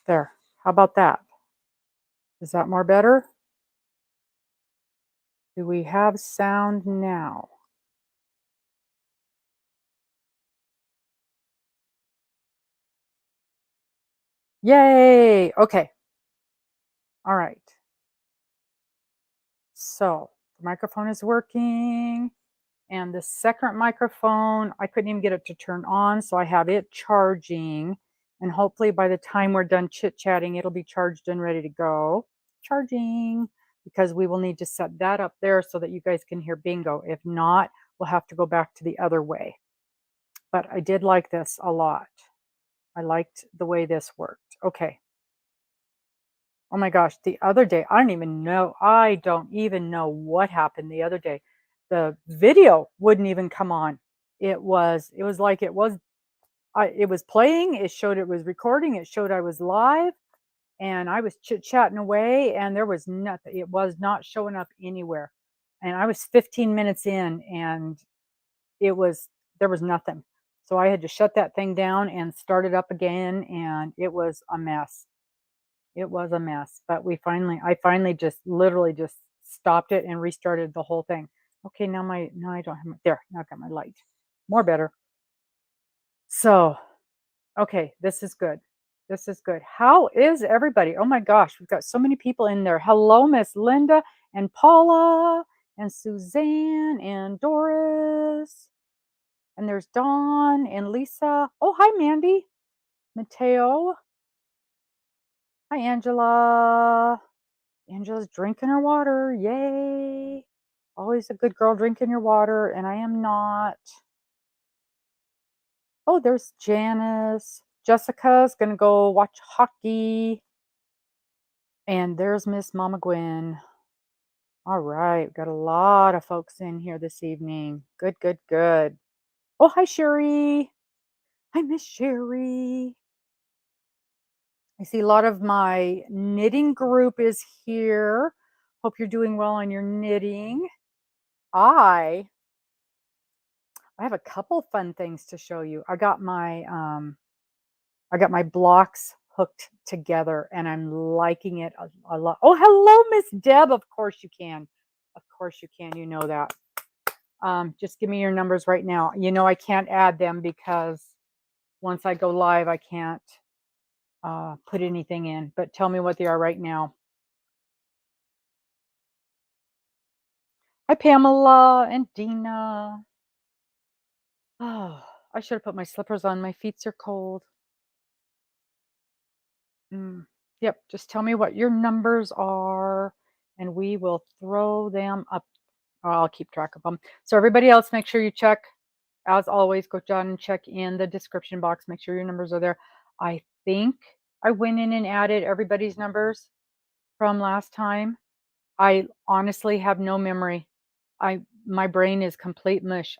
There. How about that? Is that more better? Do we have sound now? Yay! Okay. All right. So the microphone is working. And the second microphone, I couldn't even get it to turn on, so I have it charging. And hopefully by the time we're done chit-chatting, it'll be charged and ready to go. Charging, because we will need to set that up there so that you guys can hear bingo. If not, we'll have to go back to the other way. But I did like this a lot. I liked the way this worked. Okay. Oh my gosh, the other day, I don't even know what happened the other day. The video wouldn't even come on. It was like it was playing, it showed it was recording, it showed I was live, and I was chit-chatting away, and there was nothing. It was not showing up anywhere. And I was 15 minutes in, and there was nothing. So I had to shut that thing down and start it up again, and it was a mess. It was a mess, but I finally just literally just stopped it and restarted the whole thing. Okay, now I don't have there, now I've got my light. More better. So, okay, this is good. This is good. How is everybody? Oh my gosh, we've got so many people in there. Hello, Miss Linda and Paula and Suzanne and Doris. And there's Dawn and Lisa. Oh, hi, Mandy. Mateo. Hi, Angela. Angela's drinking her water. Yay. Always a good girl drinking your water, and I am not. Oh, there's Janice. Jessica's going to go watch hockey. And there's Miss Mama Gwen. All right. We've got a lot of folks in here this evening. Good, good, good. Oh, hi, Sherri. Hi, Miss Sherri. I see a lot of my knitting group is here. Hope you're doing well on your knitting. I have a couple fun things to show you. I got my blocks hooked together and I'm liking it a lot. Oh, hello, Miss Deb. Of course you can. Of course you can. You know that. Just give me your numbers right now. You know I can't add them because once I go live, I can't put anything in. But tell me what they are right now. Hi, Pamela and Dena. Oh, I should have put my slippers on. My feet are cold. Yep, just tell me what your numbers are and we will throw them up. Oh, I'll keep track of them. So everybody else, make sure you check. As always, go down and check in the description box. Make sure your numbers are there. I think I went in and added everybody's numbers from last time. I honestly have no memory. My brain is complete mush.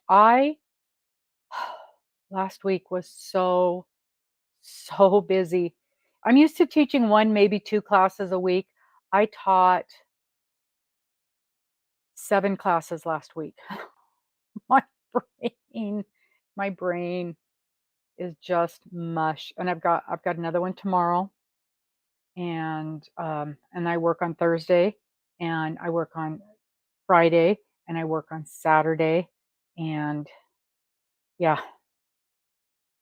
Last week was so busy. I'm used to teaching one, maybe 2 classes a week. I taught 7 classes last week. My brain my brain is just mush, and I've got another one tomorrow, and I work on Thursday, and I work on Friday, and I work on Saturday, and yeah.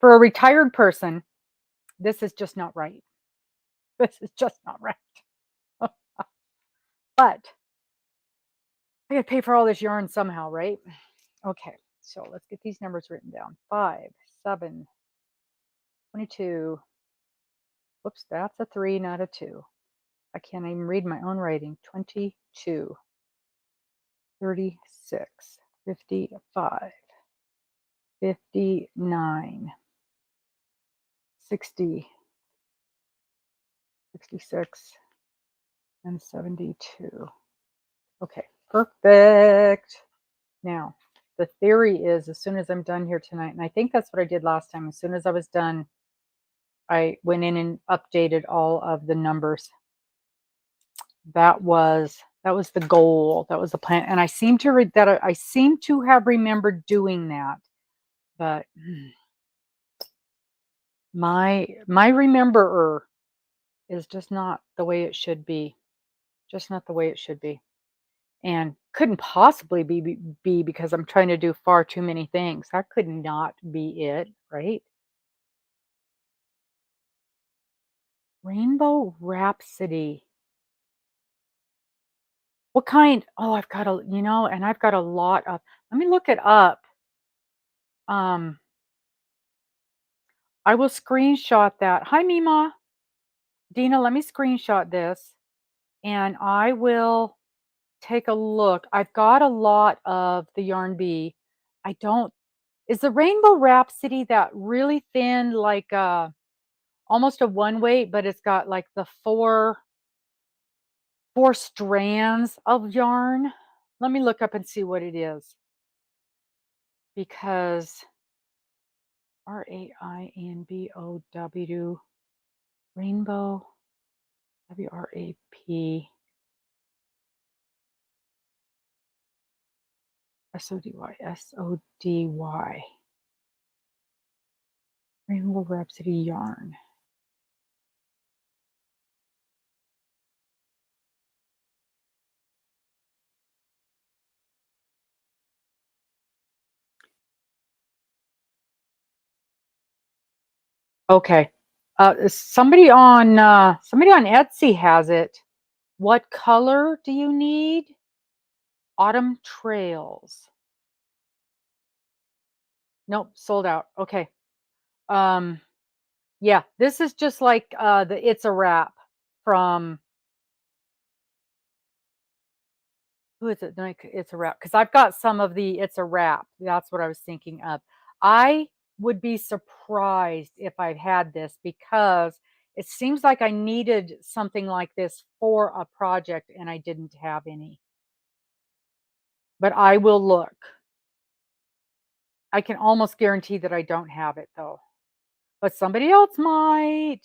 For a retired person, this is just not right. This is just not right. But I gotta pay for all this yarn somehow, right? Okay, so let's get these numbers written down. 5, 7, 22. Whoops, that's a 3, not a 2. I can't even read my own writing. 22, 36, 55, 59, 60, 66, and 72. Okay, perfect. Now, the theory is as soon as I'm done here tonight, and I think that's what I did last time, as soon as I was done, I went in and updated all of the numbers. That was the goal. That was the plan. And I seem to read that I seem to have remembered doing that. But my rememberer is just not the way it should be. Just not the way it should be. And couldn't possibly be because I'm trying to do far too many things. That could not be it, right? Rainbow Rhapsody. What kind? Oh, I've got and I've got a lot of, let me look it up. Um, I will screenshot that. Hi, Mima. Dina, let me screenshot this and I will take a look. I've got a lot of the Yarn Bee. I don't, is the Rainbow Rhapsody that really thin, like almost a one weight, but it's got like the four strands of yarn? Let me look up and see what it is because Rainbow, Rainbow, WRAP, SODY, Rainbow Rhapsody yarn. Okay. Somebody on Etsy has it. What color do you need? Autumn Trails. Nope, sold out. Okay. Um, yeah, this is just like the It's a Wrap from, who is it? Like, It's a Wrap, because I've got some of the It's a Wrap. That's what I was thinking of. I would be surprised if I had this because it seems like I needed something like this for a project and I didn't have any. But I will look. I can almost guarantee that I don't have it though. But somebody else might.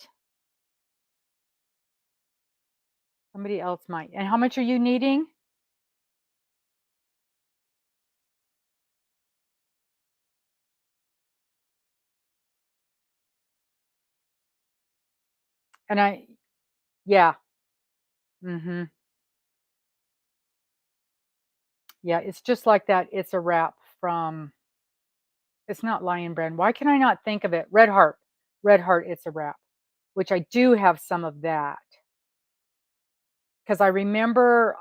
Somebody else might. And how much are you needing? And yeah. Mhm. Yeah, it's just like that. It's a wrap from, it's not Lion Brand. Why can I not think of it? Red Heart. Red Heart, It's a Wrap, which I do have some of that. Because I remember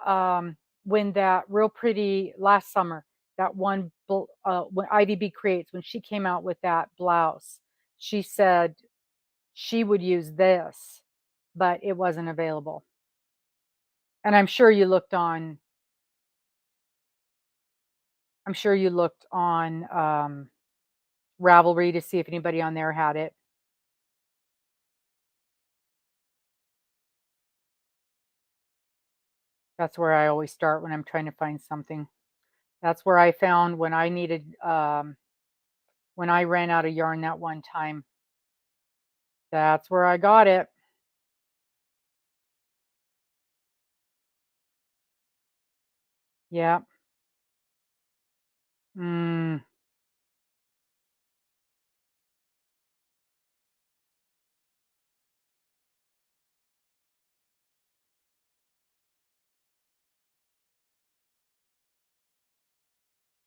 when that real pretty last summer, that one, when IVB Creates, when she came out with that blouse, she said she would use this, but it wasn't available. And I'm sure you looked on Ravelry to see if anybody on there had it. That's where I always start when I'm trying to find something. That's where I found when I needed, when I ran out of yarn that one time. That's where I got it. Yeah. Mm.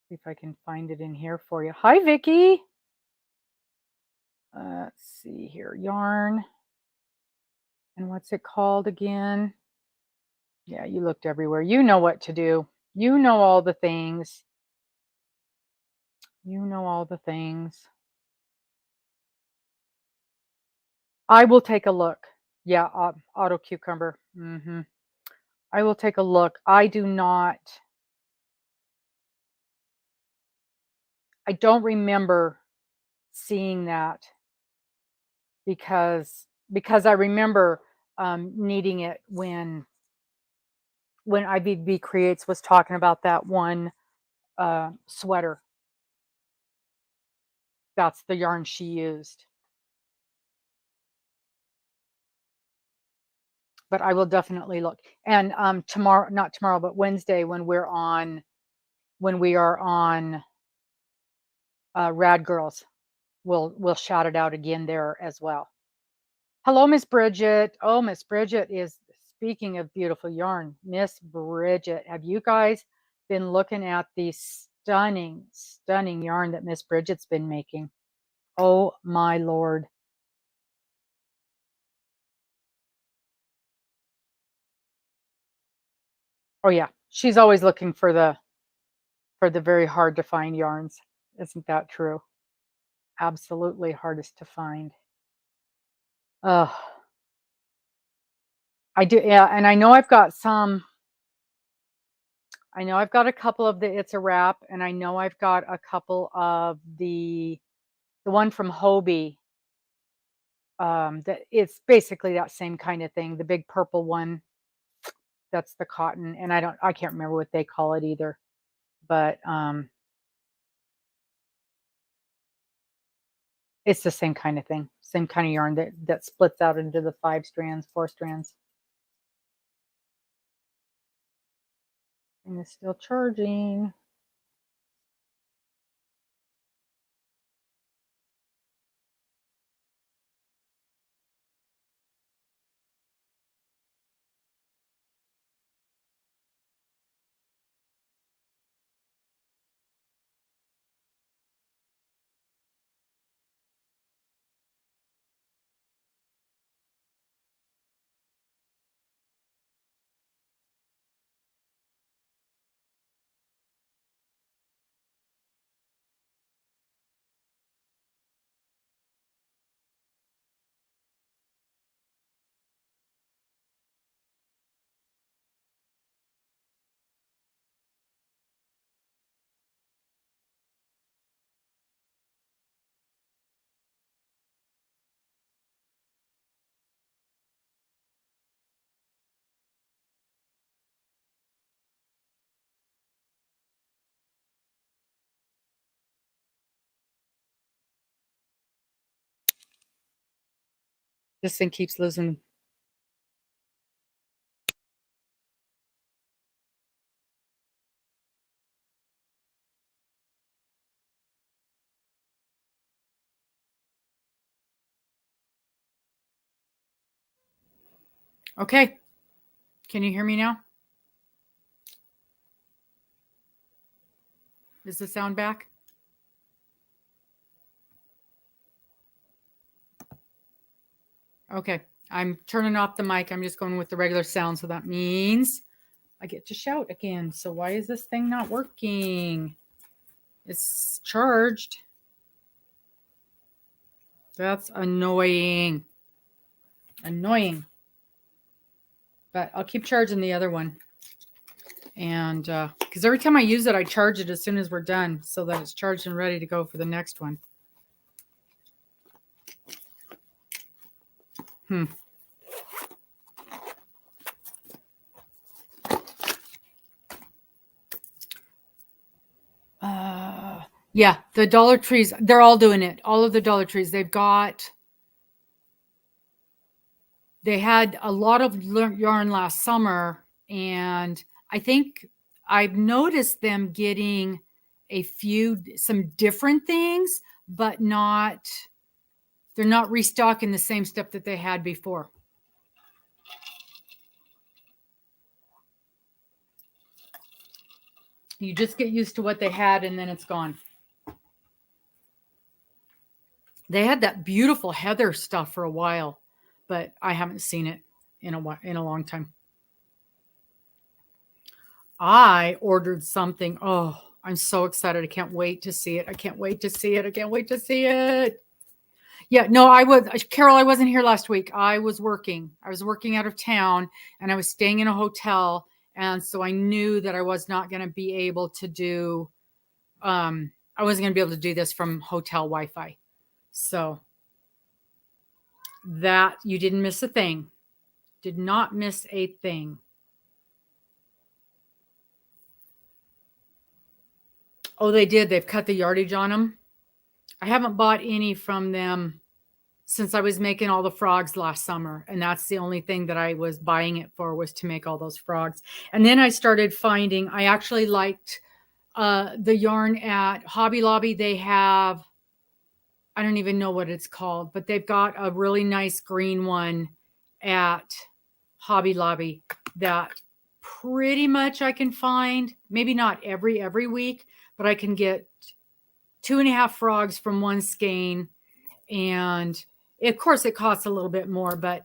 See if I can find it in here for you. Hi, Vicky. Let's see here. Yarn. And what's it called again? Yeah, you looked everywhere. You know what to do. You know all the things. You know all the things. I will take a look. Yeah, auto cucumber. I will take a look. I don't remember seeing that because I remember needing it when IVB Creates was talking about that one sweater. That's the yarn she used. But I will definitely look. And tomorrow, not tomorrow, but Wednesday when we are on Rad Girls, we'll shout it out again there as well. Hello, Miss Bridget. Oh, Miss Bridget is speaking of beautiful yarn. Miss Bridget, have you guys been looking at the stunning, stunning yarn that Miss Bridget's been making? Oh my Lord. Oh yeah, she's always looking for the very hard to find yarns. Isn't that true? Absolutely hardest to find. Ugh. I do, yeah, and I know I've got a couple of the It's a Wrap, and I know I've got a couple of the one from Hobie. That it's basically that same kind of thing. The big purple one, that's the cotton, and I can't remember what they call it either. But it's the same kind of thing, same kind of yarn that splits out into the 5 strands, 4 strands. And it's still charging. This thing keeps losing. Okay. Can you hear me now? Is the sound back? Okay. I'm turning off the mic. I'm just going with the regular sound. So that means I get to shout again. So why is this thing not working? It's charged. That's annoying. Annoying. But I'll keep charging the other one. And because every time I use it, I charge it as soon as we're done so that it's charged and ready to go for the next one. Yeah, the Dollar Trees, they're all doing it. All of the Dollar Trees, they had a lot of yarn last summer, and I think I've noticed them getting some different things, but they're not restocking the same stuff that they had before. You just get used to what they had and then it's gone. They had that beautiful heather stuff for a while, but I haven't seen it in a long time. I ordered something. Oh, I'm so excited. I can't wait to see it. I can't wait to see it. I can't wait to see it. Yeah, no, Carol, I wasn't here last week. I was working. I was working out of town and I was staying in a hotel. And so I knew that I was not going to be able to do, I wasn't going to be able to do this from hotel Wi-Fi. So that you didn't miss a thing. Did not miss a thing. Oh, they did. They've cut the yardage on them. I haven't bought any from them since I was making all the frogs last summer. And that's the only thing that I was buying it for, was to make all those frogs. And then I started finding, I actually liked the yarn at Hobby Lobby. They have, I don't even know what it's called, but they've got a really nice green one at Hobby Lobby that pretty much I can find, maybe not every week, but I can get 2.5 frogs from one skein. And of course it costs a little bit more, but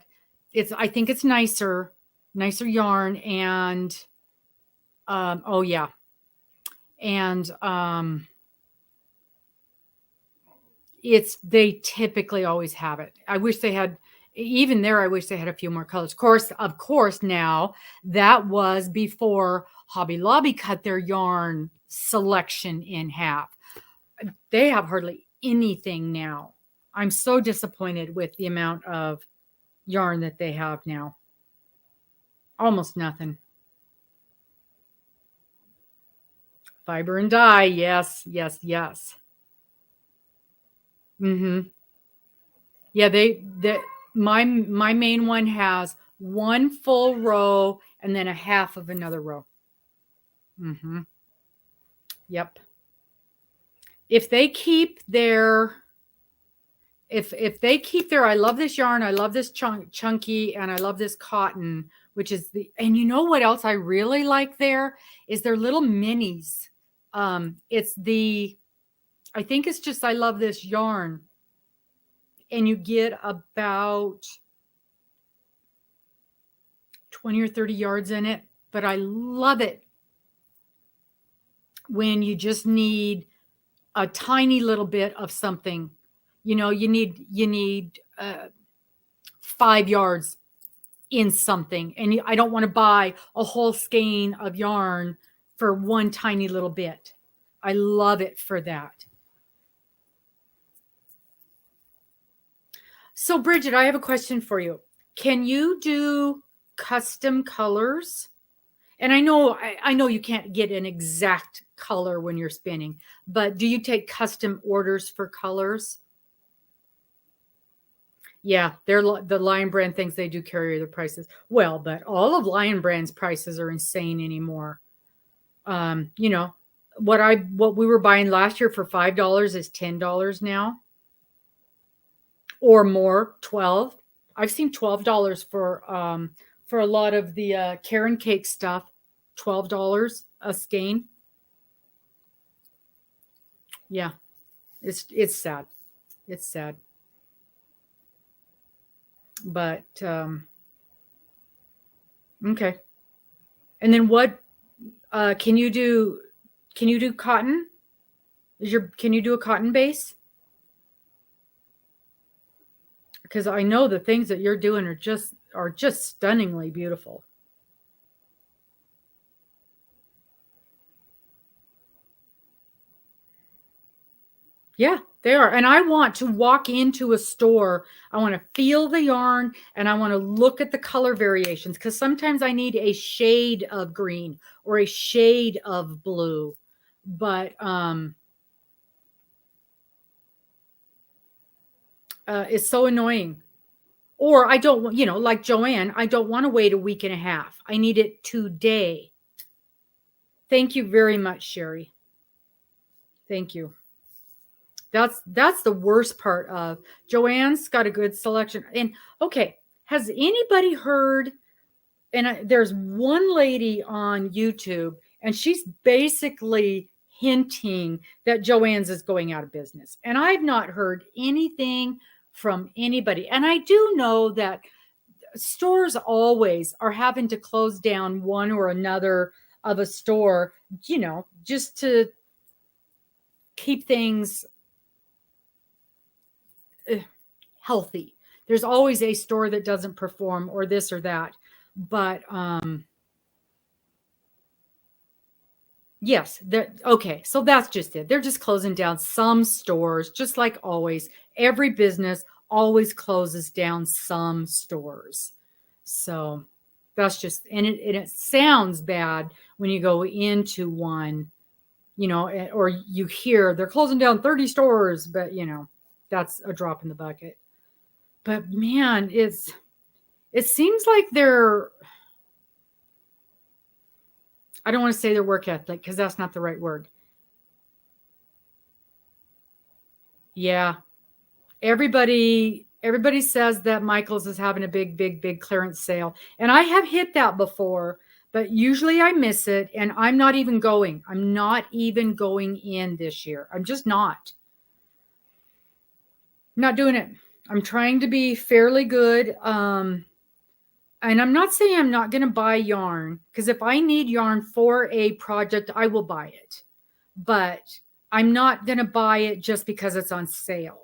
I think it's nicer yarn. And oh yeah. And they typically always have it. I wish they had, even there, I wish they had a few more colors. Of course, now that was before Hobby Lobby cut their yarn selection in half. They have hardly anything now. I'm so disappointed with the amount of yarn that they have now. Almost nothing. Fiber and dye. Yes, yes, yes. Mm-hmm. Yeah, my main one has one full row and then a half of another row. Mm-hmm. Yep. If they keep their I love this yarn, I love this chunky, and I love this cotton, which is and you know what else I really like there is their little minis. I think it's just, I love this yarn. And you get about 20 or 30 yards in it, but I love it when you just need a tiny little bit of something. You know, you need 5 yards in something, and I don't want to buy a whole skein of yarn for one tiny little bit. I love it for that. So Bridget, I have a question for you. Can you do custom colors? And I know you can't get an exact color when you're spinning, but do you take custom orders for colors? Yeah, the Lion Brand thinks they do carry the prices. Well, but all of Lion Brand's prices are insane anymore. You know, what we were buying last year for $5 is $10 now. Or more, 12. I've seen $12 for a lot of the Karen cake stuff, $12 a skein. Yeah, it's sad. It's sad. But okay. And then what can you do? Can you do cotton? Can you do a cotton base? Because I know the things that you're doing are just stunningly beautiful. Yeah, they are. And I want to walk into a store. I want to feel the yarn and I want to look at the color variations, because sometimes I need a shade of green or a shade of blue. But it's so annoying. Or I don't, like Joanne, I don't want to wait a week and a half. I need it today. Thank you very much, Sherri. Thank you. That's the worst part of Joanne's got a good selection. And okay, has anybody heard? And there's one lady on YouTube, and she's basically hinting that Joanne's is going out of business. And I've not heard anything from anybody. And I do know that stores always are having to close down one or another of a store, just to keep things healthy. There's always a store that doesn't perform or this or that. But yes, okay. So that's just it. They're just closing down some stores, just like always. Every business always closes down some stores. So that's just, and it sounds bad when you go into one, or you hear they're closing down 30 stores, but that's a drop in the bucket. But man, it seems like I don't want to say their work ethic, because that's not the right word. Yeah. everybody says that Michael's is having a big clearance sale. And I have hit that before, but usually I miss it. And I'm not even going. I'm not even going in this year. I'm just not. Not doing it. I'm trying to be fairly good. And I'm not saying I'm not going to buy yarn, because if I need yarn for a project, I will buy it. But I'm not going to buy it just because it's on sale.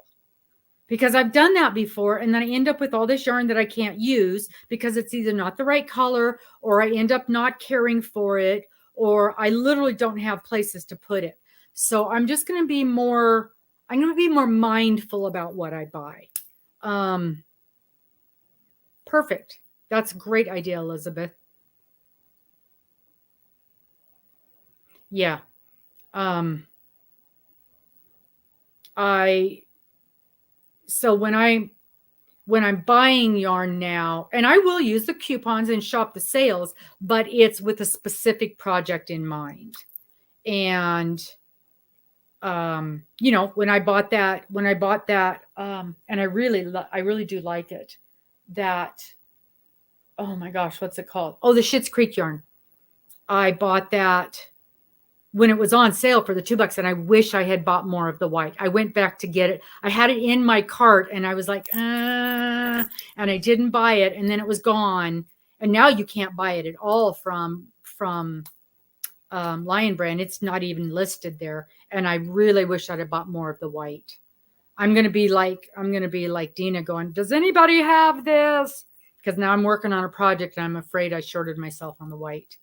Because I've done that before, and then I end up with all this yarn that I can't use because it's either not the right color, or I end up not caring for it, or I literally don't have places to put it. So I'm just going to be more, I'm going to be more mindful about what I buy. Perfect. That's a great idea, Elizabeth. Yeah. So when I'm buying yarn now, and I will use the coupons and shop the sales, but it's with a specific project in mind. And you know, when I bought that, and I really do like it, that, oh my gosh, what's it called? Oh, the Schitt's Creek yarn. I bought that when it was on sale for the $2, and I wish I had bought more of the white. I went back to get it. I had it in my cart, and I was like, and I didn't buy it, and then it was gone. And now you can't buy it at all from Lion Brand. It's not even listed there. And I really wish I'd have bought more of the white. I'm gonna be like Dena, going, does anybody have this? Because now I'm working on a project, and I'm afraid I shorted myself on the white.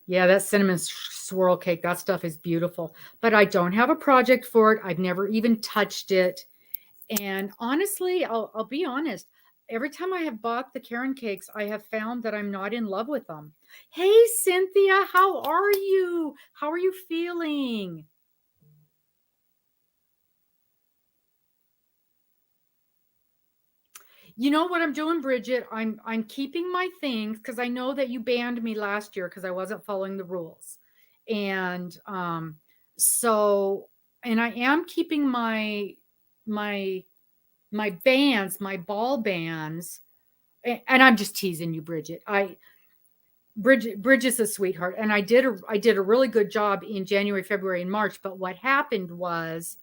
Yeah, that cinnamon swirl cake, that stuff is beautiful. But I don't have a project for it. I've never even touched it. And honestly, I'll be honest. Every time I have bought the Caron cakes, I have found that I'm not in love with them. Hey, Cynthia, how are you? How are you feeling? You know what I'm doing, Bridget? I'm keeping my things, because I know that you banned me last year because I wasn't following the rules. And so, and I am keeping my bands, my ball bands, and I'm just teasing you, Bridget. Bridget's a sweetheart, and I did a really good job in January, February, and March. But what happened was,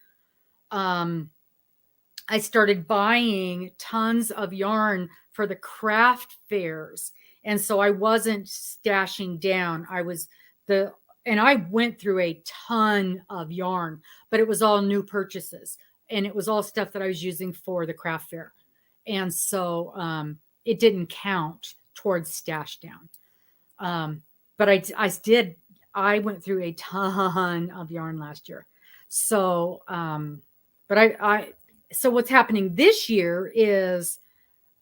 I started buying tons of yarn for the craft fairs. And so I wasn't stashing down. And I went through a ton of yarn, but it was all new purchases. And it was all stuff that I was using for the craft fair. And so it didn't count towards stash down. But I went through a ton of yarn last year. So, so what's happening this year is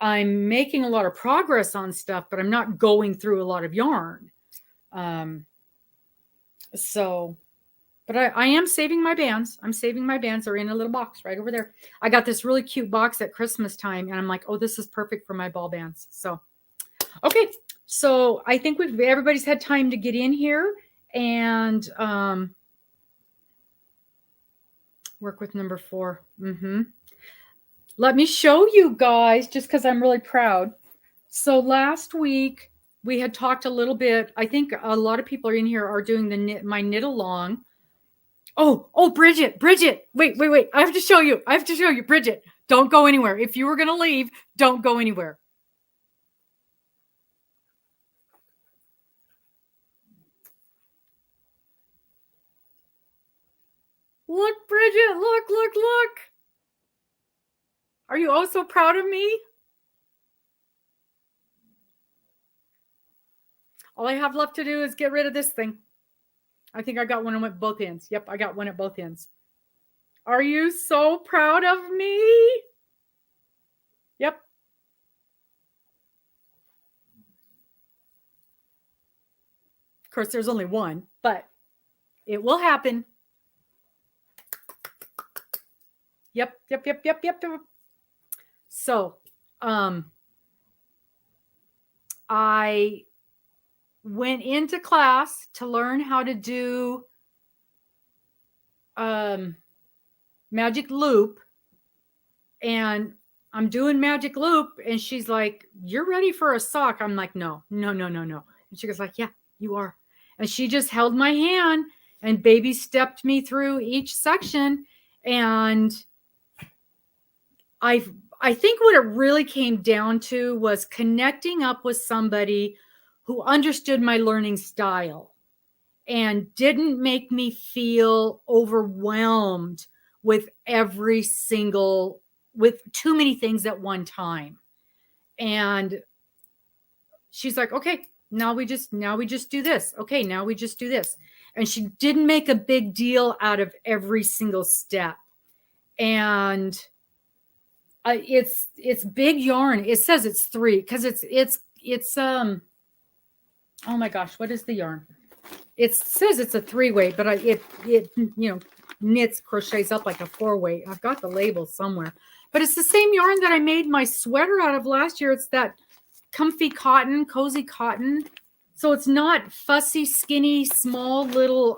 I'm making a lot of progress on stuff, but I'm not going through a lot of yarn. But I am saving my bands. I'm saving my bands. They're in a little box right over there. I got this really cute box at Christmas time, and I'm like, oh, this is perfect for my ball bands. So, okay. So I think everybody's had time to get in here and work with number 4. Let me show you guys, just because I'm really proud. So last week we had talked a little bit. I think a lot of people are in here are doing my knit along. Oh, Bridget, wait. I have to show you, Bridget. Don't go anywhere. If you were going to leave, don't go anywhere. Look, Bridget, look. Are you oh so proud of me? All I have left to do is get rid of this thing. I think I got one at both ends. Yep, I got one at both ends. Are you so proud of me? Yep. Of course, there's only one, but it will happen. Yep. So, I went into class to learn how to do magic loop, and I'm doing magic loop, and she's like, "You're ready for a sock." I'm like, no. And she goes like, "Yeah, you are." And she just held my hand and baby stepped me through each section. And I think what it really came down to was connecting up with somebody who understood my learning style and didn't make me feel overwhelmed with with too many things at one time. And she's like, "Okay, now we just do this. Okay, now we just do this." And she didn't make a big deal out of every single step. And it's big yarn. It says it's 3 because it's oh my gosh, what is the yarn? It says it's a 3-weight, but it knits, crochets up like a 4-weight. I've got the label somewhere, but it's the same yarn that I made my sweater out of last year. It's that comfy cotton, cozy cotton. So it's not fussy, skinny, small little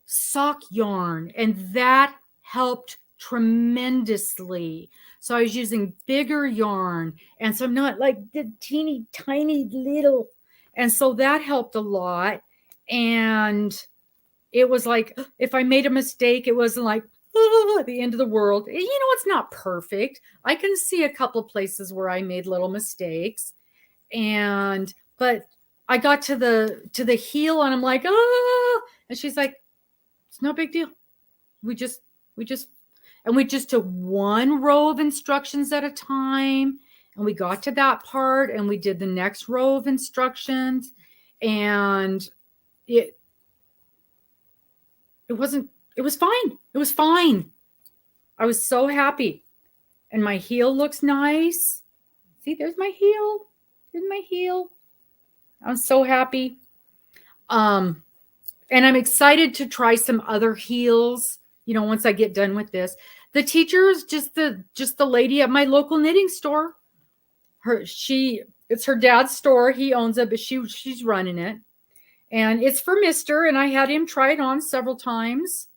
sock yarn, and that helped tremendously. So I was using bigger yarn, and so I'm not like the teeny tiny little, and so that helped a lot. And it was like, if I made a mistake, it wasn't like the end of the world. It's not perfect. I can see a couple places where I made little mistakes, but I got to the heel, and I'm like, and she's like, "It's no big deal. We just took one row of instructions at a time, and we got to that part, and we did the next row of instructions, and it was fine. It was fine. I was so happy. And my heel looks nice. See, there's my heel. I'm so happy. And I'm excited to try some other heels, once I get done with this. The teacher is just the lady at my local knitting store. It's her dad's store. He owns it, but she's running it. And it's for Mister, and I had him try it on several times.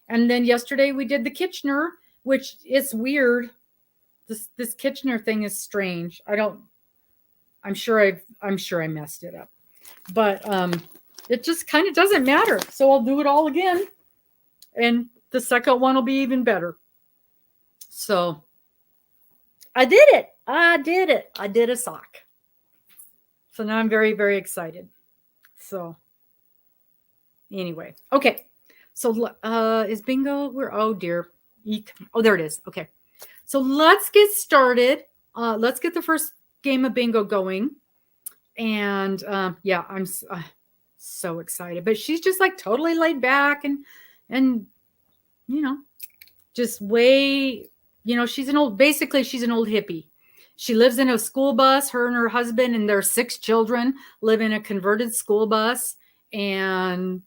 And then yesterday we did the Kitchener, which is weird. This Kitchener thing is strange. I'm sure I messed it up. But it just kind of doesn't matter. So I'll do it all again. And the second one will be even better. So I did it. I did a sock. So now I'm very, very excited. So anyway, okay. So is bingo? Oh dear. Oh, there it is. Okay. So let's get started. Let's get the first game of bingo going. And yeah, I'm so excited. But she's just like totally laid back and just way, she's an old hippie. She lives in a school bus. Her and her husband and their 6 children live in a converted school bus. And,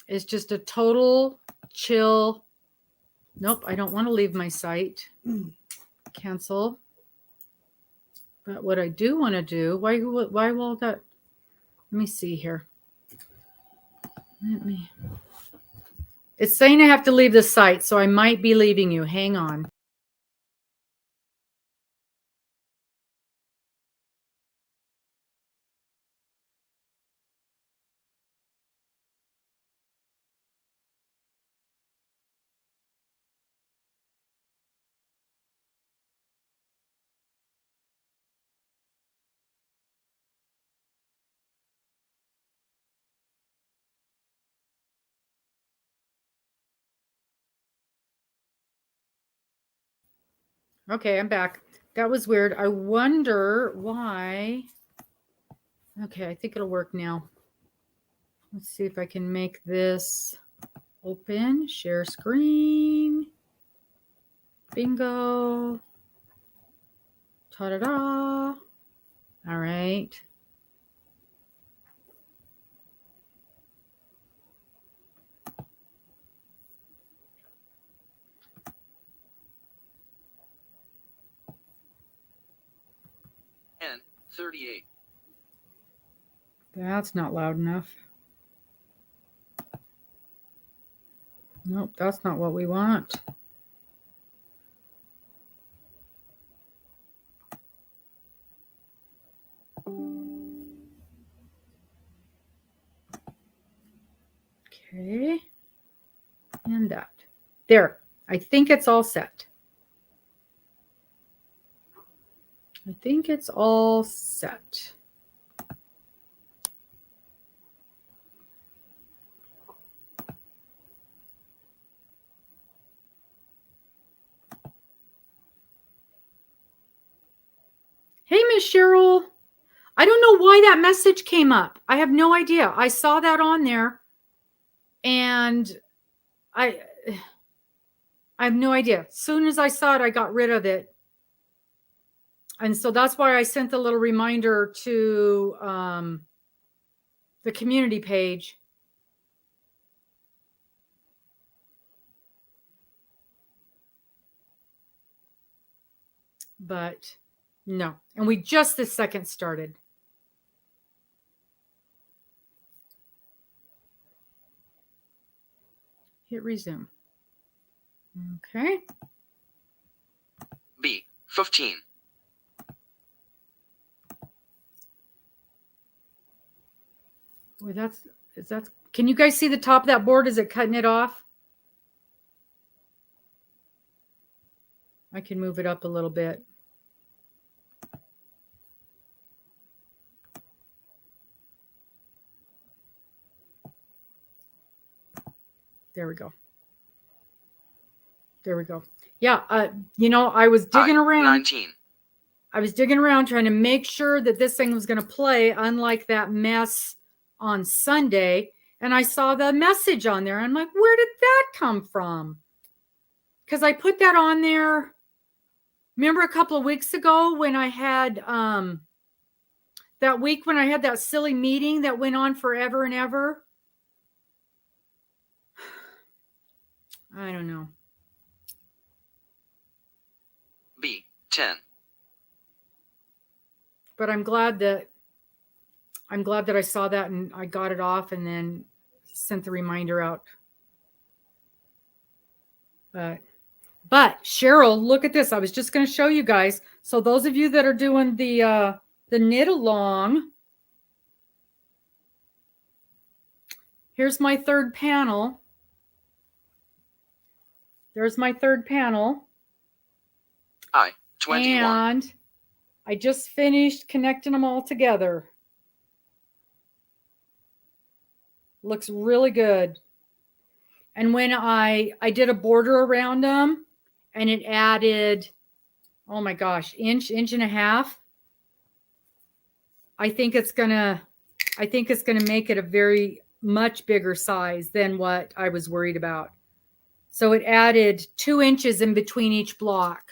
it's just a total chill. Nope, I don't want to leave my site. Cancel. But what I do want to do, why will that? Let me see here. It's saying I have to leave the site, so I might be leaving you. Hang on. Okay, I'm back. That was weird. I wonder why. Okay, I think it'll work now. Let's see if I can make this open. Share screen. Bingo. Ta-da-da. All right. And 38. That's not loud enough. Nope, that's not what we want. Okay. And that. There. I think it's all set. I think it's all set. Hey, Miss Cheryl. I don't know why that message came up. I have no idea. I saw that on there and I have no idea. As soon as I saw it, I got rid of it. And so that's why I sent the little reminder to the community page. But no. And we just this second started. Hit resume. Okay. B15. Boy, can you guys see the top of that board? Is it cutting it off? I can move it up a little bit. There we go. There we go. Yeah, I was digging around. 19. I was digging around trying to make sure that this thing was going to play, unlike that mess on Sunday. And I saw the message on there. I'm like, where did that come from? Because I put that on there. Remember a couple of weeks ago when I had that week when I had that silly meeting that went on forever and ever? I don't know. B10. But I'm glad that I saw that and I got it off and then sent the reminder out. But Cheryl, look at this. I was just going to show you guys. So those of you that are doing the knit along, here's my third panel. There's my third panel. I21. And I just finished connecting them all together. Looks really good. And when I did a border around them and it added, oh my gosh, inch and a half. I think it's gonna make it a very much bigger size than what I was worried about. So it added 2 inches in between each block.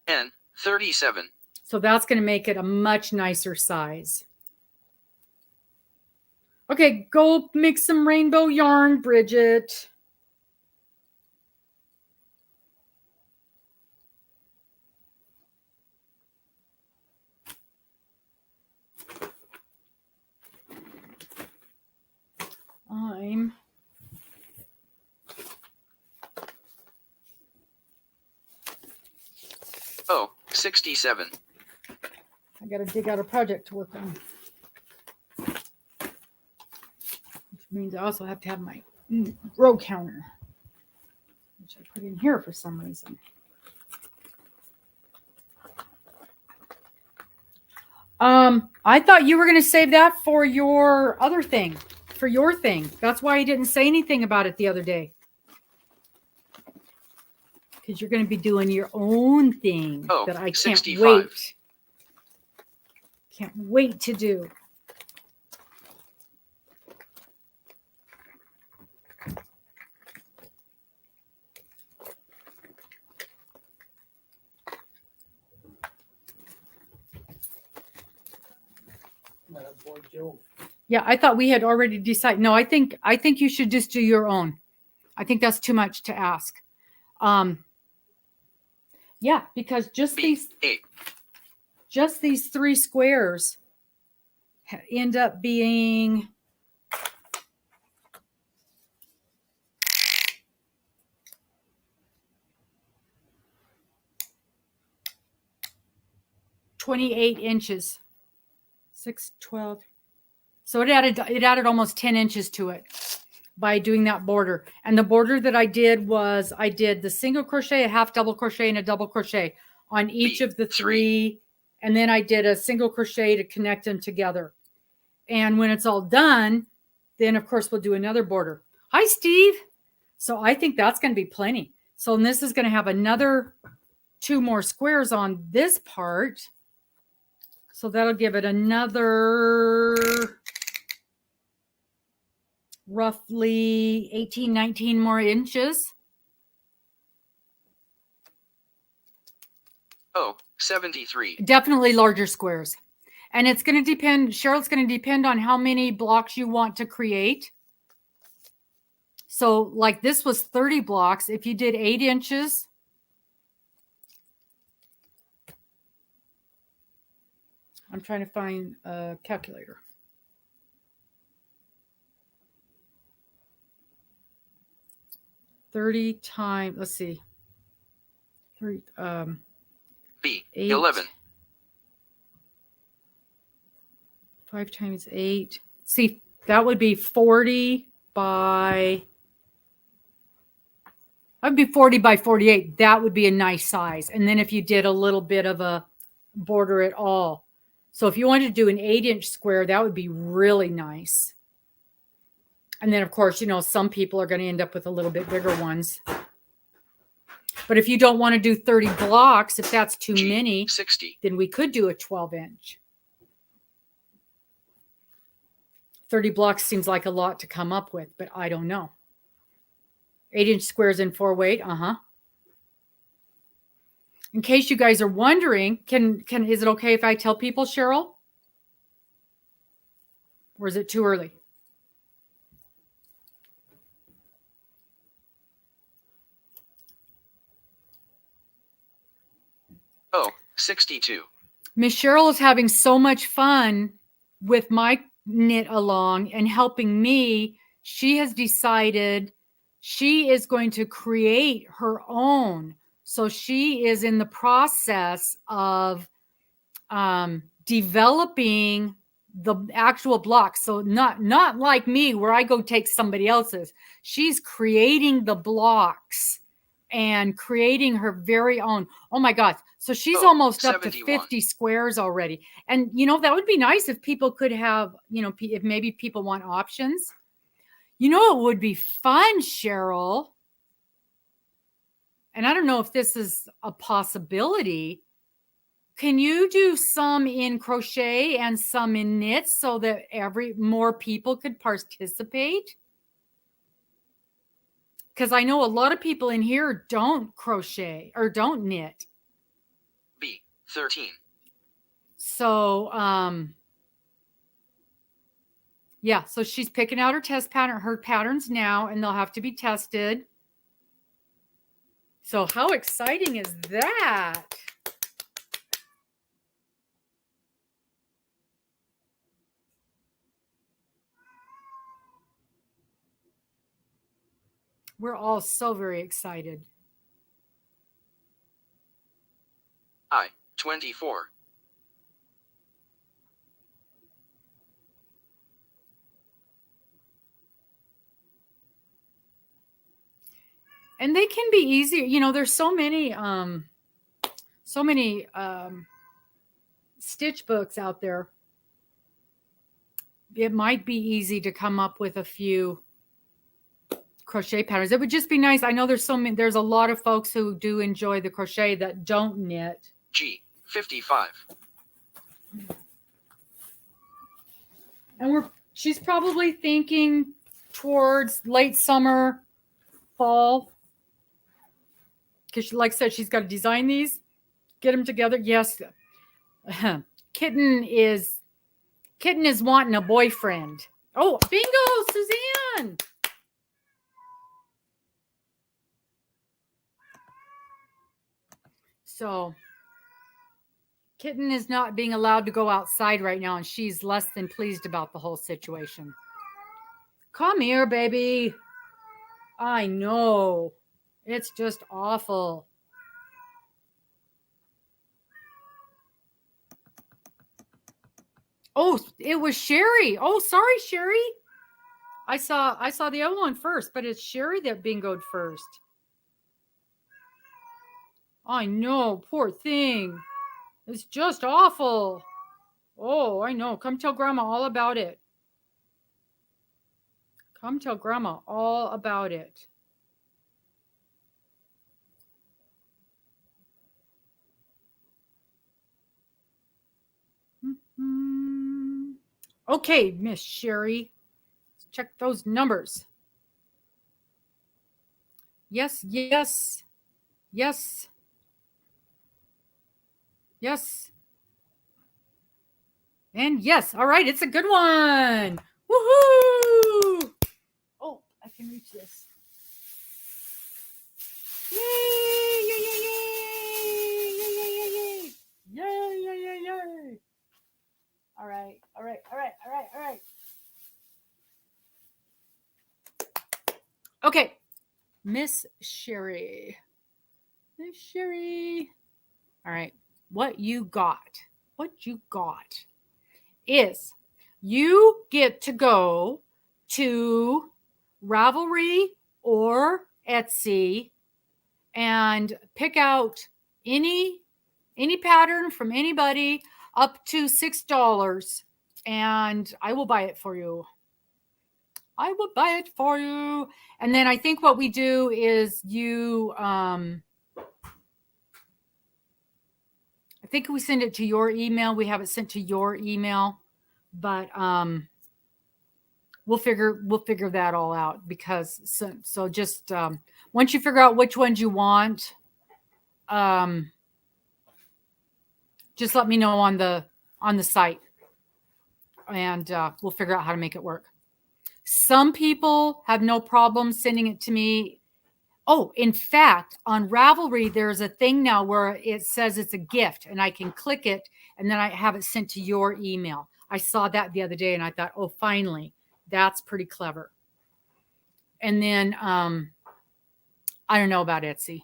And 37. So that's going to make it a much nicer size. Okay, go make some rainbow yarn, Bridget. Oh, 67. I got to dig out a project to work on. Which means I also have to have my row counter, which I put in here for some reason. I thought you were going to save that for your other thing, for your thing. That's why I didn't say anything about it the other day. Because you're going to be doing your own thing that I can't 65. wait. Can't wait to do. Yeah, I thought we had already decided. No, I think you should just do your own. I think that's too much to ask. Yeah, because just these 3 squares end up being 28 inches. 6, 12. So it added almost 10 inches to it by doing that border. And the border that I did was I did the single crochet, a half double crochet, and a double crochet on each of the three. And then I did a single crochet to connect them together. And when it's all done, then of course we'll do another border. Hi, Steve. So I think that's going to be plenty. So this is going to have another 2 more squares on this part. So that'll give it another roughly 18, 19 more inches. Oh, 73. Definitely larger squares. And it's going to depend, Cheryl, it's going to depend on how many blocks you want to create. So like this was 30 blocks. If you did 8 inches, I'm trying to find a calculator. $30 times, let's see. 3, B, 8, 11. 5 times 8. See, that would be 40 by, that would be 40 by 48. That would be a nice size. And then if you did a little bit of a border at all. So if you wanted to do an 8-inch square, that would be really nice. And then, of course, you know, some people are going to end up with a little bit bigger ones. But if you don't want to do 30 blocks, if that's too many, 60. then we could do a 12-inch. 30 blocks seems like a lot to come up with, but I don't know. 8-inch squares in 4 weight, In case you guys are wondering, is it okay if I tell people, Cheryl? Or is it too early? Oh, 62. Miss Cheryl is having so much fun with my knit along and helping me. She has decided she is going to create her own. So she is in the process of developing the actual blocks. So not like me where I go take somebody else's. She's creating the blocks and creating her very own. Oh my God. So she's almost 71. Up to 50 squares already. And, you know, that would be nice if people could have, you know, if maybe people want options. You know, it would be fun, Cheryl. And I don't know if this is a possibility. Can you do some in crochet and some in knit so that more people could participate? Because I know a lot of people in here don't crochet or don't knit. B, 13. So, yeah, so she's picking out her her patterns now, and they'll have to be tested. So how exciting is that? We're all so very excited. I, 24. And they can be easier. You know, there's so many stitch books out there. It might be easy to come up with a few crochet patterns. It would just be nice. I know there's a lot of folks who do enjoy the crochet that don't knit. G, 55. And she's probably thinking towards late summer, fall. Because like I said, she's got to design these, get them together. Yes. Kitten is wanting a boyfriend. Oh, bingo, Suzanne. So Kitten is not being allowed to go outside right now, and she's less than pleased about the whole situation. Come here, baby. I know. It's just awful. Oh, it was Sherri. Oh, sorry, Sherri. I saw the other one first, but it's Sherri that bingoed first. I know, poor thing. It's just awful. Oh, I know. Come tell Grandma all about it. Come tell Grandma all about it. Okay, Miss Sherri. Let's check those numbers. Yes, yes, yes, yes. And yes, all right, it's a good one. Woohoo! Oh, I can reach this. Yay, yay, yay, yay, yay, yay, yay, yay. Yay, yay, yay, yay. All right, all right, all right, all right, all right. Okay, Miss Sherri. Miss Sherri. All right, what you got is you get to go to Ravelry or Etsy and pick out any pattern from anybody up to $6, and I will buy it for you. I will buy it for you. And then I think what we do is you, I think we send it to your email. We have it sent to your email, but we'll figure that all out, because so just once you figure out which ones you want, just let me know on the site, and we'll figure out how to make it work. Some people have no problem sending it to me. Oh, in fact, on Ravelry, there's a thing now where it says it's a gift, and I can click it, and then I have it sent to your email. I saw that the other day, and I thought, oh, finally, that's pretty clever. And then I don't know about Etsy,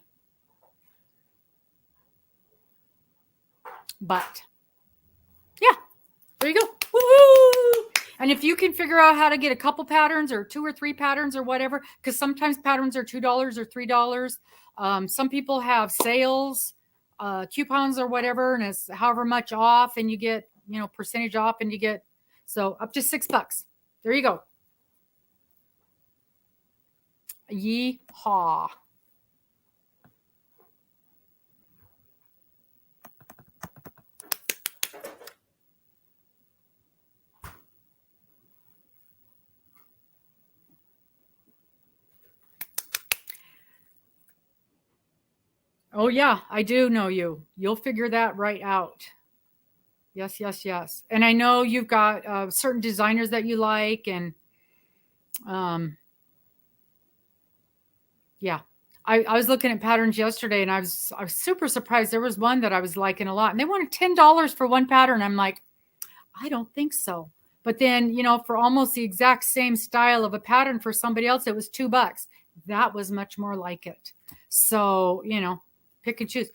but yeah, there you go. Woo-hoo! And if you can figure out how to get a couple patterns or 2 or 3 patterns or whatever, because sometimes patterns are $2 or $3. Some people have sales, coupons or whatever, and it's however much off, and you get, percentage off, and you get, so up to $6. There you go. Yeehaw. Oh, yeah, I do know you. You'll figure that right out. Yes, yes, yes. And I know you've got certain designers that you like, and yeah. I was looking at patterns yesterday, and I was super surprised. There was one that I was liking a lot, and they wanted $10 for one pattern. I'm like, I don't think so. But then, for almost the exact same style of a pattern for somebody else, it was $2. That was much more like it. So, pick and choose.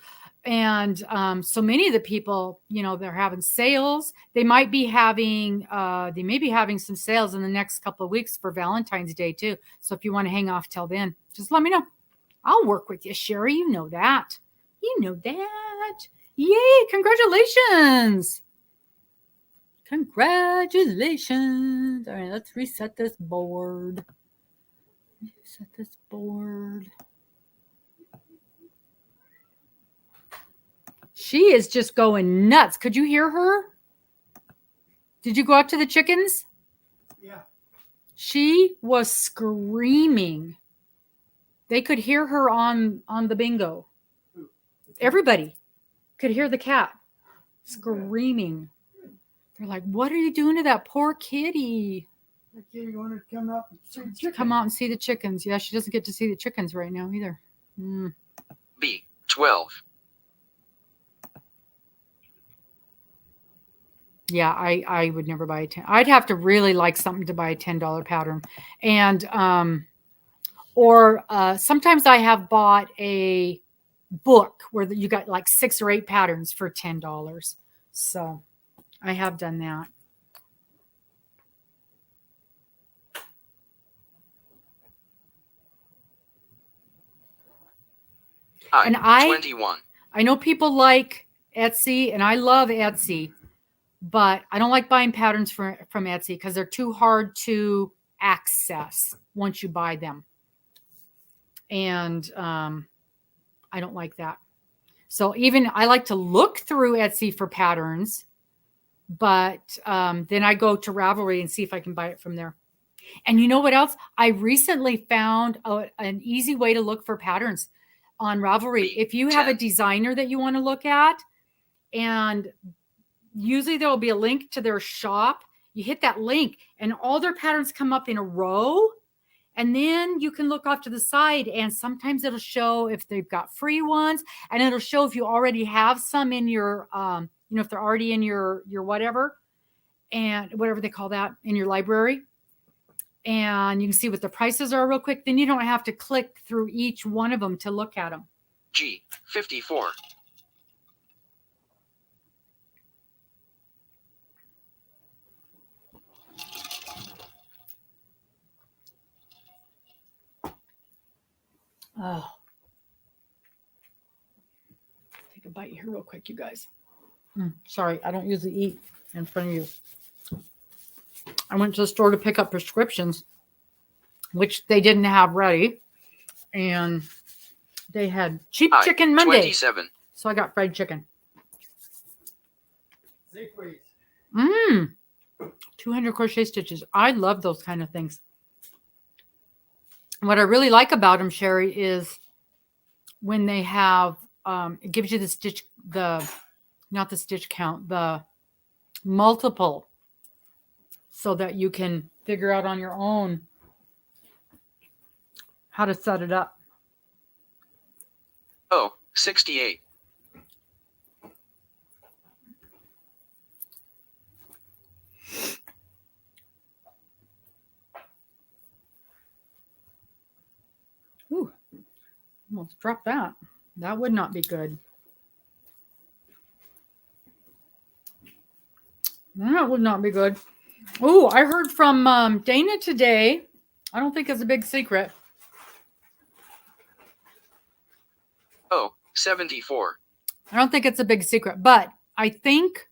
And so many of the people, they're having sales. They might be having some sales in the next couple of weeks for Valentine's Day too. So if you want to hang off till then, just let me know. I'll work with you, Sherri. You know that. Yay! Congratulations! Congratulations! All right, let's reset this board. She is just going nuts. Could you hear her? Did you go out to the chickens? Yeah. She was screaming. They could hear her on the bingo. Everybody could hear the cat screaming. They're like, what are you doing to that poor kitty? The kitty wanted to come out and see the chickens. Come out and see the chickens. Yeah, she doesn't get to see the chickens right now either. B, 12. Yeah, I would never buy a 10. I'd have to really like something to buy a $10 pattern. And or sometimes I have bought a book where you got like 6 or 8 patterns for $10. So I have done that. And 21. I know people like Etsy, and I love Etsy, but I don't like buying patterns from Etsy because they're too hard to access once you buy them. And I don't like that. So even I like to look through Etsy for patterns, but then I go to Ravelry and see if I can buy it from there. And you know what else? I recently found an easy way to look for patterns on Ravelry. If you have a designer that you want to look at, and usually there will be a link to their shop, you hit that link and all their patterns come up in a row. And then you can look off to the side, and sometimes it'll show if they've got free ones, and it'll show if you already have some in your, if they're already in your whatever, and whatever they call that in your library. And you can see what the prices are real quick. Then you don't have to click through each one of them to look at them. G54. Oh, take a bite here real quick, you guys. Sorry, I don't usually eat in front of you. I went to the store to pick up prescriptions, which they didn't have ready, and they had cheap chicken Monday. 27. So I got fried chicken. Safeways. 200 crochet stitches. I love those kind of things. What I really like about them, Sherri, is when they have, it gives you the stitch, not the stitch count, the multiple, so that you can figure out on your own how to set it up. 68. Ooh, almost dropped that. That would not be good. That would not be good. Oh, I heard from Dana today. I don't think it's a big secret. 74. I don't think it's a big secret, but I think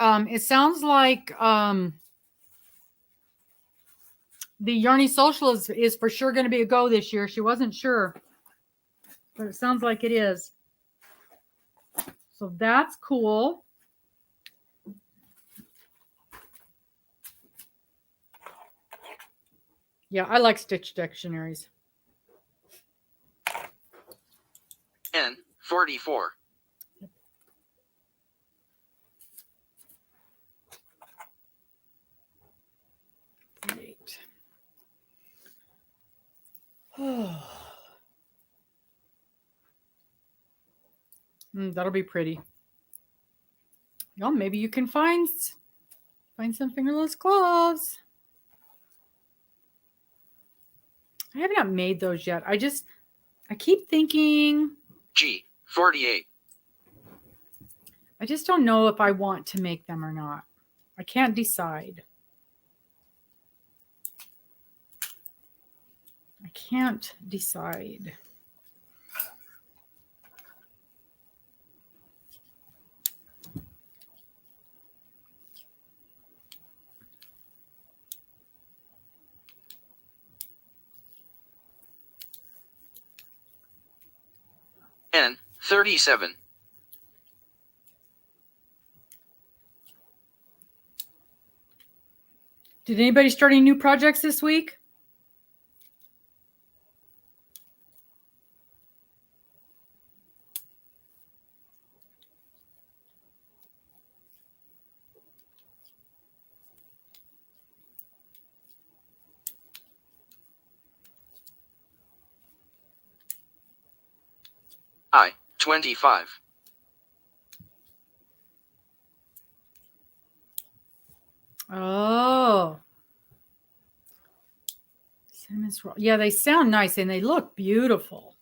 it sounds like the Yarny Social is for sure going to be a go this year. She wasn't sure, but it sounds like it is. So that's cool. Yeah, I like stitch dictionaries. N44. Great. That'll be pretty. Well, maybe you can find some fingerless gloves. I have not made those yet. I keep thinking G48. I just don't know if I want to make them or not. I can't decide. I can't decide. N37. Did anybody start any new projects this week? I25. Oh. Cinnamon swirl. Yeah, they sound nice and they look beautiful.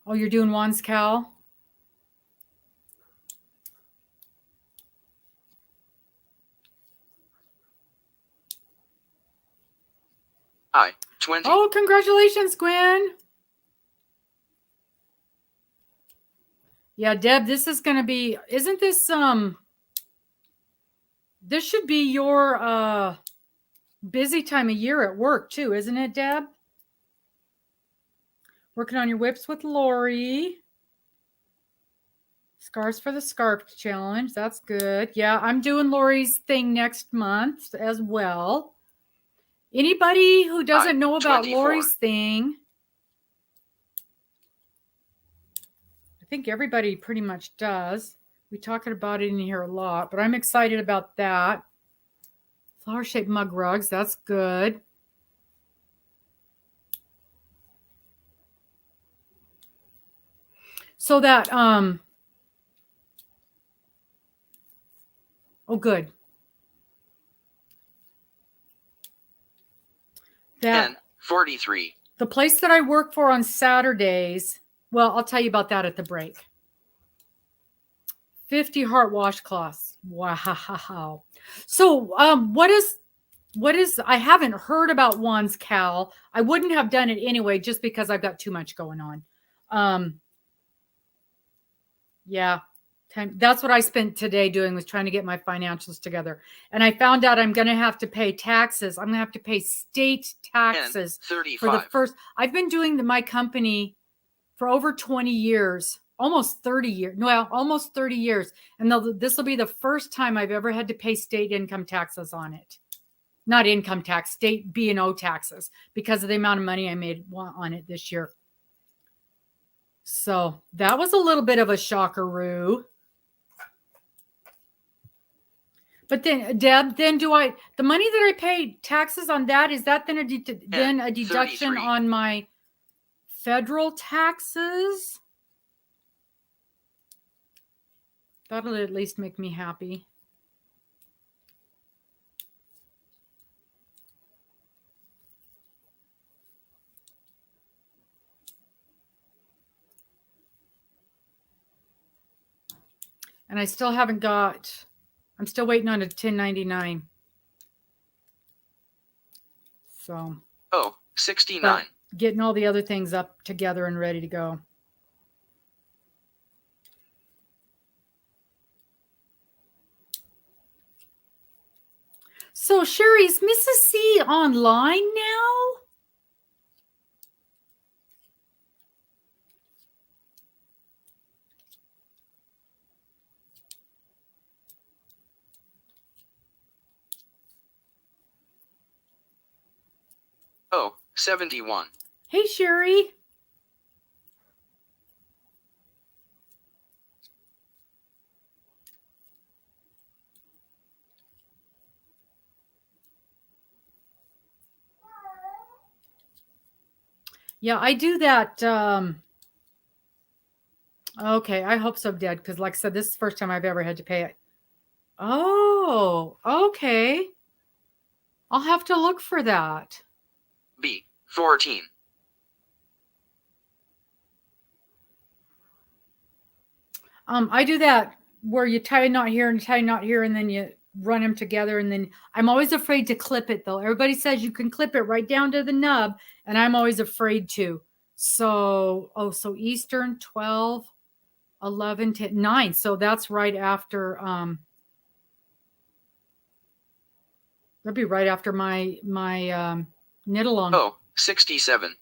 Oh, you're doing ones, Cal? I, 20. Oh, congratulations, Gwen. Yeah, Deb, this is going to be, isn't this, this should be your busy time of year at work too, isn't it, Deb? Working on your whips with Lori. Scarves for the Scarf Challenge. That's good. Yeah, I'm doing Lori's thing next month as well. Anybody who doesn't know about 24. Lori's thing, I think everybody pretty much does. We talk about it in here a lot, but I'm excited about that. Flower-shaped mug rugs. That's good. So that, oh, good. That 43. the place that I work for on Saturdays, well, I'll tell you about that at the break. 50 heart washcloths. Wow. So, what is, I haven't heard about ones, Cal. I wouldn't have done it anyway, just because I've got too much going on. Yeah. That's what I spent today doing, was trying to get my financials together. And I found out I'm going to have to pay taxes. I'm going to have to pay state taxes for the first. I've been doing my company for over 20 years, almost 30 years. Well, almost 30 years. And this will be the first time I've ever had to pay state income taxes on it. Not income tax, state B&O taxes, because of the amount of money I made on it this year. So that was a little bit of a shockaroo. But then, Deb, then the money that I pay taxes on that, is that then a deduction 33. on my federal taxes? That'll at least make me happy. And I still haven't got, I'm still waiting on a 1099. So. Oh, 69. Getting all the other things up together and ready to go. So, Sherri, is Mrs. C online now? Oh, 71. Hey, Sherri. Yeah, I do that. Okay, I hope so, Dad, because like I said, this is the first time I've ever had to pay it. Oh, okay. I'll have to look for that. B, 14. I do that where you tie a knot here and tie a knot here, and then you run them together. And then I'm always afraid to clip it, though. Everybody says you can clip it right down to the nub, and I'm always afraid to. So, so Eastern 12, 11, 10, 9. So that's right after, that'd be right after my knit along. Oh, 67.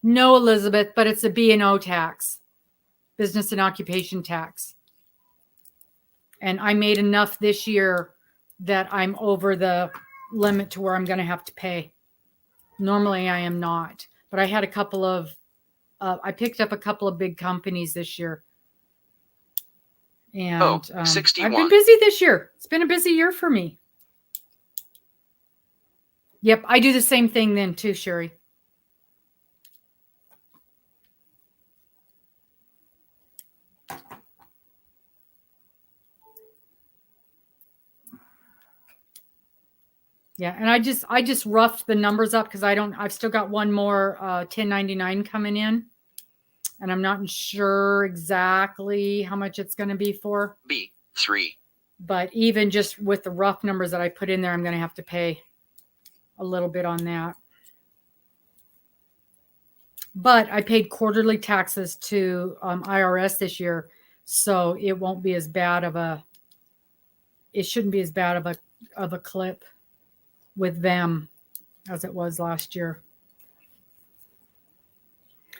No, Elizabeth, but it's a B&O tax, business and occupation tax. And I made enough this year that I'm over the limit to where I'm going to have to pay. Normally I am not, but I had a couple of, I picked up a couple of big companies this year. And 61. I've been busy this year. It's been a busy year for me. Yep, I do the same thing then too, Sherri. Yeah, and I just roughed the numbers up because I've still got one more 1099 coming in, and I'm not sure exactly how much it's going to be for. B3. But even just with the rough numbers that I put in there, I'm going to have to pay a little bit on that. But I paid quarterly taxes to IRS this year, so it won't be as bad of a. It shouldn't be as bad of a clip with them as it was last year.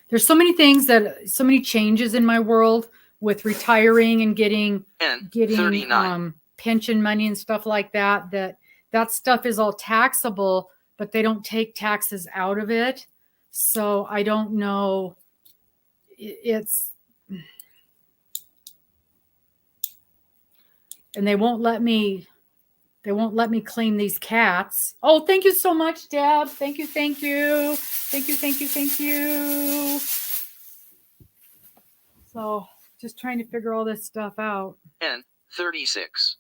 There's so many things so many changes in my world with retiring and getting pension money and stuff like that. That stuff is all taxable, but they don't take taxes out of it. So I don't know. And they won't let me clean these cats. Oh, thank you so much, Deb. Thank you. So just trying to figure all this stuff out. N36.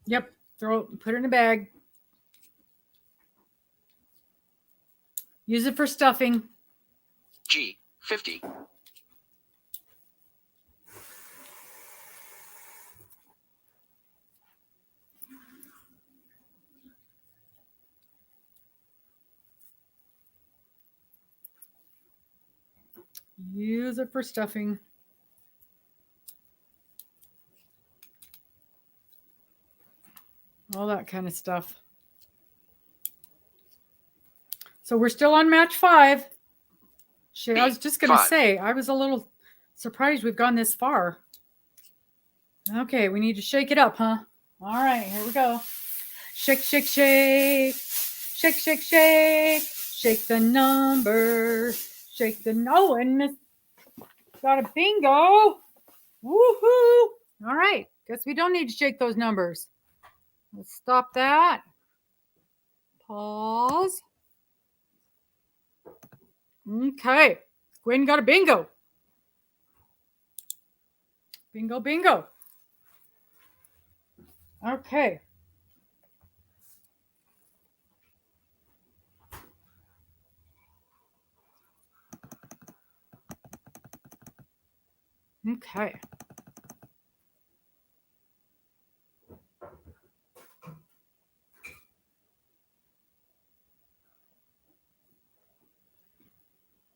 Yep. Put it in a bag. Use it for stuffing. G50. Use it for stuffing. All that kind of stuff. So we're still on match 5. I was just going to say, I was a little surprised we've gone this far. Okay, we need to shake it up, huh? All right, here we go. Shake, shake, shake. Shake, shake, shake. Shake the number. Shake the... Oh, and got a bingo. Woohoo. All right, guess we don't need to shake those numbers. Let's stop that. Pause. Okay, Gwen got a bingo. Bingo, bingo. Okay. Okay.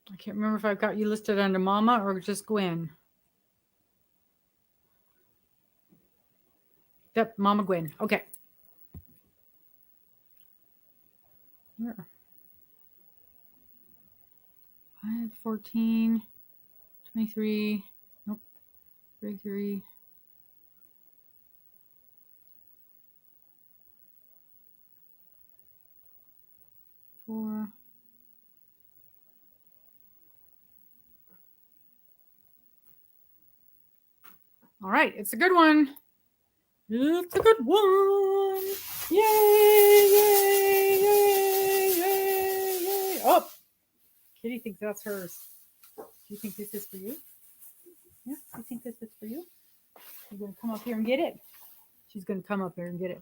I can't remember if I've got you listed under Mama or just Gwen. Yep, Mama Gwen. Okay. Yeah. 5, 14, 23. Nope. 33. Four. All right, it's a good one. It's a good one. Yay, yay, yay, yay, yay. Oh, Kitty thinks that's hers. Do you think this is for you? Yeah, you think this is for you? You're going to come up here and get it? She's going to come up here and get it.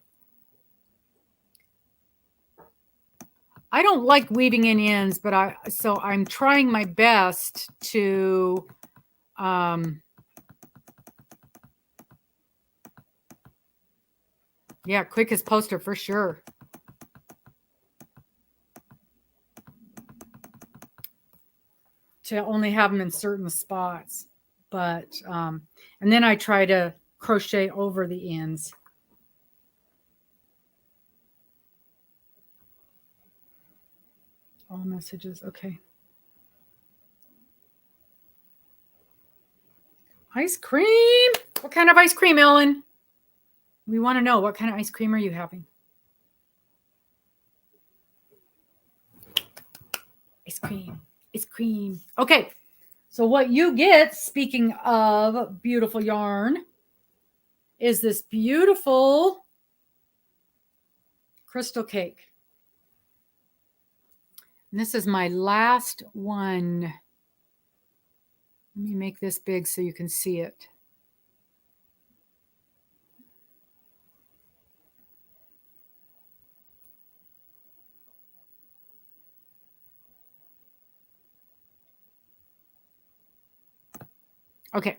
I don't like weaving in ends, but so I'm trying my best to yeah, quickest poster for sure. To only have them in certain spots, but and then I try to crochet over the ends. All messages, okay. Ice cream. What kind of ice cream, Ellen? We want to know, what kind of ice cream are you having? Ice cream. Ice cream. Okay. So what you get, speaking of beautiful yarn, is this beautiful crystal cake. And this is my last one. Let me make this big so you can see it. Okay.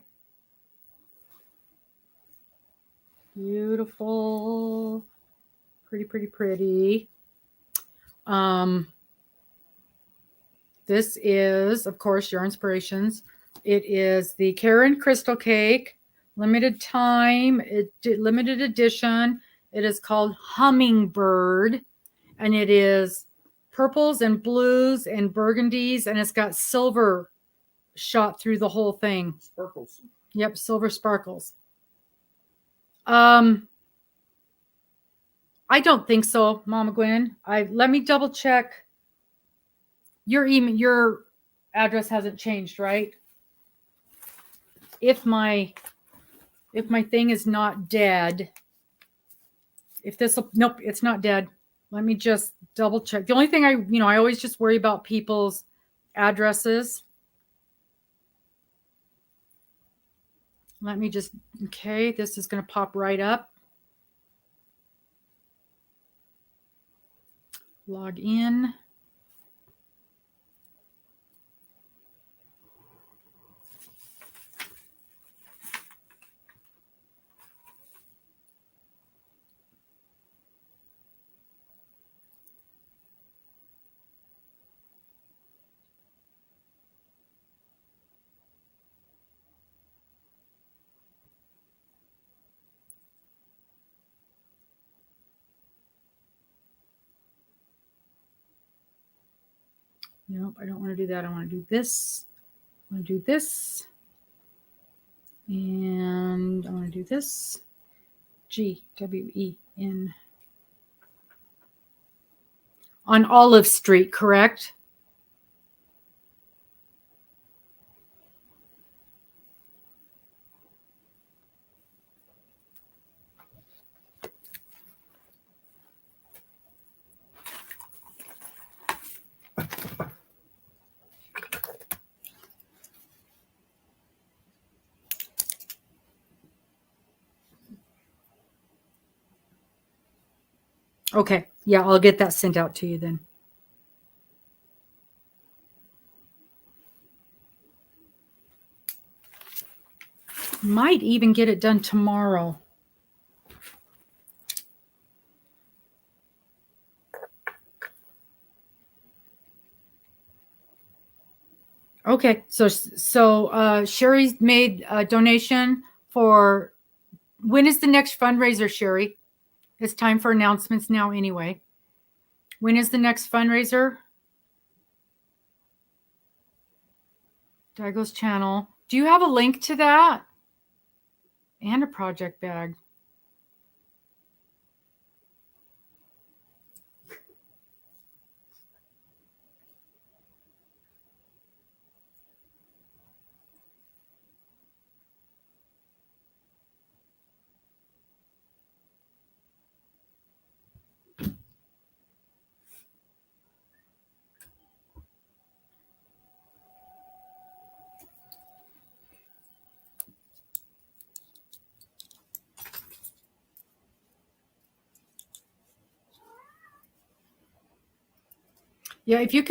Beautiful. Pretty, pretty, pretty. This is, of course, your inspirations. It is the Karen Crystal Cake, limited time, limited edition. It is called Hummingbird, and it is purples and blues and burgundies, and it's got silver shot through the whole thing. Sparkles. Yep, silver sparkles. I don't think so, Mama Gwen. Let me double check. Your address hasn't changed, right? If my thing is not dead, nope, it's not dead. Let me just double check. The only thing I always just worry about people's addresses. Let me just, okay, this is going to pop right up. Log in. Nope, I don't want to do that. I want to do this. I want to do this. And I want to do this. GWEN. On Olive Street, correct? Okay. Yeah, I'll get that sent out to you then. Might even get it done tomorrow. Okay, so Sherry made a donation for, when is the next fundraiser, Sherry? It's time for announcements now anyway. When is the next fundraiser? DiGo's channel. Do you have a link to that? And a project bag. Yeah, if you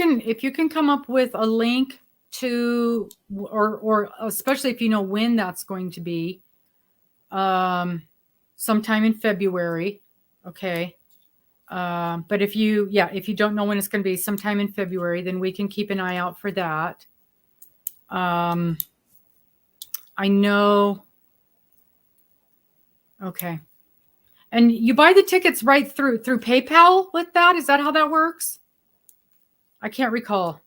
can come up with a link to, or especially if you know when that's going to be, sometime in February, okay. But if you don't know when it's going to be, sometime in February, then we can keep an eye out for that. I know. Okay. And you buy the tickets right through PayPal with that? Is that how that works? I can't recall.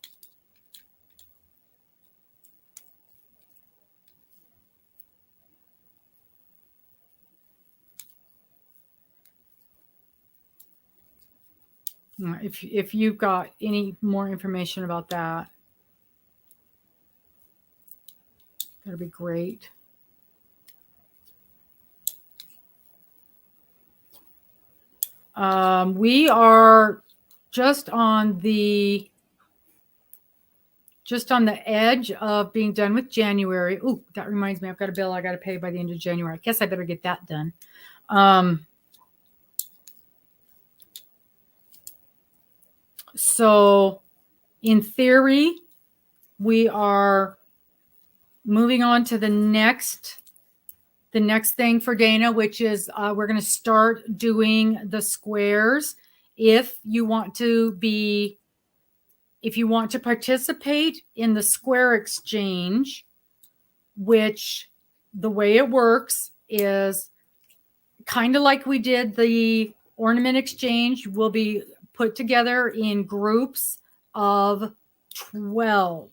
if you've got any more information about that, that'd be great. We are just on the edge of being done with January. Ooh, that reminds me, I've got a bill I got to pay by the end of January. I guess I better get that done. So in theory, we are moving on to the next thing for Dana, which is we're going to start doing the squares. If you want to participate in the square exchange, which the way it works is kind of like we did the ornament exchange, will be put together in groups of 12.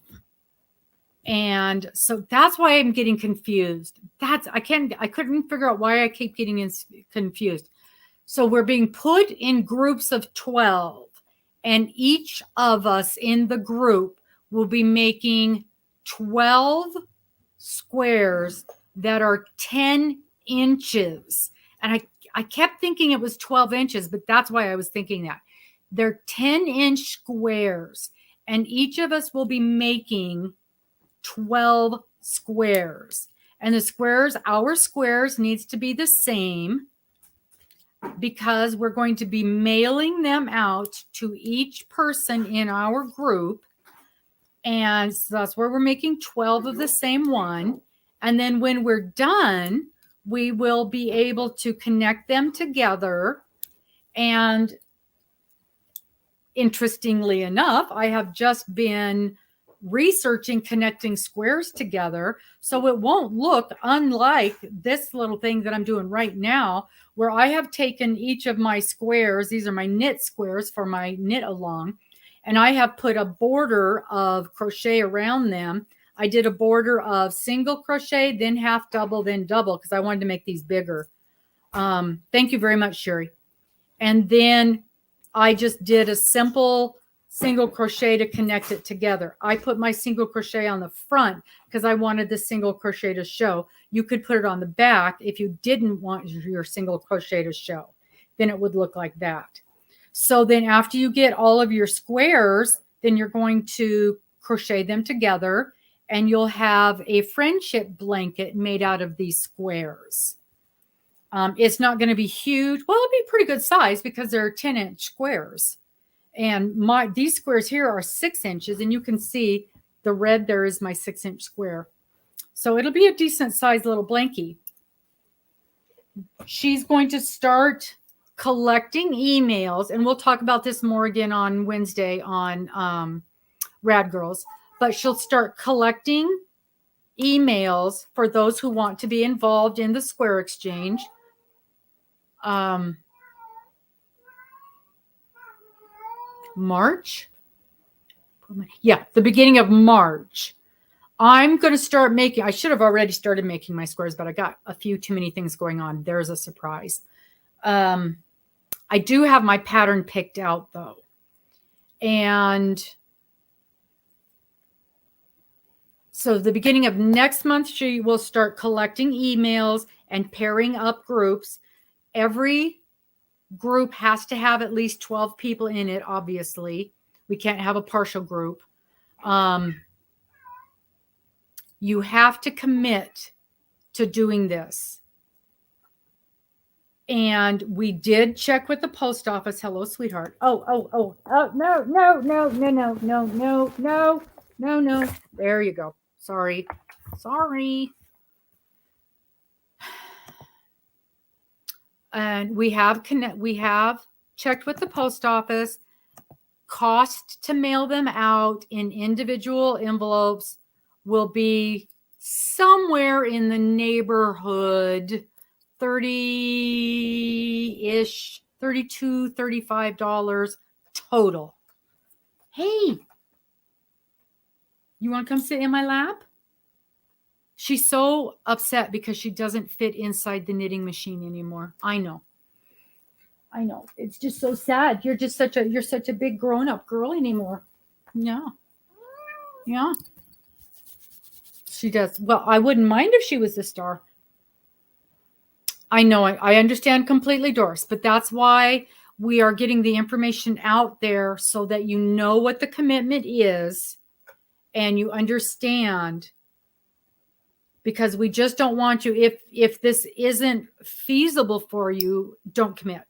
And so that's why I'm getting confused. I couldn't figure out why I keep getting confused. So we're being put in groups of 12, and each of us in the group will be making 12 squares that are 10 inches. And I kept thinking it was 12 inches, but that's why I was thinking that. They're 10-inch squares, and each of us will be making 12 squares. And our squares needs to be the same, because we're going to be mailing them out to each person in our group. And so that's where we're making 12 of the same one. And then when we're done, we will be able to connect them together. And interestingly enough, I have just been researching connecting squares together, so it won't look unlike this little thing that I'm doing right now, where I have taken each of my squares. These are my knit squares for my knit along, and I have put a border of crochet around them. I did a border of single crochet, then half double, then double, because I wanted to make these bigger. Thank you very much, Sherri. And then I just did a simple single crochet to connect it together. I put my single crochet on the front because I wanted the single crochet to show. You could put it on the back if you didn't want your single crochet to show. Then it would look like that. So then after you get all of your squares, then you're going to crochet them together, and you'll have a friendship blanket made out of these squares. It's not going to be huge. Well, it'll be pretty good size because they're 10-inch squares. And these squares here are 6 inches, and you can see the red there is my 6-inch square. So it'll be a decent sized little blankie. She's going to start collecting emails, and we'll talk about this more again on Wednesday on Rad Girls, but she'll start collecting emails for those who want to be involved in the square exchange. March? Yeah, the beginning of March. I'm going to start making, I should have already started making my squares, but I got a few too many things going on. There's a surprise. I do have my pattern picked out though. And so the beginning of next month, she will start collecting emails and pairing up groups. Every group has to have at least 12 people in it, obviously. We can't have a partial group. You have to commit to doing this. And we did check with the post office. Hello, sweetheart. Oh, no. There you go. Sorry. And we have checked with the post office. Cost to mail them out in individual envelopes will be somewhere in the neighborhood $30-ish, $32, $35 total. Hey, you want to come sit in my lap? She's so upset because she doesn't fit inside the knitting machine anymore. I know. I know. It's just so sad. You're such a big grown up girl anymore. Yeah. Yeah. She does. Well, I wouldn't mind if she was the star. I know. I understand completely, Doris, but that's why we are getting the information out there so that you know what the commitment is and you understand, because we just don't want you, if this isn't feasible for you, don't commit.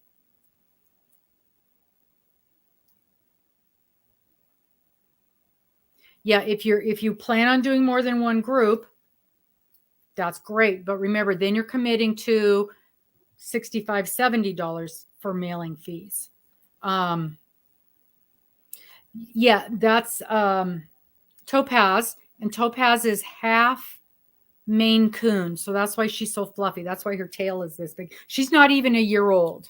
Yeah, if you plan on doing more than one group, that's great. But remember, then you're committing to $65, $70 for mailing fees. Yeah, that's Topaz, and Topaz is half Maine Coon, so that's why she's so fluffy. That's why her tail is this big. She's not even a year old.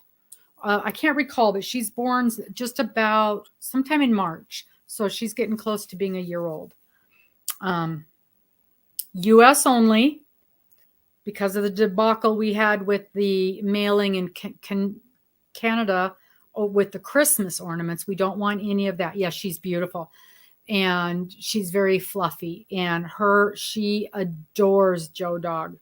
I can't recall, but she's born just about sometime in March, so she's getting close to being a year old. U.S. only, because of the debacle we had with the mailing in Canada with the Christmas ornaments. We don't want any of that. Yes, she's beautiful. And she's very fluffy. And she adores Joe Dog.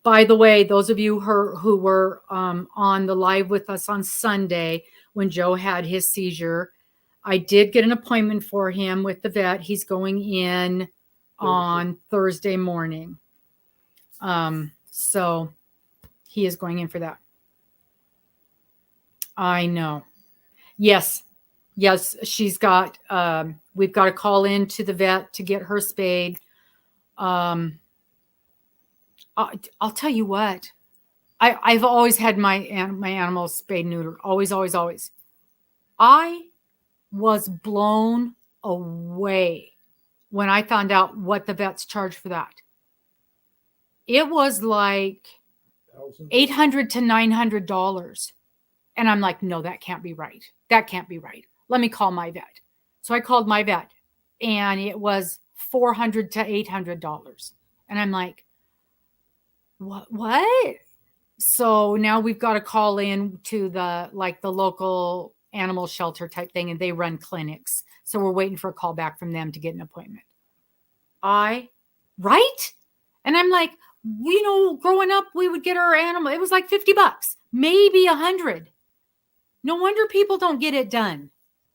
By the way, those of you who were on the live with us on Sunday when Joe had his seizure, I did get an appointment for him with the vet. He's going in on Thursday morning. So he is going in for that. I know. Yes, she's got, we've got to call in to the vet to get her spayed. I'll tell you what, I've always had my animals spayed neutered. Always, always, always. I was blown away when I found out what the vets charge for that. It was like $800 to $900. And I'm like, no, that can't be right. That can't be right. Let me call my vet. So I called my vet and it was $400 to $800. And I'm like, what? So now we've got to call in to the local animal shelter type thing, and they run clinics. So we're waiting for a call back from them to get an appointment. Right? And I'm like, growing up, we would get our animal. It was like $50, maybe $100. No wonder people don't get it done.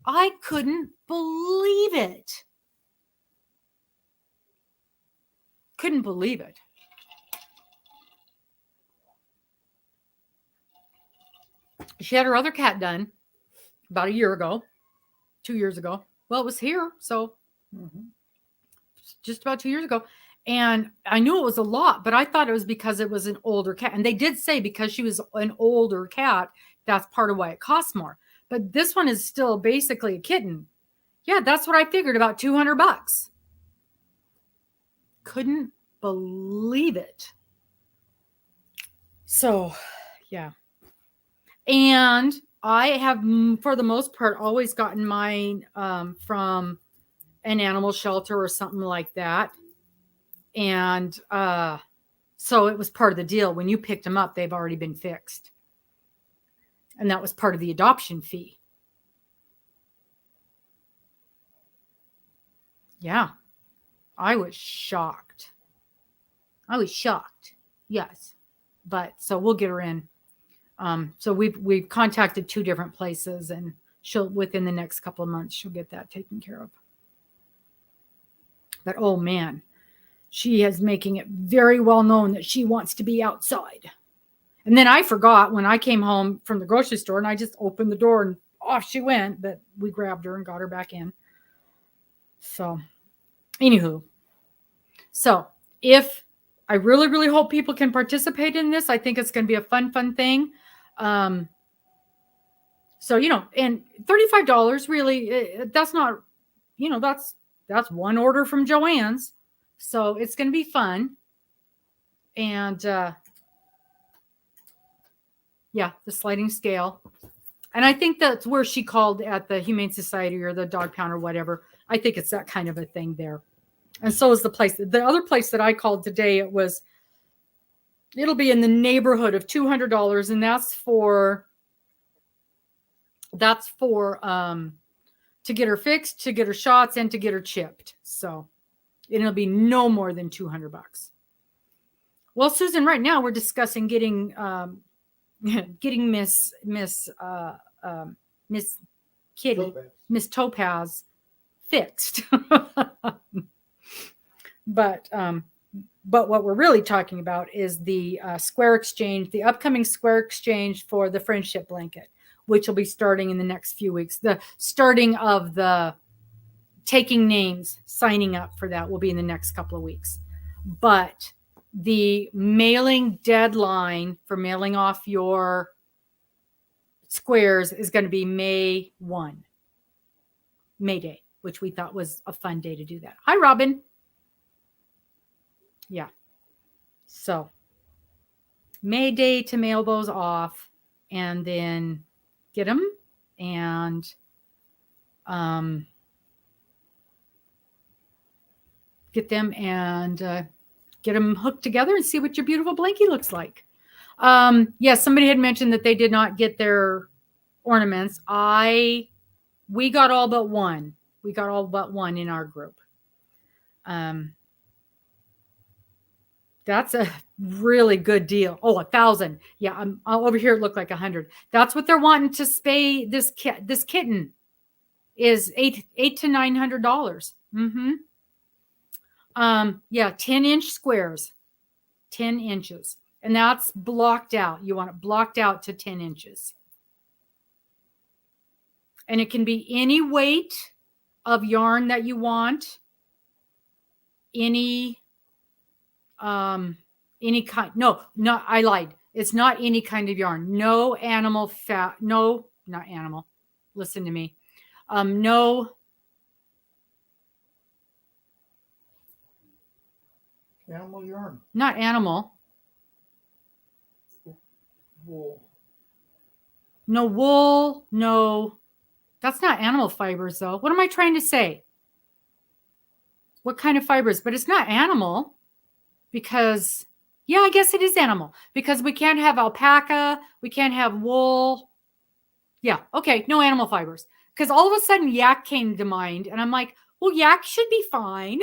I couldn't believe it. Couldn't believe it. She had her other cat done about a year ago, 2 years ago. Well, it was here, so just about 2 years ago. And I knew it was a lot, but I thought it was because it was an older cat. And they did say because she was an older cat, that's part of why it costs more. But this one is still basically a kitten. Yeah, that's what I figured, about $200. Couldn't believe it. So, yeah. And I have, for the most part, always gotten mine from an animal shelter or something like that. And so it was part of the deal. When you picked them up, they've already been fixed. And that was part of the adoption fee. Yeah. I was shocked. Yes. But so we'll get her in. So we've contacted 2 different places, and she'll, within the next couple of months, she'll get that taken care of. But oh man, she is making it very well known that she wants to be outside. And then I forgot when I came home from the grocery store, and I just opened the door and off she went, but we grabbed her and got her back in. So anywho, so if I really, really hope people can participate in this, I think it's going to be a fun thing. So, and $35 really, that's not, that's one order from Joann's. So it's going to be fun. And, yeah, the sliding scale. And I think that's where she called at the Humane Society or the dog pound or whatever. I think it's that kind of a thing there. And so is the place. The other place that I called today, it'll be in the neighborhood of $200. And that's for That's for to get her fixed, to get her shots, and to get her chipped. So it'll be no more than $200. Well, Susan, right now we're discussing getting getting Miss Kitty, Topaz. Miss Topaz fixed. But what we're really talking about is the square exchange, the upcoming square exchange for the friendship blanket, which will be starting in the next few weeks. The starting of the taking names, signing up for that will be in the next couple of weeks. But the mailing deadline for mailing off your squares is going to be May 1, May Day, which we thought was a fun day to do that. Hi, Robin. Yeah. So May Day to mail those off and then get them and get them and get them hooked together and see what your beautiful blankie looks like. Yes, somebody had mentioned that they did not get their ornaments. We got all but one. We got all but one in our group. That's a really good deal. Oh, 1,000. Yeah, over here it looked like 100. That's what they're wanting to spay this kitten is $800 to $900. Yeah, 10-inch squares, 10 inches. And that's blocked out. You want it blocked out to 10 inches. And it can be any weight of yarn that you want. Any kind. No, I lied. It's not any kind of yarn. No animal fat. No, not animal. Listen to me. No. Animal yarn. Not animal. Wool. No wool. No. That's not animal fibers, though. What am I trying to say? What kind of fibers? But it's not animal because, yeah, I guess it is animal because we can't have alpaca. We can't have wool. Yeah. Okay. No animal fibers. Because all of a sudden yak came to mind. And I'm like, well, yak should be fine.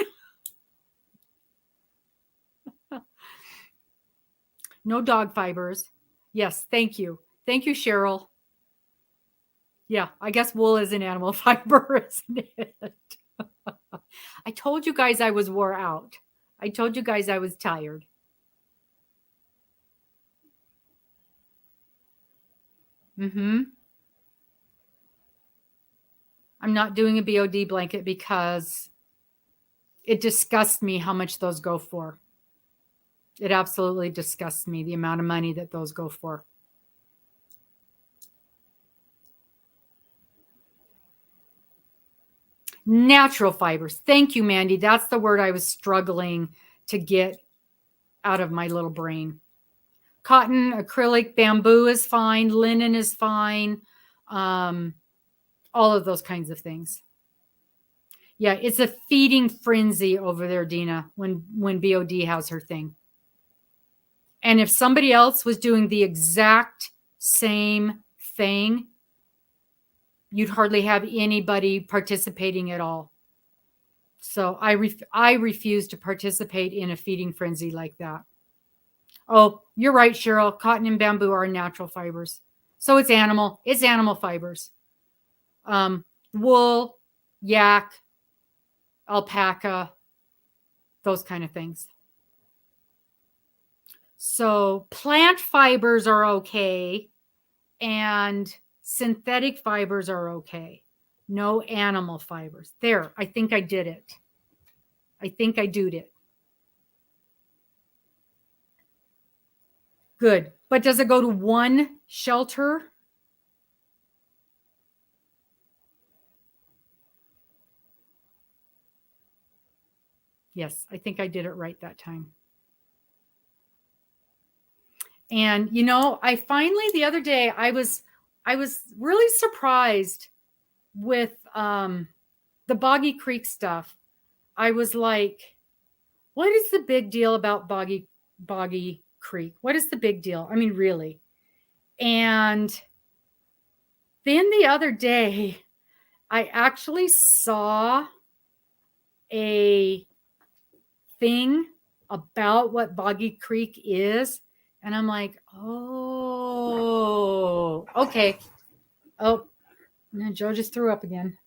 No dog fibers. Yes. Thank you. Thank you, Cheryl. Yeah, I guess wool is an animal fiber, isn't it? I told you guys I was wore out. I told you guys I was tired. I'm not doing a BOD blanket because it disgusts me how much those go for. It absolutely disgusts me, the amount of money that those go for. Natural fibers. Thank you, Mandy. That's the word I was struggling to get out of my little brain. Cotton, acrylic, bamboo is fine. Linen is fine. All of those kinds of things. Yeah, it's a feeding frenzy over there, Dena, when BOD has her thing. And if somebody else was doing the exact same thing, you'd hardly have anybody participating at all. So I refuse to participate in a feeding frenzy like that. Oh, you're right, Cheryl. Cotton and bamboo are natural fibers. So it's animal fibers. Wool, yak, alpaca, those kind of things. So plant fibers are okay. And synthetic fibers are okay. No animal fibers. There, I think I did it. I think I did it. Good. But does it go to one shelter? Yes, I think I did it right that time. And, you know, I finally, the other day, I was really surprised with the Boggy Creek stuff. I was like, what is the big deal about Boggy Creek? What is the big deal? I mean, really. And Then the other day, I actually saw a thing about what Boggy Creek is. And I'm like, oh, okay. Oh, and Joe just threw up again.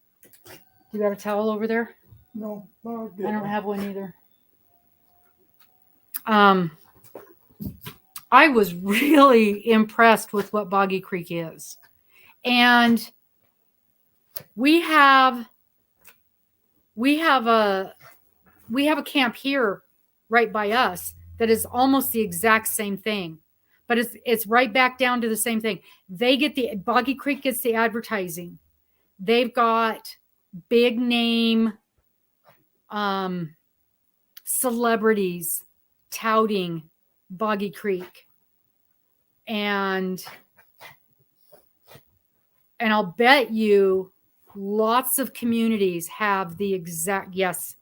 You got a towel over there? No, I don't have one either. I was really impressed with what Boggy Creek is. And we have a camp here right by us that is almost the exact same thing, but it's right back down to the same thing. Boggy Creek gets the advertising. They've got big name celebrities touting Boggy Creek, and I'll bet you lots of communities have the exact, yes.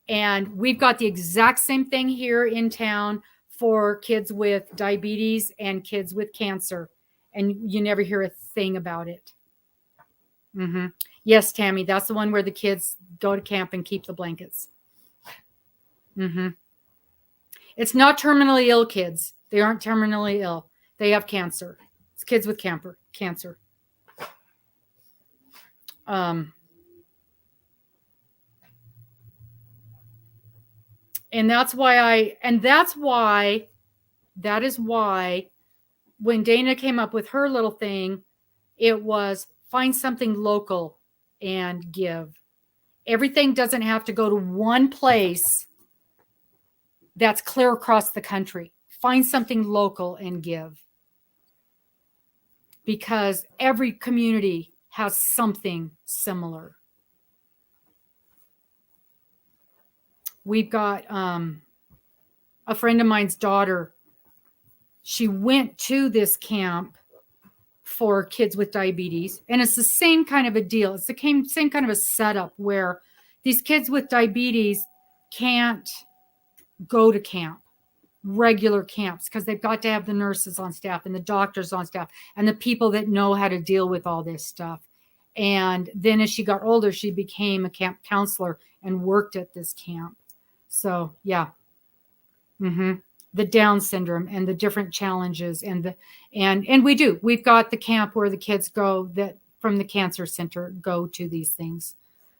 And we've got the exact same thing here in town for kids with diabetes and kids with cancer. And you never hear a thing about it. Mm-hmm. Yes, Tammy, that's the one where the kids go to camp and keep the blankets. Mm-hmm. It's not terminally ill kids. They aren't terminally ill. They have cancer. It's kids with cancer. And that is why when Dana came up with her little thing, it was find something local and give. Everything doesn't have to go to one place that's clear across the country. Find something local and give. Because every community has something similar. We've got a friend of mine's daughter. She went to this camp for kids with diabetes. And it's the same kind of a deal. It's the same kind of a setup where these kids with diabetes can't go to camp, regular camps, because they've got to have the nurses on staff and the doctors on staff and the people that know how to deal with all this stuff. And then as she got older, she became a camp counselor and worked at this camp. So yeah. Mm-hmm. The Down syndrome and the different challenges and we've got the camp where the kids go that from the cancer center go to these things.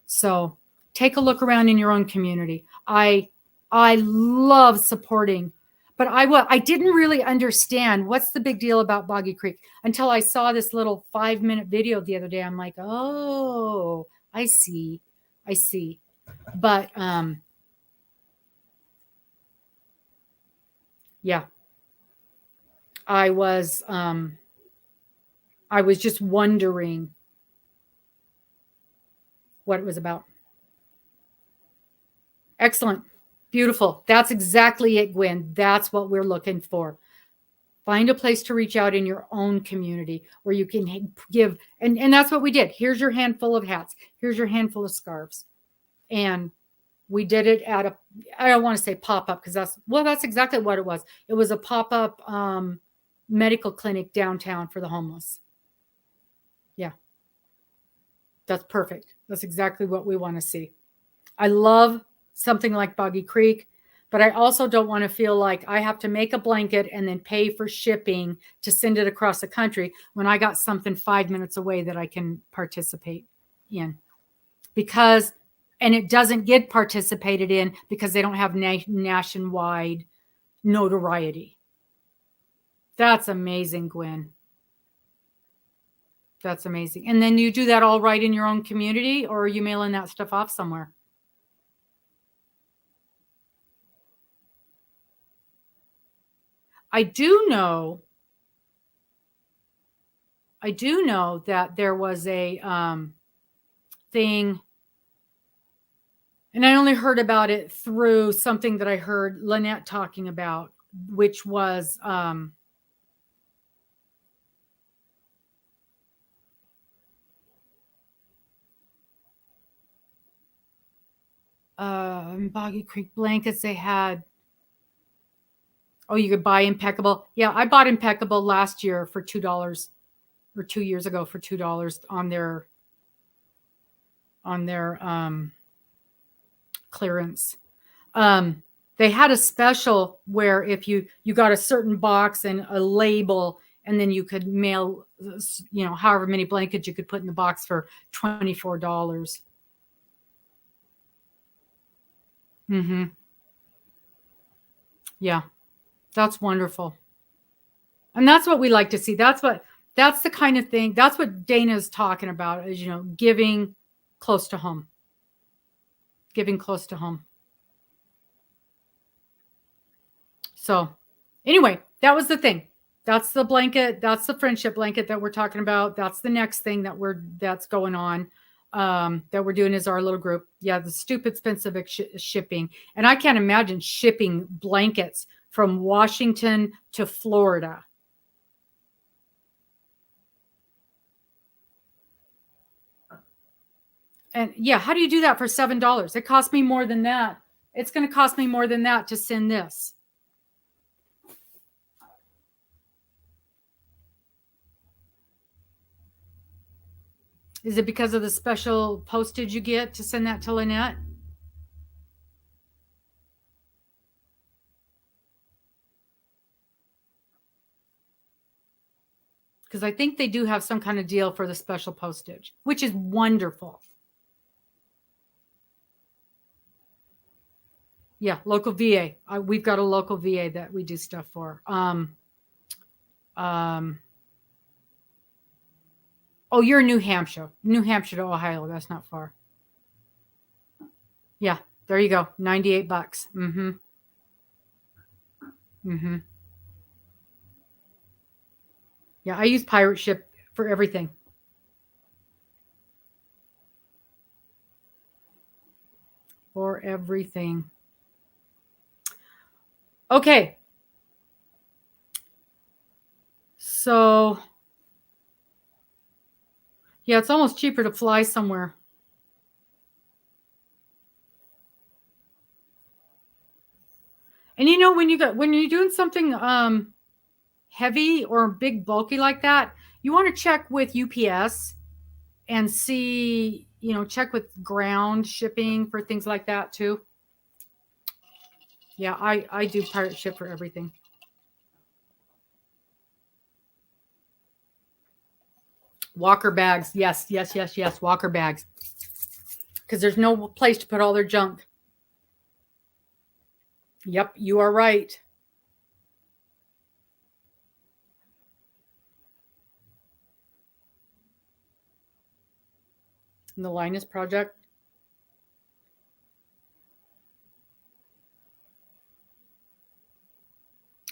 So take a look around in your own community. I love supporting, but I didn't really understand what's the big deal about Boggy Creek until I saw this little 5-minute video the other day. I'm like, oh, I see. But yeah, I was just wondering what it was about. Excellent. Beautiful. That's exactly it, Gwen. That's what we're looking for. Find a place to reach out in your own community where you can give. And that's what we did. Here's your handful of hats. Here's your handful of scarves. And we did it at I don't want to say pop-up because that's exactly what it was. It was a pop-up medical clinic downtown for the homeless. Yeah. That's perfect. That's exactly what we want to see. I love something like Boggy Creek, but I also don't want to feel like I have to make a blanket and then pay for shipping to send it across the country when I got something 5 minutes away that I can participate in. And it doesn't get participated in because they don't have nationwide notoriety. That's amazing, Gwen. That's amazing. And then you do that all right in your own community, or are you mailing that stuff off somewhere? I do know that there was a thing, and I only heard about it through something that I heard Lynette talking about, which was Boggy Creek blankets. They had, you could buy Impeccable. Yeah, I bought Impeccable last year for $2. or 2 years ago for $2 on their clearance. They had a special where if you got a certain box and a label, and then you could mail, however many blankets you could put in the box for $24. Mm-hmm. Yeah, that's wonderful. And that's what we like to see. That's the kind of thing. That's what Dena's talking about is, giving close to home. Giving close to home. So anyway, that was the thing. That's the blanket. That's the friendship blanket that we're talking about. That's the next thing that's going on, that we're doing as our little group. Yeah, the stupid specific shipping. And I can't imagine shipping blankets from Washington to Florida. And yeah, how do you do that for $7? It cost me more than that. It's going to cost me more than that to send this. Is it because of the special postage you get to send that to Lynette? Because I think they do have some kind of deal for the special postage, which is wonderful. Yeah, local VA. We've got a local VA that we do stuff for. Oh, you're in New Hampshire. New Hampshire to Ohio. That's not far. Yeah, there you go. $98. Mm-hmm. Mm-hmm. Yeah, I use Pirate Ship for everything. For everything. Okay. So, yeah, it's almost cheaper to fly somewhere. And when you're doing something heavy or big, bulky like that, you want to check with UPS and see, check with ground shipping for things like that too. Yeah, I do Pirate Ship for everything. Walker bags. Yes. Walker bags. Because there's no place to put all their junk. Yep, you are right. And the Linus Project.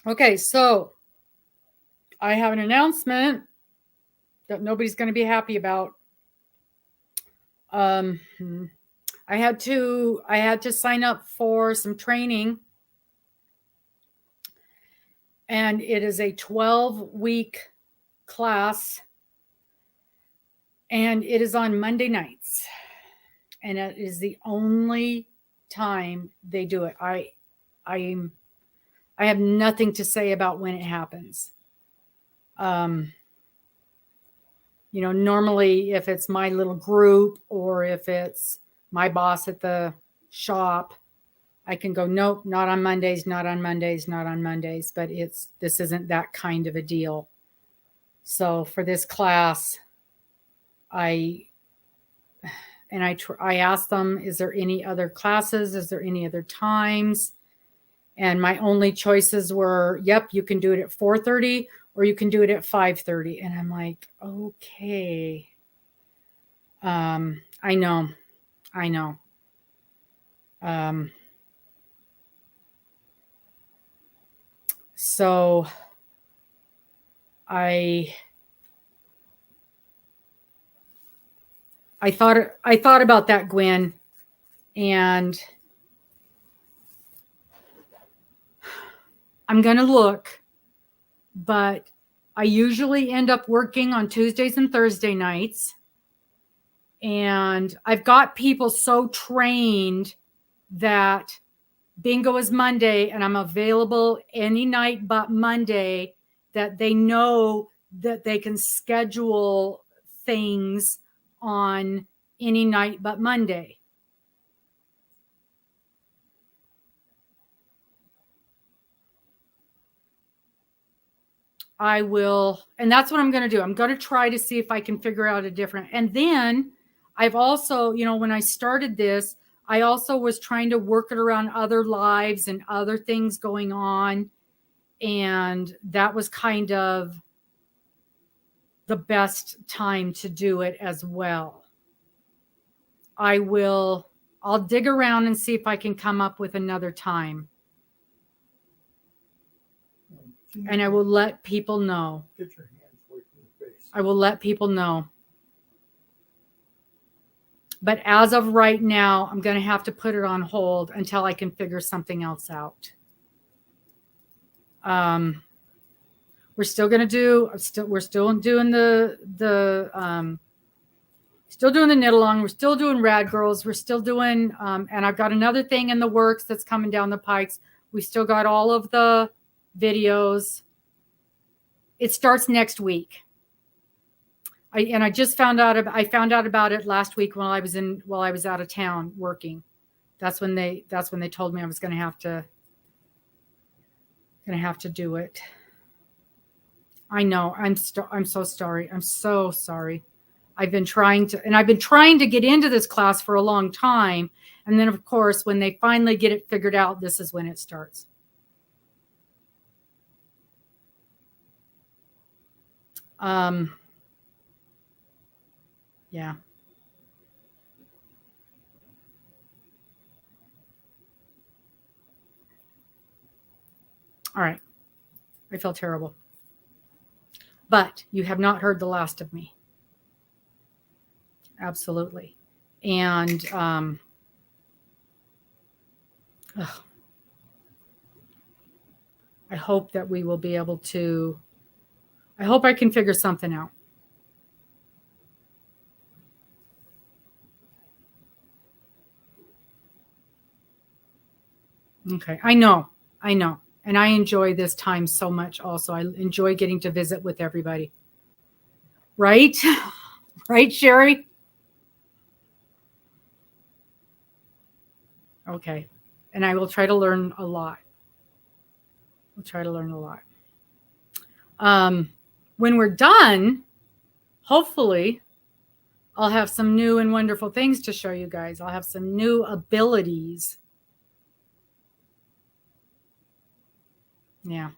Okay, so I have an announcement that nobody's going to be happy about. I had to sign up for some training, and it is a 12-week class, and it is on Monday nights, and it is the only time they do it. I have nothing to say about when it happens. Normally if it's my little group or if it's my boss at the shop, I can go, nope, not on Mondays, not on Mondays, not on Mondays, but this isn't that kind of a deal. So for this class, I asked them, is there any other classes? Is there any other times? And my only choices were, yep, you can do it at 4:30 or you can do it at 5:30. And I'm like, okay. I know. So I thought about that, Gwen, and I'm going to look, but I usually end up working on Tuesdays and Thursday nights. And I've got people so trained that bingo is Monday and I'm available any night but Monday, that they know that they can schedule things on any night but Monday. I will, and that's what I'm going to do. I'm going to try to see if I can figure out a different, and then I've also, you know, when I started this, I also was trying to work it around other lives and other things going on. And that was kind of the best time to do it as well. I'll dig around and see if I can come up with another time. And I will let people know. Get your hands away from the face. I will let people know. But as of right now, I'm going to have to put it on hold until I can figure something else out. We're still going to do, we're still doing the knit along. We're still doing Rad Girls. We're still doing, and I've got another thing in the works that's coming down the pikes. We still got all of the videos. It starts next week. I just found out about it last week while I was out of town working. That's when they told me I was going to have to do it. I know. I'm so sorry. I'm so sorry. I've been trying to get into this class for a long time. And then of course, when they finally get it figured out, this is when it starts. Yeah. All right. I feel terrible. But you have not heard the last of me. Absolutely. And I hope that we will be able to, I hope I can figure something out. Okay. I know. And I enjoy this time so much also. I enjoy getting to visit with everybody. Right? Right, Sherri? Okay. And I will try to learn a lot. When we're done, hopefully, I'll have some new and wonderful things to show you guys. I'll have some new abilities. Yeah.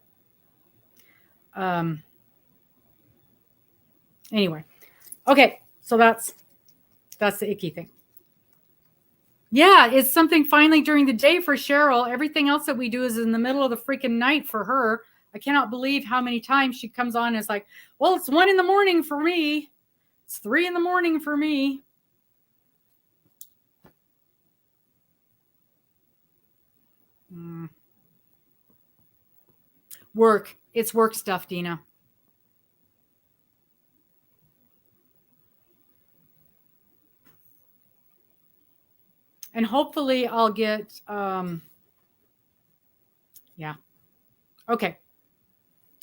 Anyway. Okay. So that's the icky thing. Yeah, it's something finally during the day for Cheryl. Everything else that we do is in the middle of the freaking night for her. I cannot believe how many times she comes on and is like, well, it's 1 a.m. for me. It's 3 a.m. for me. Work. It's work stuff, Dena. And hopefully I'll get, yeah. Okay.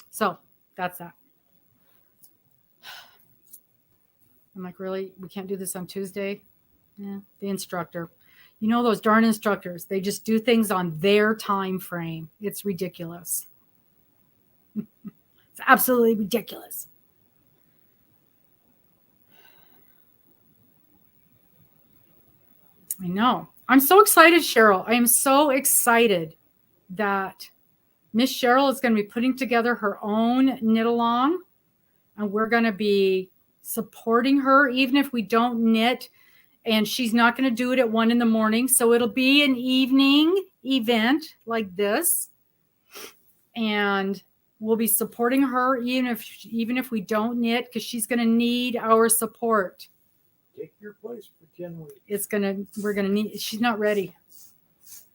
So that's that. I'm like, really? We can't do this on Tuesday? Yeah, the instructor. You know, those darn instructors, they just do things on their time frame. It's ridiculous. It's absolutely ridiculous. I know. I'm so excited, Cheryl. I am so excited that Miss Cheryl is going to be putting together her own knit along, and we're going to be supporting her even if we don't knit, and she's not going to do it at 1 a.m. So it'll be an evening event like this, and we'll be supporting her even if we don't knit, because she's going to need our support. Take your place for 10 weeks. We're going to need, she's not ready.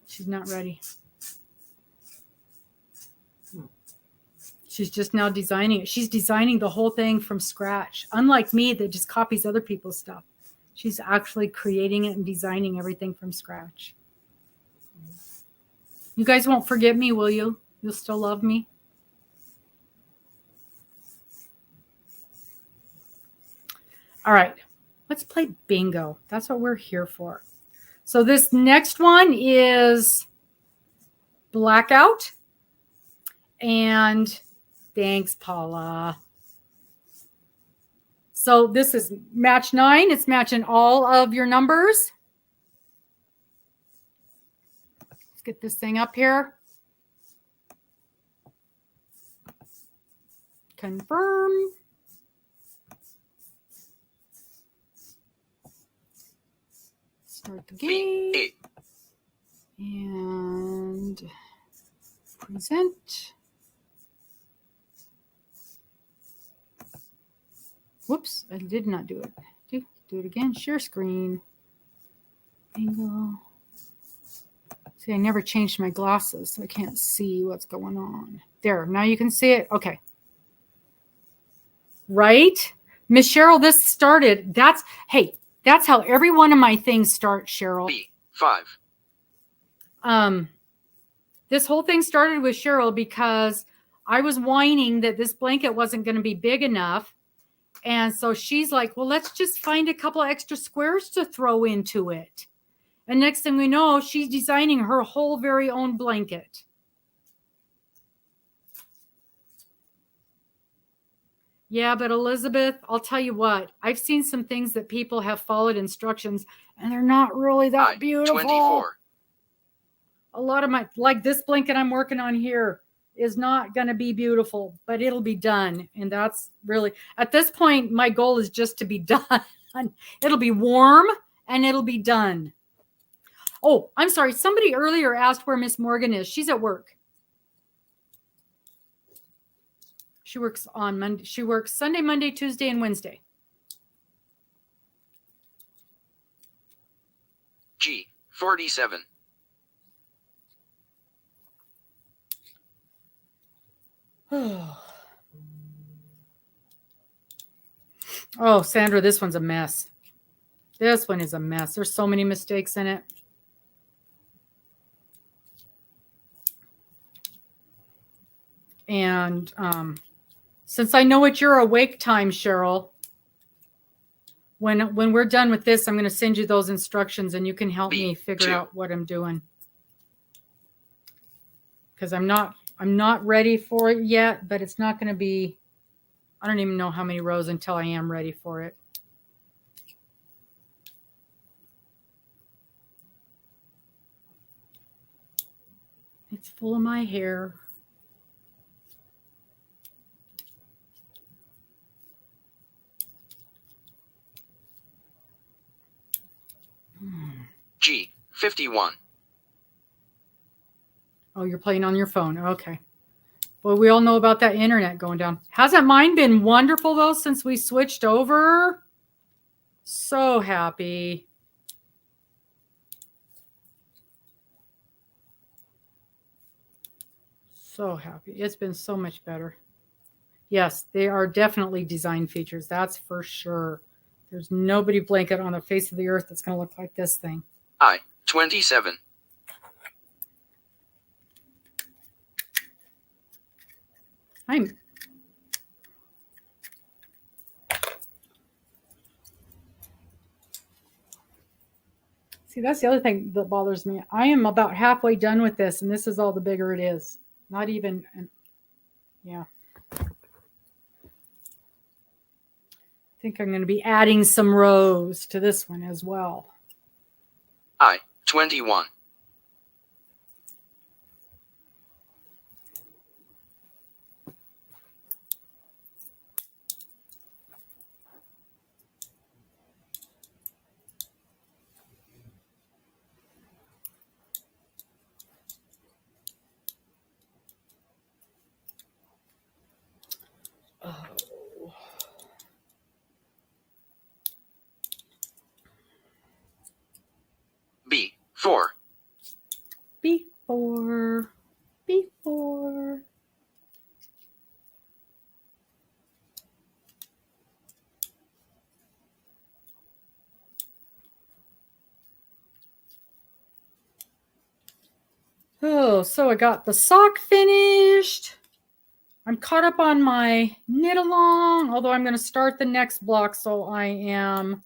She's not ready. She's just now designing it. She's designing the whole thing from scratch. Unlike me that just copies other people's stuff. She's actually creating it and designing everything from scratch. You guys won't forget me, will you? You'll still love me? All right, let's play bingo. That's what we're here for. So this next one is blackout. And thanks, Paula. So this is match 9. It's matching all of your numbers. Let's get this thing up here. Confirm. Start the game. B8. And present. Whoops, I did not do it. Do it again. Share screen. Bingo. See, I never changed my glasses, so I can't see what's going on. There, now you can see it. Okay. Right? Miss Cheryl, this started. That's how every one of my things start, Cheryl. B5. This whole thing started with Cheryl because I was whining that this blanket wasn't going to be big enough. And so she's like, well, let's just find a couple extra squares to throw into it. And next thing we know, she's designing her whole very own blanket. Yeah, but Elizabeth, I'll tell you what, I've seen some things that people have followed instructions and they're not really that beautiful. 24. A lot of like this blanket I'm working on here is not going to be beautiful, but it'll be done. And that's really, at this point, my goal is just to be done. It'll be warm and it'll be done. Oh, I'm sorry. Somebody earlier asked where Miss Morgan is. She's at work. She works on Monday. She works Sunday, Monday, Tuesday, and Wednesday. G47. Oh, Sandra, this one's a mess. This one is a mess. There's so many mistakes in it. And since I know it's your awake time, Cheryl, when we're done with this, I'm going to send you those instructions and you can help me figure out what I'm doing. Because I'm not ready for it yet, but it's not going to be, I don't even know how many rows until I am ready for it. It's full of my hair. G51. Oh, you're playing on your phone. Okay. Well, we all know about that internet going down. Hasn't mine been wonderful, though, since we switched over? So happy. So happy. It's been so much better. Yes, they are definitely design features. That's for sure. There's nobody blanket on the face of the earth that's going to look like this thing. I27. See, that's the other thing that bothers me. I am about halfway done with this, and this is all the bigger it is. Not even, yeah. I think I'm going to be adding some rows to this one as well. I21. B4. B4. B4. Oh, so I got the sock finished. I'm caught up on my knit along, although I'm going to start the next block, so I am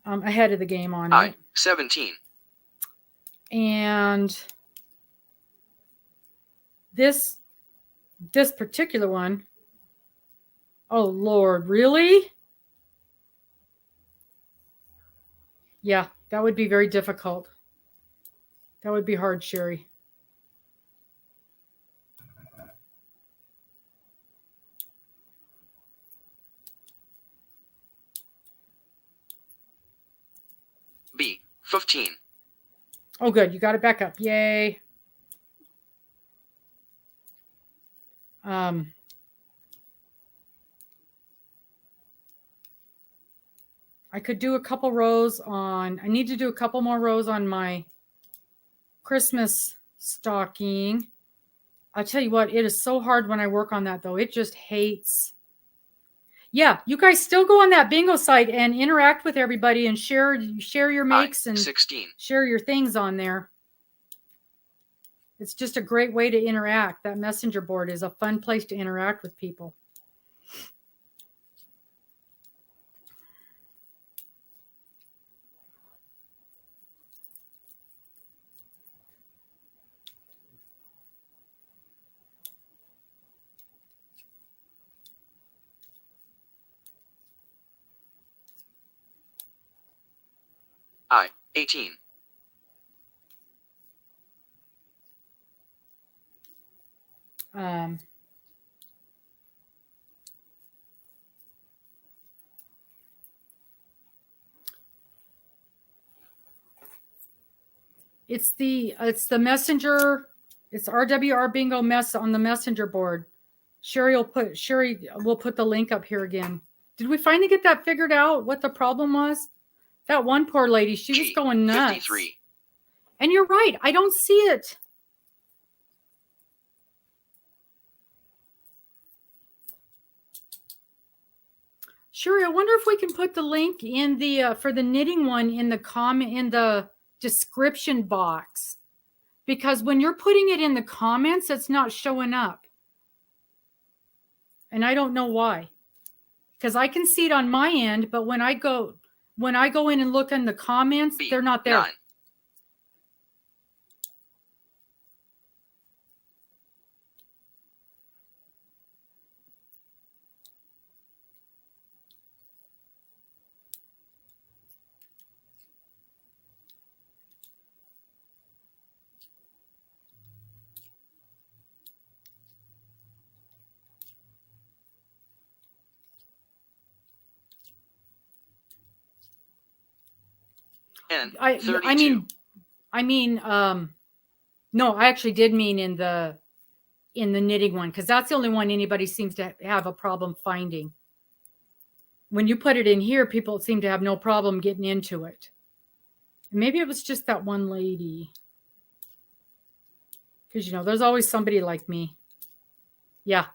ahead of the game on I, it. 17. And this particular one, oh Lord, really? Yeah, that would be very difficult. That would be hard, Sherri. B, 15. Oh, good. You got it back up. Yay. I could do a couple rows on, I need to do a couple more rows on my Christmas stocking. I'll tell you what, it is so hard when I work on that though. It just hates. Yeah, you guys still go on that bingo site and interact with everybody and share your makes and 16. share your things on there. It's just a great way to interact. That messenger board is a fun place to interact with people. I, 18. It's the messenger. It's RWR bingo mess on the messenger board. Sherri will put the link up here again. Did we finally get that figured out? What the problem was? That one poor lady, she was going nuts. 53. And you're right. I don't see it. Sherri, I wonder if we can put the link in the for the knitting one in the description box, because when you're putting it in the comments, it's not showing up, and I don't know why. Because I can see it on my end, but when I go in and look in the comments, they're not there. 9. And 32. No, I actually did mean in the knitting one, because that's the only one anybody seems to have a problem finding. When you put it in here, people seem to have no problem getting into it. Maybe it was just that one lady. Because, there's always somebody like me. Yeah.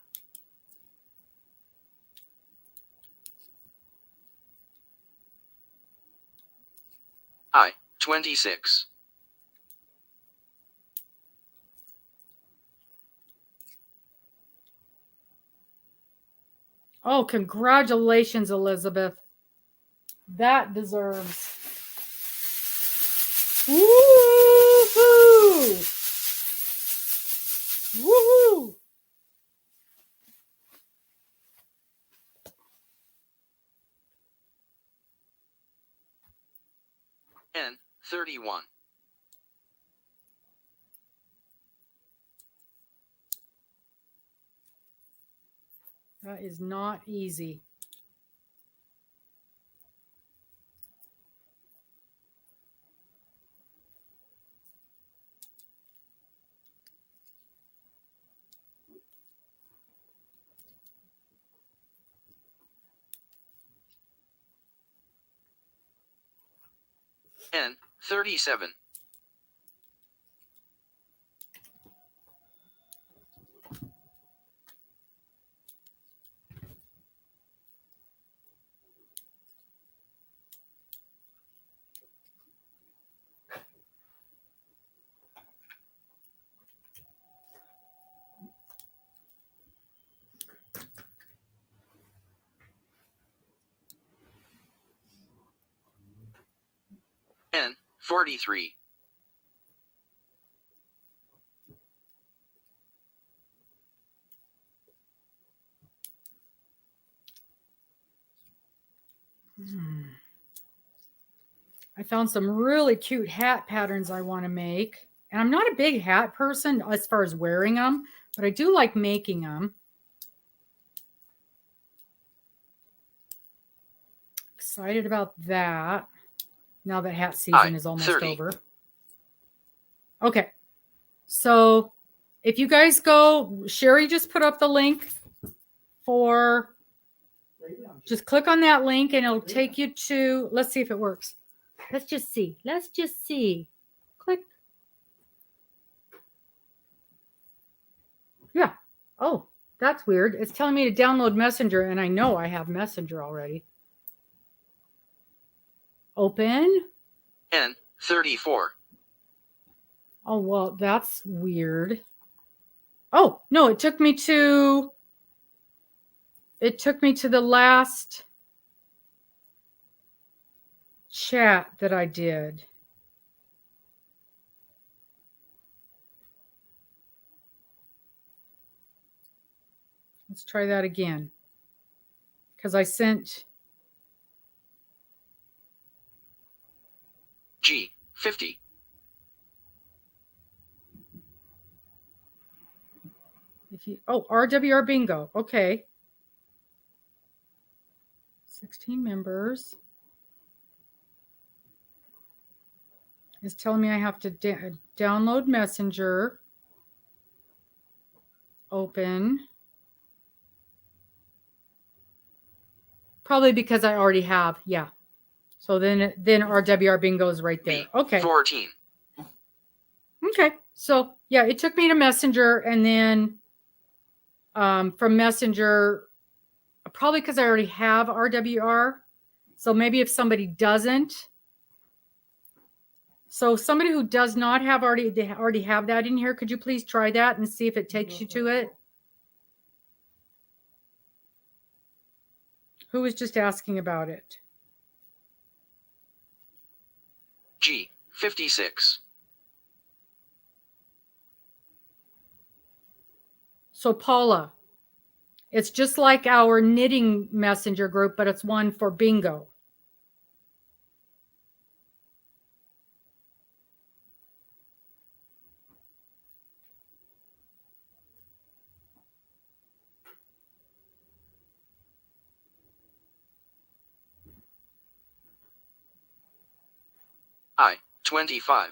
I, 26. Oh, congratulations, Elizabeth. That deserves. Woo-hoo! Woohoo! And 31. That is not easy. And 37. 43. I found some really cute hat patterns I want to make. And I'm not a big hat person as far as wearing them, but I do like making them. Excited about that. Now that hat season is almost 30. over. Okay. So if you guys go, Sherri just put up the link for, just click on that link and it'll take you to, let's see if it works. Let's just see. Let's just see. Click. Yeah. Oh, that's weird. It's telling me to download Messenger, and I know I have Messenger already. Open. N34. Oh, well, that's weird. Oh, no, it took me to the last chat that I did. Let's try that again. Because I sent G50. RWR bingo. Okay. 16 members. It's telling me I have to download Messenger. Open. Probably because I already have. Yeah. So then RWR bingo is right there. Okay. 14. Okay. So yeah, it took me to Messenger, and then from Messenger, probably because I already have RWR. So maybe if somebody doesn't, so somebody who does not have already have that in here, could you please try that and see if it takes you to it? Who was just asking about it? G56. So Paula, it's just like our knitting messenger group, but it's one for bingo. I-25.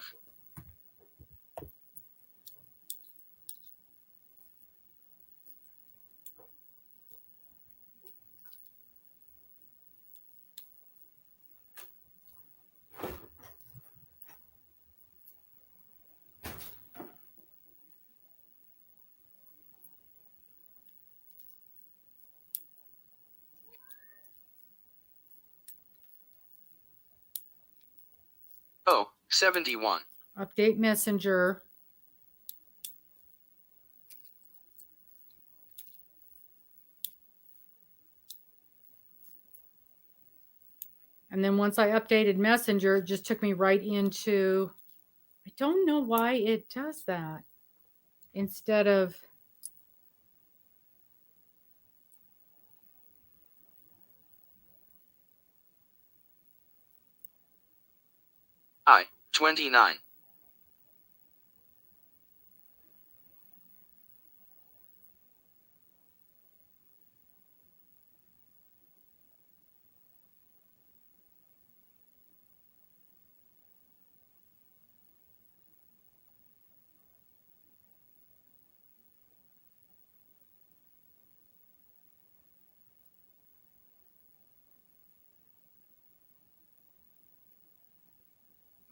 O71. Update messenger. And then once I updated Messenger, it just took me right into, I don't know why it does that. Instead of, I-29.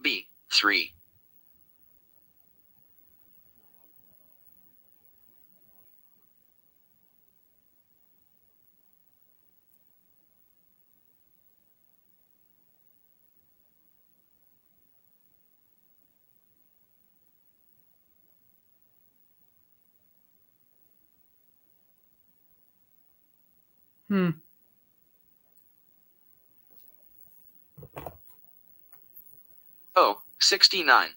B3. 69.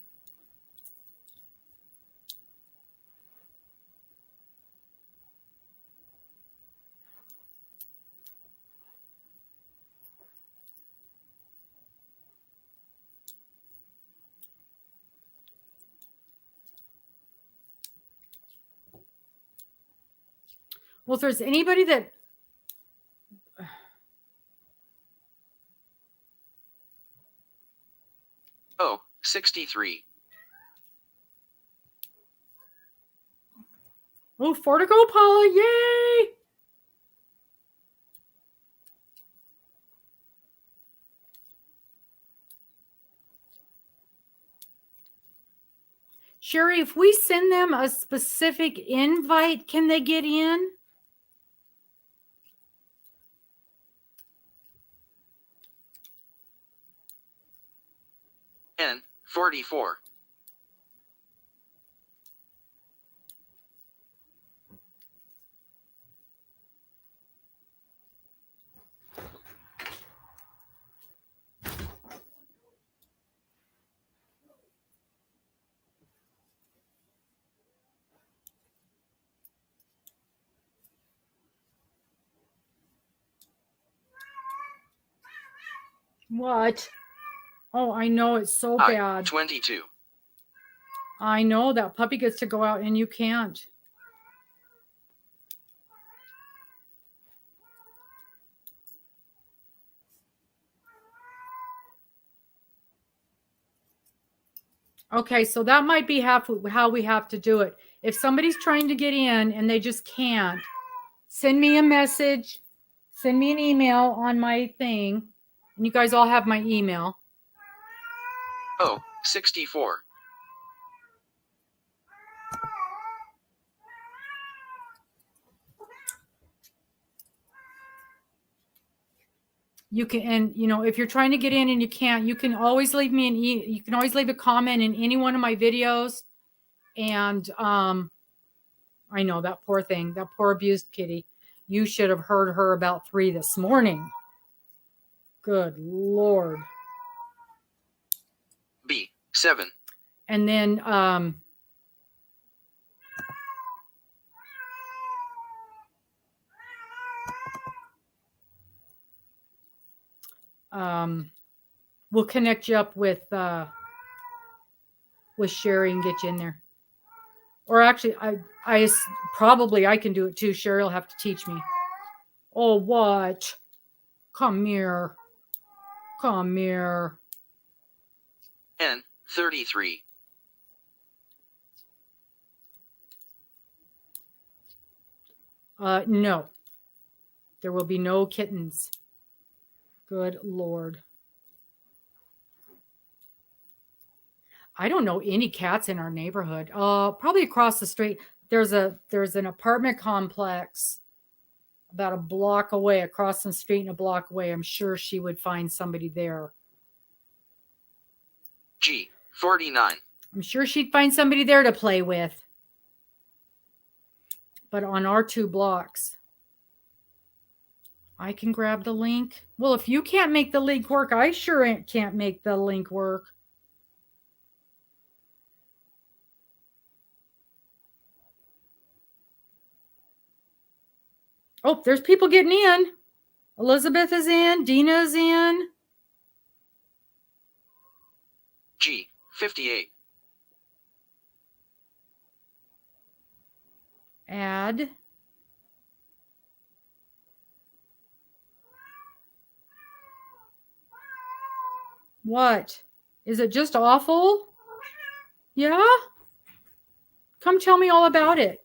Well, if there's anybody that Oh, 63. Oh, 4 to go, Paula. Yay! Sherri, if we send them a specific invite, can they get in? N, 44. What? Oh, I know, it's so I, bad. 22. I know that puppy gets to go out and you can't. Okay, so that might be how we have to do it. If somebody's trying to get in and they just can't, send me a message, send me an email on my thing, and you guys all have my email. Oh, 64. You can, and you know, if you're trying to get in and you can't, you can always leave me you can always leave a comment in any one of my videos. And I know that poor thing, that poor abused kitty. You should have heard her about 3 this morning. Good Lord. B, 7. And then we'll connect you up with Sherri and get you in there. Or actually, I probably I can do it too. Sherri will have to teach me. Oh, what? Come here. Come here. N, 33. No. There will be no kittens. Good Lord. I don't know any cats in our neighborhood. Probably across the street. There's an apartment complex about a block away, across the street and a block away. I'm sure she would find somebody there. G, 49. I'm sure she'd find somebody there to play with. But on our 2 blocks, I can grab the link. Well, if you can't make the link work, I sure can't make the link work. Oh, there's people getting in. Elizabeth is in. Dena's in. G, 58. Add. What? Is it just awful? Yeah? Come tell me all about it.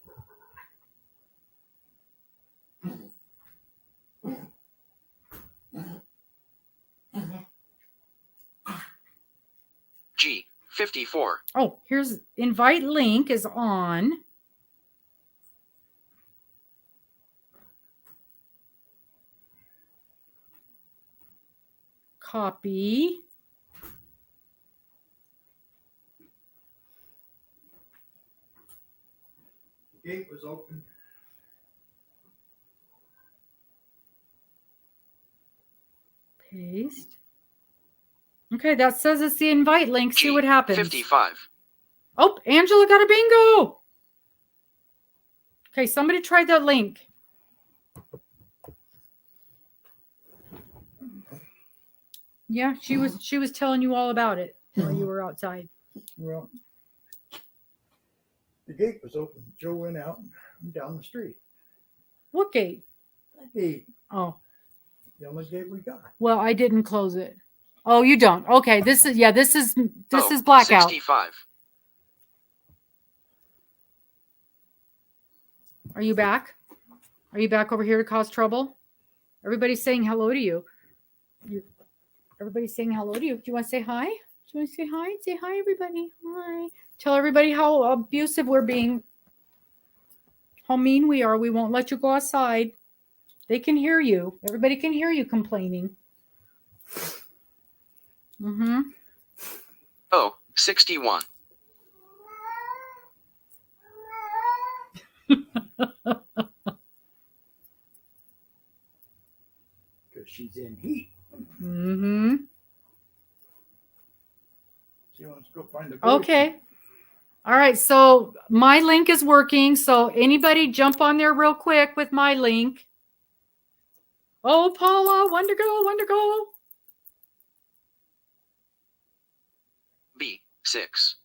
G, 54. Oh, here's invite link is on. Copy. The gate was open. Paste. Okay, that says it's the invite link. See G, what happens. 55. Oh, Angela got a bingo. Okay, somebody tried that link. Yeah, she was telling you all about it while you were outside. Well, the gate was open. Joe went out and down the street. What gate? That gate, Oh, the only gate we got. well, I didn't close it. Oh, you don't. Okay, this is Oh, blackout. 65. Are you back? Are you back over here to cause trouble? Everybody's saying hello to you. Everybody's saying hello to you. Do you want to say hi? Do you want to say hi? Say hi, everybody. Hi. Tell everybody how abusive we're being. How mean we are. We won't let you go outside. They can hear you. Everybody can hear you complaining. Mm-hmm. Oh, 61. Because she's in heat. Mm-hmm. She wants to go find a boy. Okay. All right. So my link is working. So anybody jump on there real quick with my link. Oh, Paula, one to go, one to go. B, 6.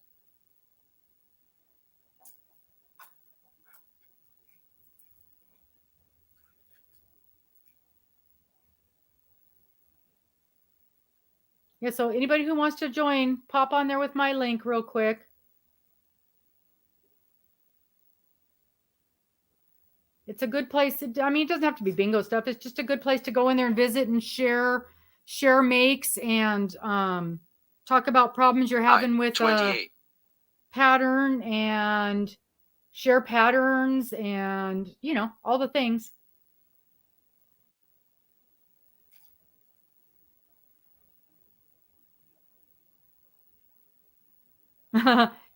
Yeah, so anybody who wants to join, pop on there with my link real quick. It's a good place to, I mean, it doesn't have to be bingo stuff. It's just a good place to go in there and visit and share makes and talk about problems you're having with 28. pattern and share patterns and, you know, all the things.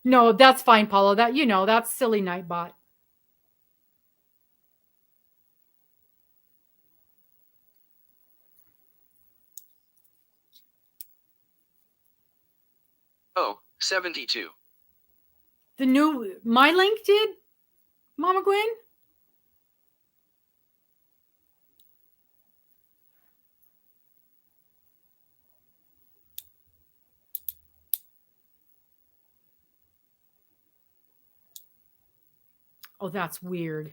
No, that's fine, Paula. That, you know, that's silly Nightbot. Oh, 72. The new, my link did, Mama Gwen? Oh, that's weird.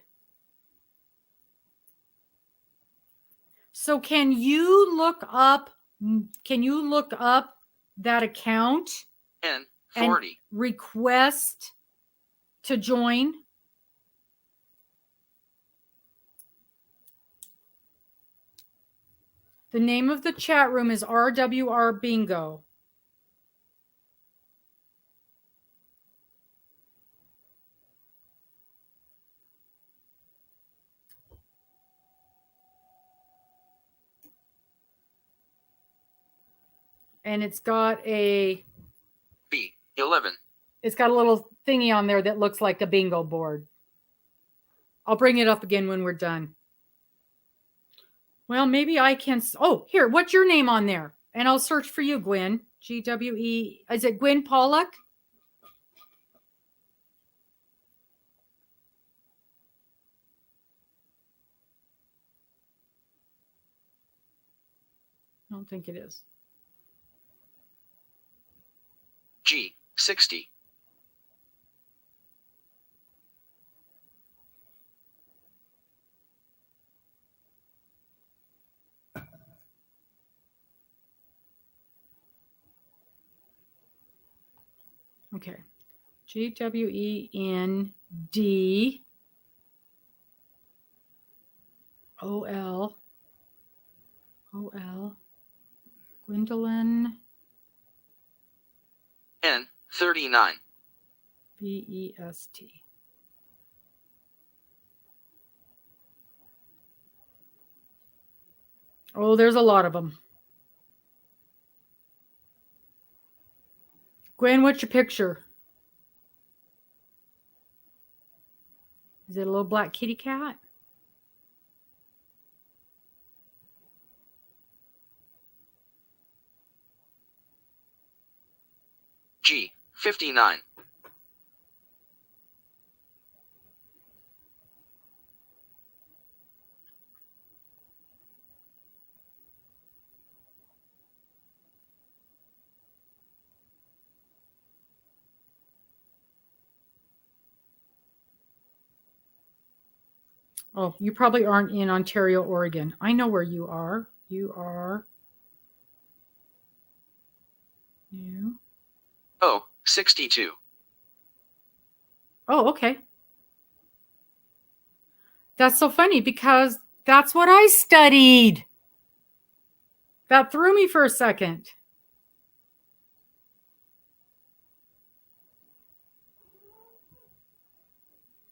So can you look up that account N, and 40. request to join? The name of the chat room is RWR Bingo. And it's got a B, 11. It's got a little thingy on there that looks like a bingo board. I'll bring it up again when we're done. Well, maybe I can. Oh, here, what's your name on there? And I'll search for you, Gwen. GWE. Is it Gwen Pollock? I don't think it is. G, 60. Okay. GWEND OL Gwendolyn N, 39. BEST. Oh, there's a lot of them. Gwen, what's your picture? Is it a little black kitty cat? G. 59. Oh, you probably aren't in Ontario, Oregon. I know where you are. You are. You. O. 62. Oh, okay. That's so funny because that's what I studied. That threw me for a second.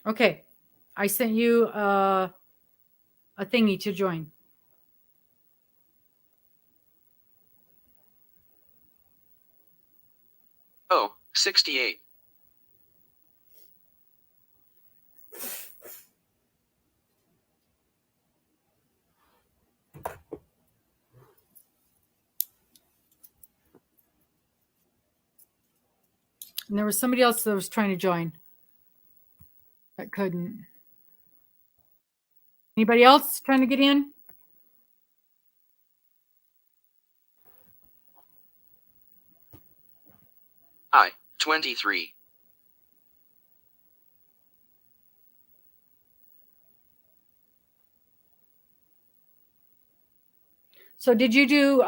Okay. I sent you a thingy to join. O. 68. And there was somebody else that was trying to join that couldn't. Anybody else trying to get in? I. 23. So did you do,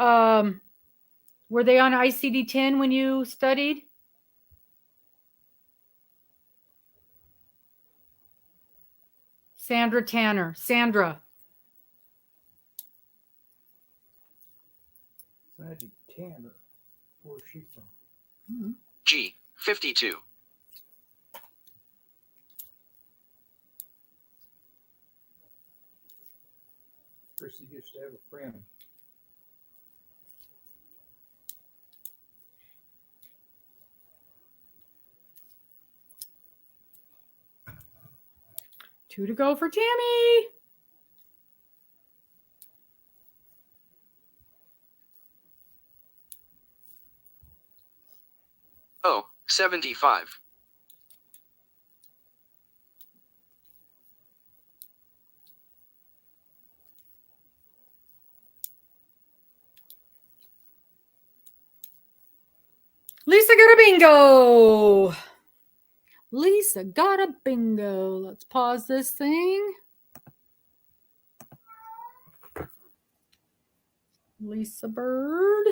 were they on ICD-10 when you studied? Sandra Tanner. Sandra. Sandy Tanner. Where's she from? Mm-hmm. G. 52. Christy used to have a friend. Two to go for Tammy. O. 75. Lisa got a bingo. Lisa got a bingo. Let's pause this thing. Lisa Bird.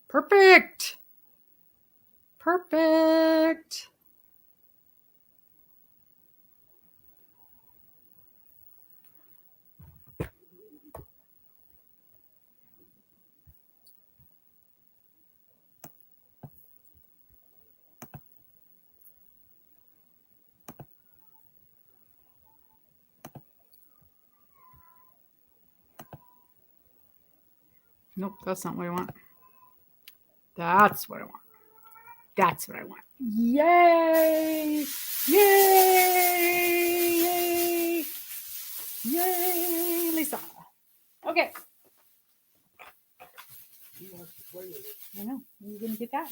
Perfect. Perfect. Nope, that's not what I want. That's what I want. That's what I want. Yay! Yay! Yay! Yay, Lisa. Okay. She wants to play with it. I know. Are you going to get that?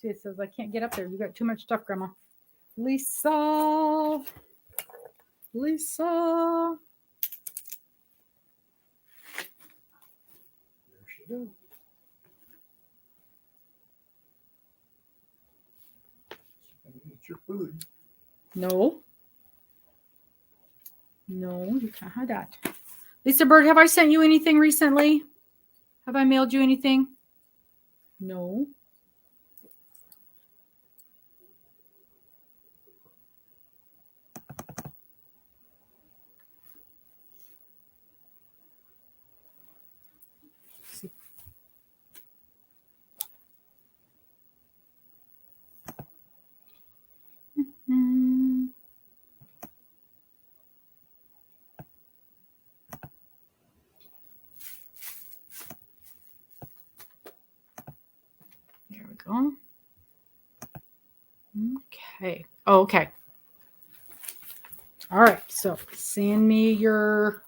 See, it says I can't get up there. You got too much stuff, Grandma. Lisa. Lisa. There she goes. She's gonna eat your food. No. No, you can't have that. Lisa Bird, have I sent you anything recently? Have I mailed you anything? No. See. Hey. Oh, okay. All right. So send me your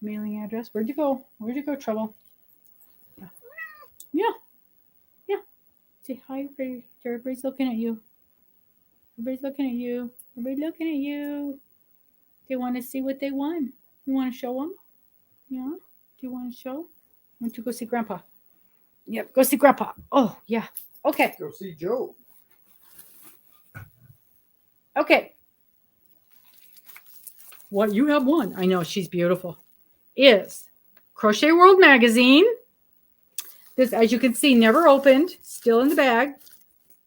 mailing address. Where'd you go? Where'd you go, Trouble? Yeah. Yeah. Say hi, everybody. Everybody's looking at you. Everybody's looking at you. Everybody's looking at you. They want to see what they won. You want to show them? Yeah. Do you want to show? Why don't you go see Grandpa? Yep. Go see Grandpa. Oh, yeah. Okay. Go see Joe. Okay. What you have won, I know she's beautiful, is Crochet World Magazine. This, as you can see, never opened, still in the bag.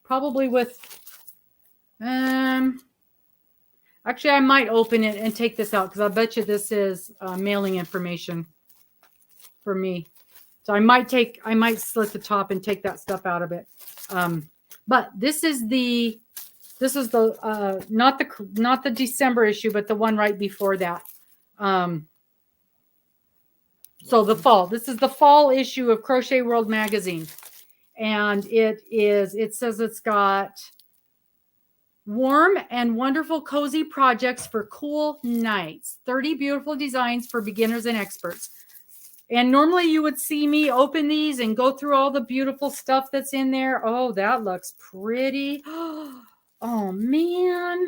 Probably with, actually I might open it and take this out because I bet you this is mailing information for me. So I might slit the top and take that stuff out of it. But this is the not the December issue, but the one right before that. So the fall. This is the fall issue of Crochet World Magazine, and it says it's got warm and wonderful cozy projects for cool nights. 30 beautiful designs for beginners and experts. And normally you would see me open these and go through all the beautiful stuff that's in there. Oh, that looks pretty. Oh man.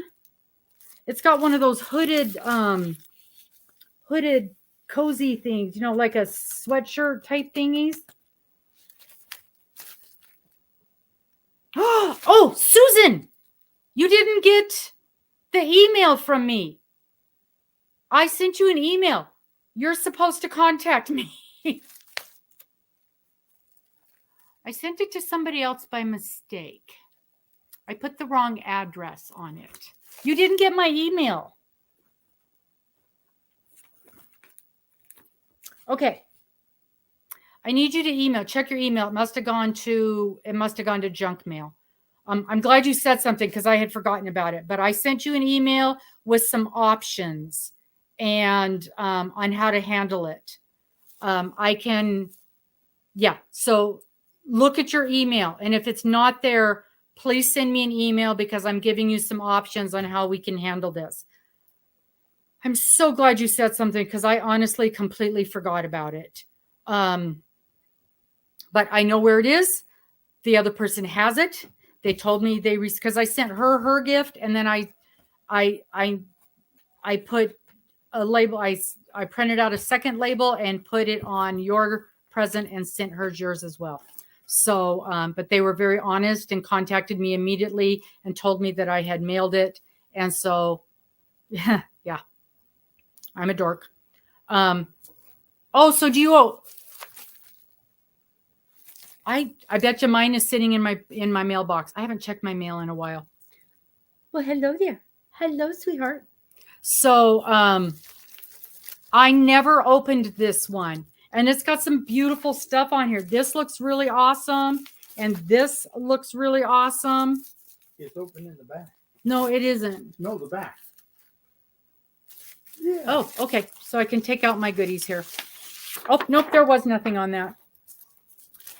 It's got one of those hooded cozy things, you know, like a sweatshirt type thingies. Oh, Susan, you didn't get the email from me. I sent you an email. You're supposed to contact me. I sent it to somebody else by mistake. I put the wrong address on it. You didn't get my email. Okay. I need you to email. Check your email. It must have gone to junk mail. I'm glad you said something because I had forgotten about it. But I sent you an email with some options and on how to handle it. So look at your email. And if it's not there, please send me an email because I'm giving you some options on how we can handle this. I'm so glad you said something because I honestly completely forgot about it. But I know where it is. The other person has it. They told me because I sent her gift, and then I put a label. I printed out a second label and put it on your present and sent her yours as well. So, but they were very honest and contacted me immediately and told me that I had mailed it. And so, yeah, I'm a dork. So do you? I bet you mine is sitting in my mailbox. I haven't checked my mail in a while. Well, hello there. Hello, sweetheart. So, I never opened this one. And it's got some beautiful stuff on here. This looks really awesome. And this looks really awesome. It's open in the back. No, it isn't. No, the back. Yeah. Oh, okay. So I can take out my goodies here. Oh, nope. There was nothing on that.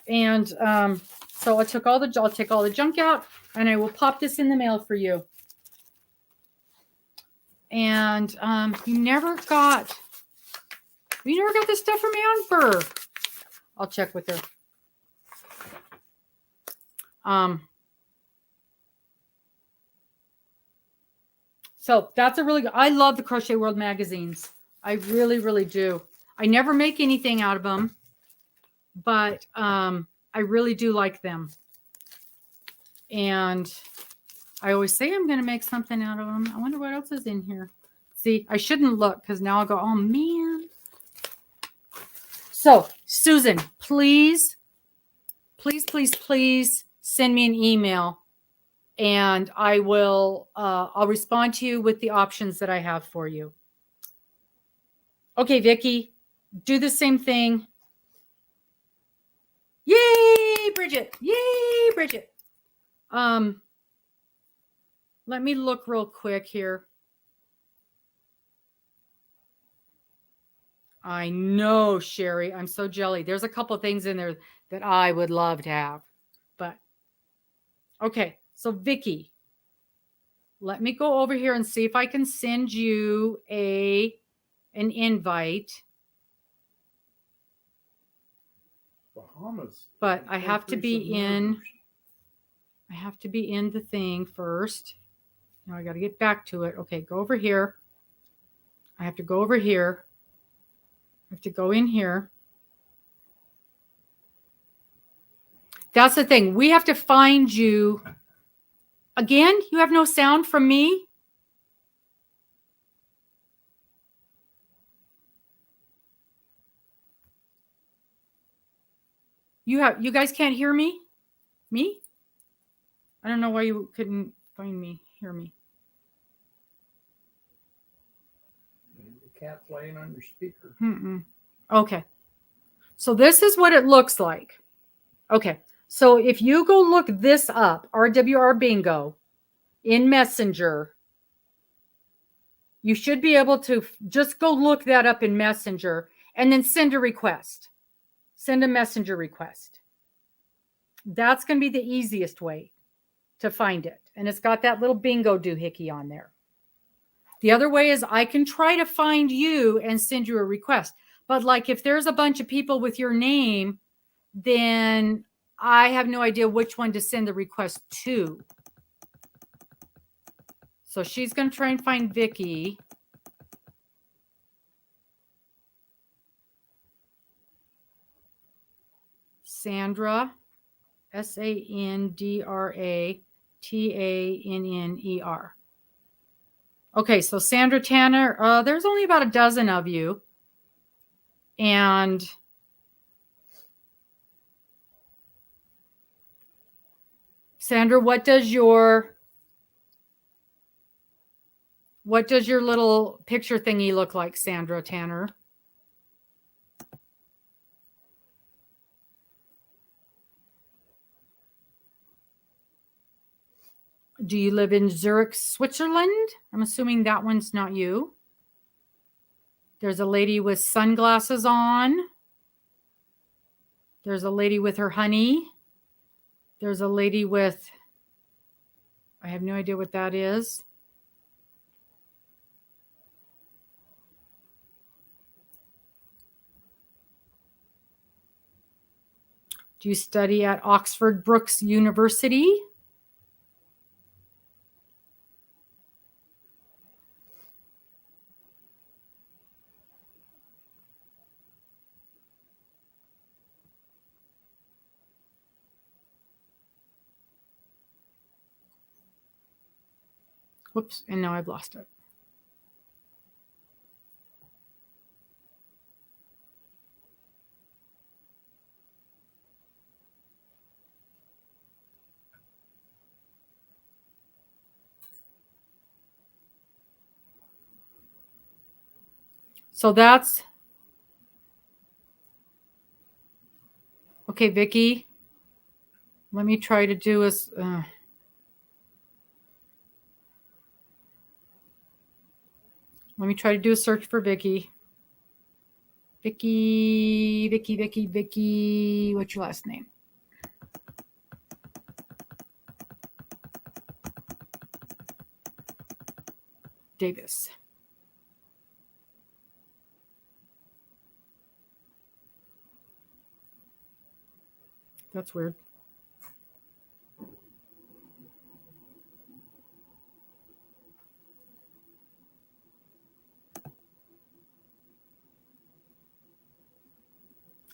And so I'll take all the junk out and I will pop this in the mail for you. And you never got this stuff from Amber. I'll check with her. So that's a really good. I love the Crochet World magazines. I really, really do. I never make anything out of them, but I really do like them. And I always say I'm going to make something out of them. I wonder what else is in here. See, I shouldn't look because now I'll go, oh man. So Susan, please send me an email and I will, I'll respond to you with the options that I have for you. Okay, Vicki, do the same thing. Yay, Bridget. Yay, Bridget. Let me look real quick here. I know, Sherri. I'm so jelly. There's a couple of things in there that I would love to have. But okay, so Vicki, Let me go over here and see if I can send you an invite. Bahamas. But I have to be Increase of in. murders. I have to be in the thing first. Now I got to get back to it. Okay, go over here. I have to go over here. I have to go in here. That's the thing. We have to find you. Again, you have no sound from me? You guys can't hear me? Me? I don't know why you couldn't find me, hear me. The cat's laying on your speaker. Okay. So this is what it looks like. Okay. So if you go look this up, RWR Bingo, in Messenger, you should be able to just go look that up in Messenger and then send a request. Send a Messenger request. That's going to be the easiest way to find it. And it's got that little bingo doohickey on there. The other way is I can try to find you and send you a request. But like if there's a bunch of people with your name, then I have no idea which one to send the request to. So she's going to try and find Vicky. Sandra, SANDRATANNER. Okay, so Sandra Tanner, there's only about a dozen of you. And Sandra, what does your little picture thingy look like, Sandra Tanner? Do you live in Zurich, Switzerland? I'm assuming that one's not you. There's a lady with sunglasses on. There's a lady with her honey. There's a lady with, I have no idea what that is. Do you study at Oxford Brookes University? Whoops, and now I've lost it. So that's, okay, Vicky, let me try to do a, let me try to do a search for Vicky. Vicky, what's your last name? Davis. That's weird.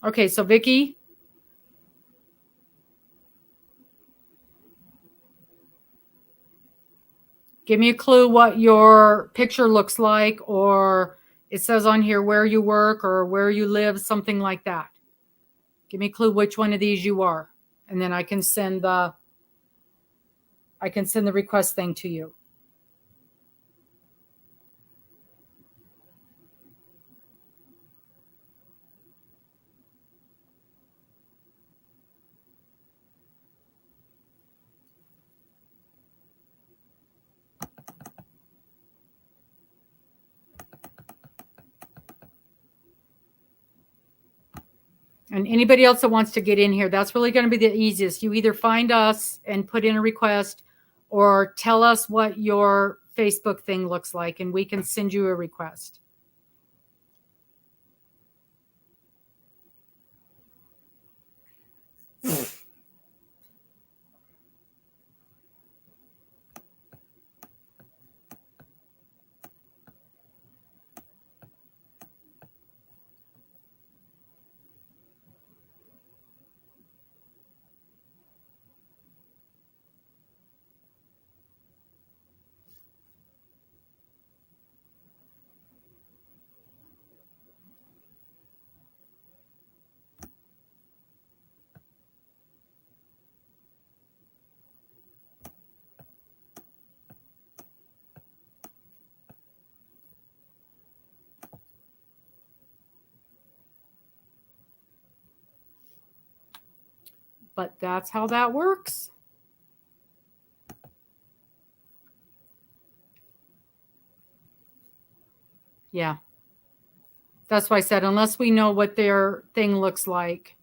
Okay, so Vicky. Give me a clue what your picture looks like, or it says on here where you work or where you live, something like that. Give me a clue which one of these you are, and then I can send the request thing to you. And anybody else that wants to get in here, that's really going to be the easiest. You either find us and put in a request, or tell us what your Facebook thing looks like, and we can send you a request. But that's how that works. Yeah. That's why I said, unless we know what their thing looks like.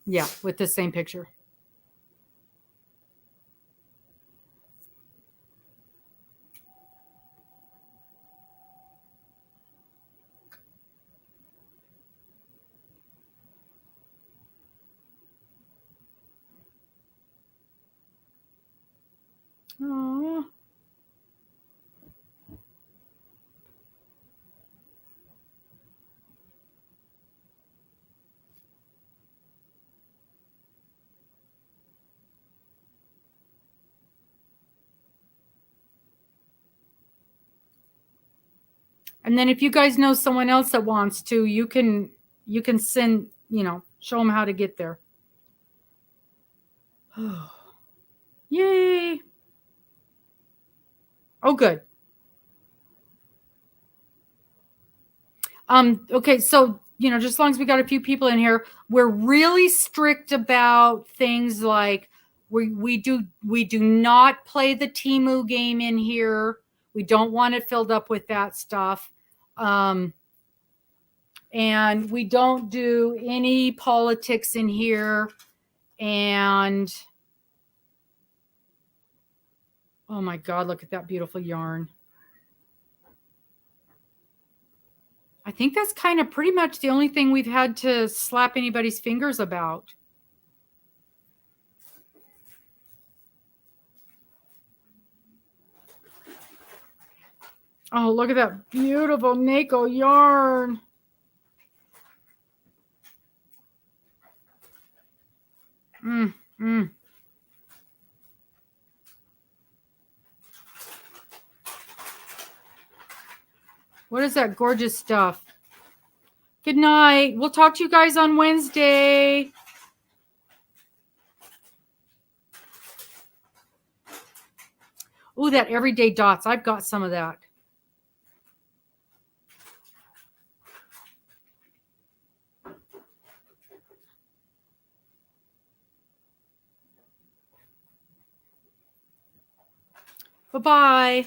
Yeah, with the same picture. Aww. And then if you guys know someone else that wants to, you can send, show them how to get there. Yay. Oh, good. Okay, so, just as long as we got a few people in here, we're really strict about things like we do not play the Temu game in here. We don't want it filled up with that stuff. And we don't do any politics in here. And oh my God, look at that beautiful yarn. I think that's kind of pretty much the only thing we've had to slap anybody's fingers about. Oh, look at that beautiful Nako yarn. What is that gorgeous stuff? Good night. We'll talk to you guys on Wednesday. Ooh, that everyday dots. I've got some of that. Bye-bye.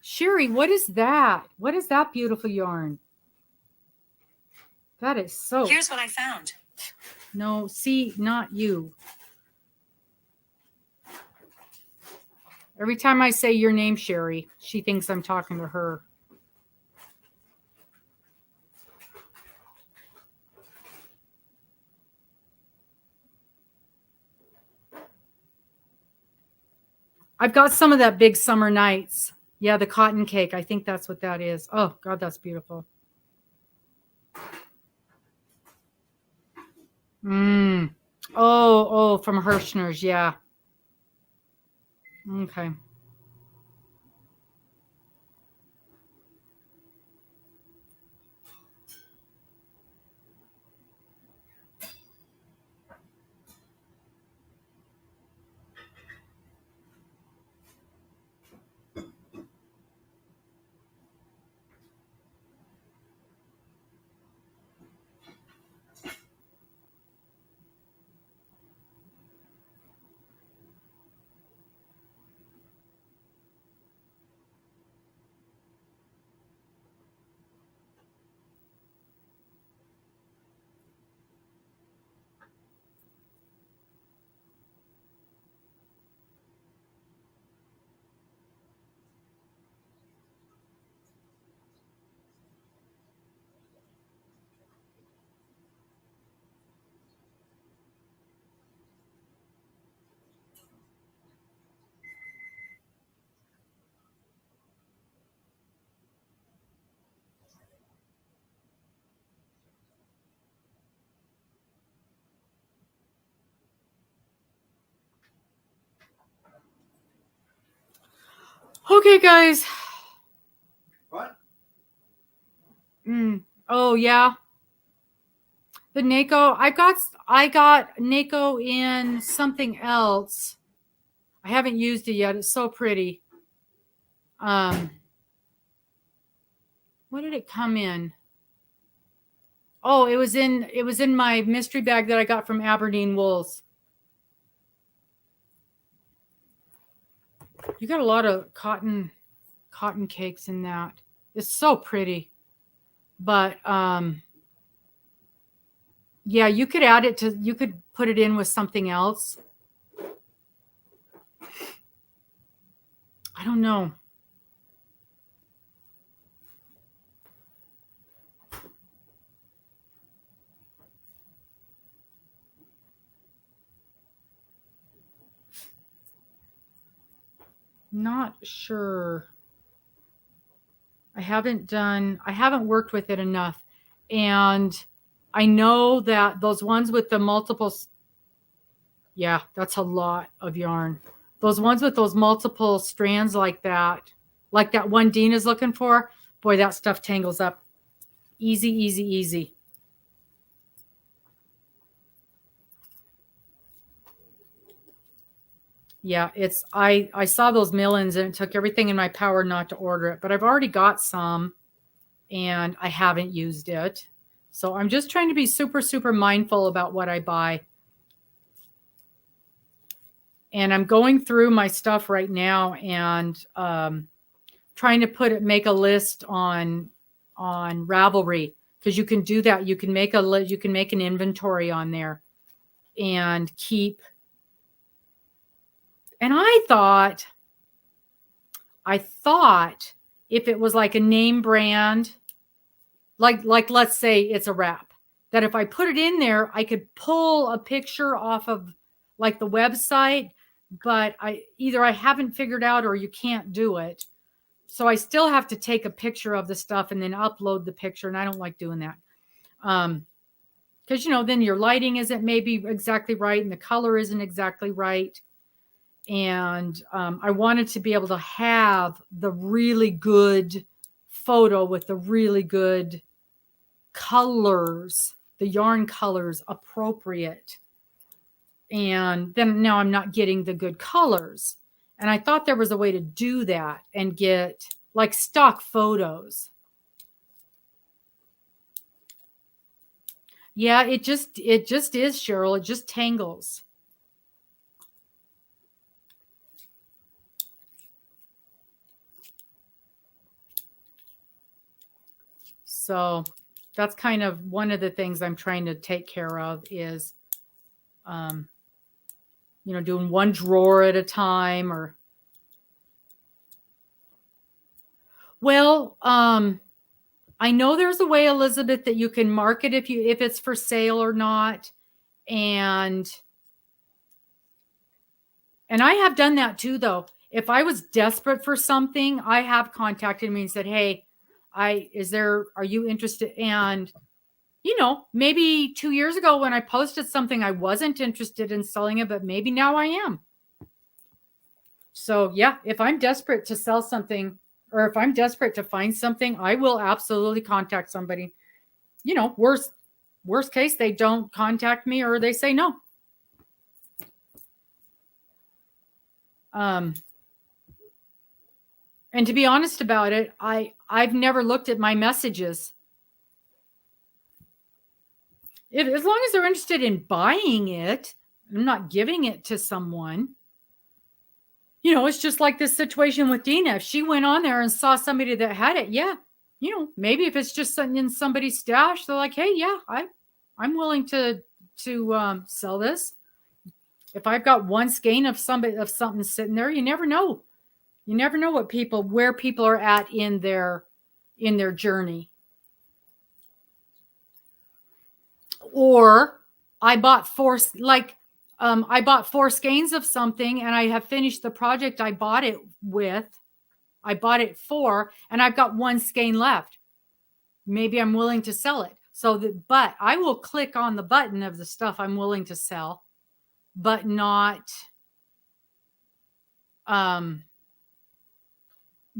Sherri, what is that? What is that beautiful yarn? That is so... Here's what I found. No, see, not you. Every time I say your name, Sherri, she thinks I'm talking to her. I've got some of that Big Summer Nights. Yeah, the cotton cake. I think that's what that is. Oh, God, that's beautiful. Oh, from Hirschner's. Yeah. Okay. Okay, guys. What? Oh yeah. The NACO, I got NACO in something else. I haven't used it yet. It's so pretty. What did it come in? Oh, it was in my mystery bag that I got from Aberdeen Wools. You got a lot of cotton cakes in that. It's so pretty. But yeah, you could add it to, you could put it in with something else. I don't know. Not sure. I haven't worked with it enough. And I know that those ones with the multiples, yeah, that's a lot of yarn. Those ones with those multiple strands like that one Dena's looking for, boy, that stuff tangles up. Easy, easy, easy. Yeah, I saw those millions and it took everything in my power not to order it, but I've already got some and I haven't used it. So I'm just trying to be super, super mindful about what I buy. And I'm going through my stuff right now and trying to make a list on Ravelry, because you can do that. You can make an inventory on there and keep. And I thought if it was like a name brand, like let's say it's a wrap, that if I put it in there, I could pull a picture off of like the website, but I haven't figured out or you can't do it. So I still have to take a picture of the stuff and then upload the picture. And I don't like doing that. Because, then your lighting isn't maybe exactly right and the color isn't exactly right. And I wanted to be able to have the really good photo with the really good colors, the yarn colors appropriate. And then now I'm not getting the good colors. And I thought there was a way to do that and get like stock photos. Yeah, it just is, Cheryl. It just tangles. So that's kind of one of the things I'm trying to take care of is, doing one drawer at a time or. Well, I know there's a way, Elizabeth, that you can mark it if it's for sale or not. And I have done that too, though. If I was desperate for something, I have contacted me and said, hey, are you interested? And, maybe 2 years ago when I posted something, I wasn't interested in selling it, but maybe now I am. So yeah, if I'm desperate to sell something or if I'm desperate to find something, I will absolutely contact somebody. Worst case, they don't contact me or they say no. And to be honest about it, I've never looked at my messages. As long as they're interested in buying it, I'm not giving it to someone. It's just like this situation with Dena. If she went on there and saw somebody that had it, yeah, maybe if it's just in somebody's stash, they're like, hey, yeah, I'm willing to sell this. If I've got one skein of something sitting there, you never know. You never know where people are at in their journey. Or I bought four skeins of something and I have finished the project I bought it for, and I've got one skein left. Maybe I'm willing to sell it. But I will click on the button of the stuff I'm willing to sell, but not,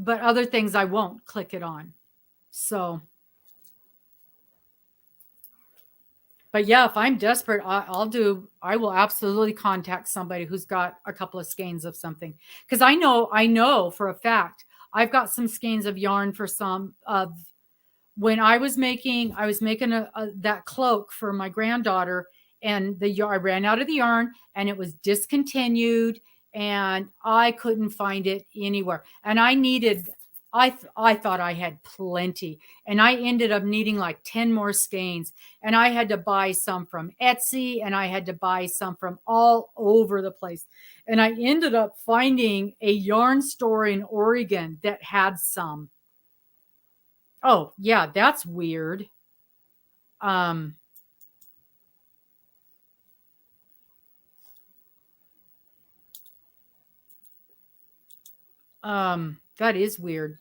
but other things I won't click it on. So, but yeah, if I'm desperate, I will absolutely contact somebody who's got a couple of skeins of something. Because I know for a fact, I've got some skeins of yarn for some of when I was making that cloak for my granddaughter, and I ran out of the yarn and it was discontinued and I couldn't find it anywhere. And I thought I had plenty, and I ended up needing like 10 more skeins, and I had to buy some from Etsy and I had to buy some from all over the place. And I ended up finding a yarn store in Oregon that had some. Oh, yeah, that's weird. That is weird.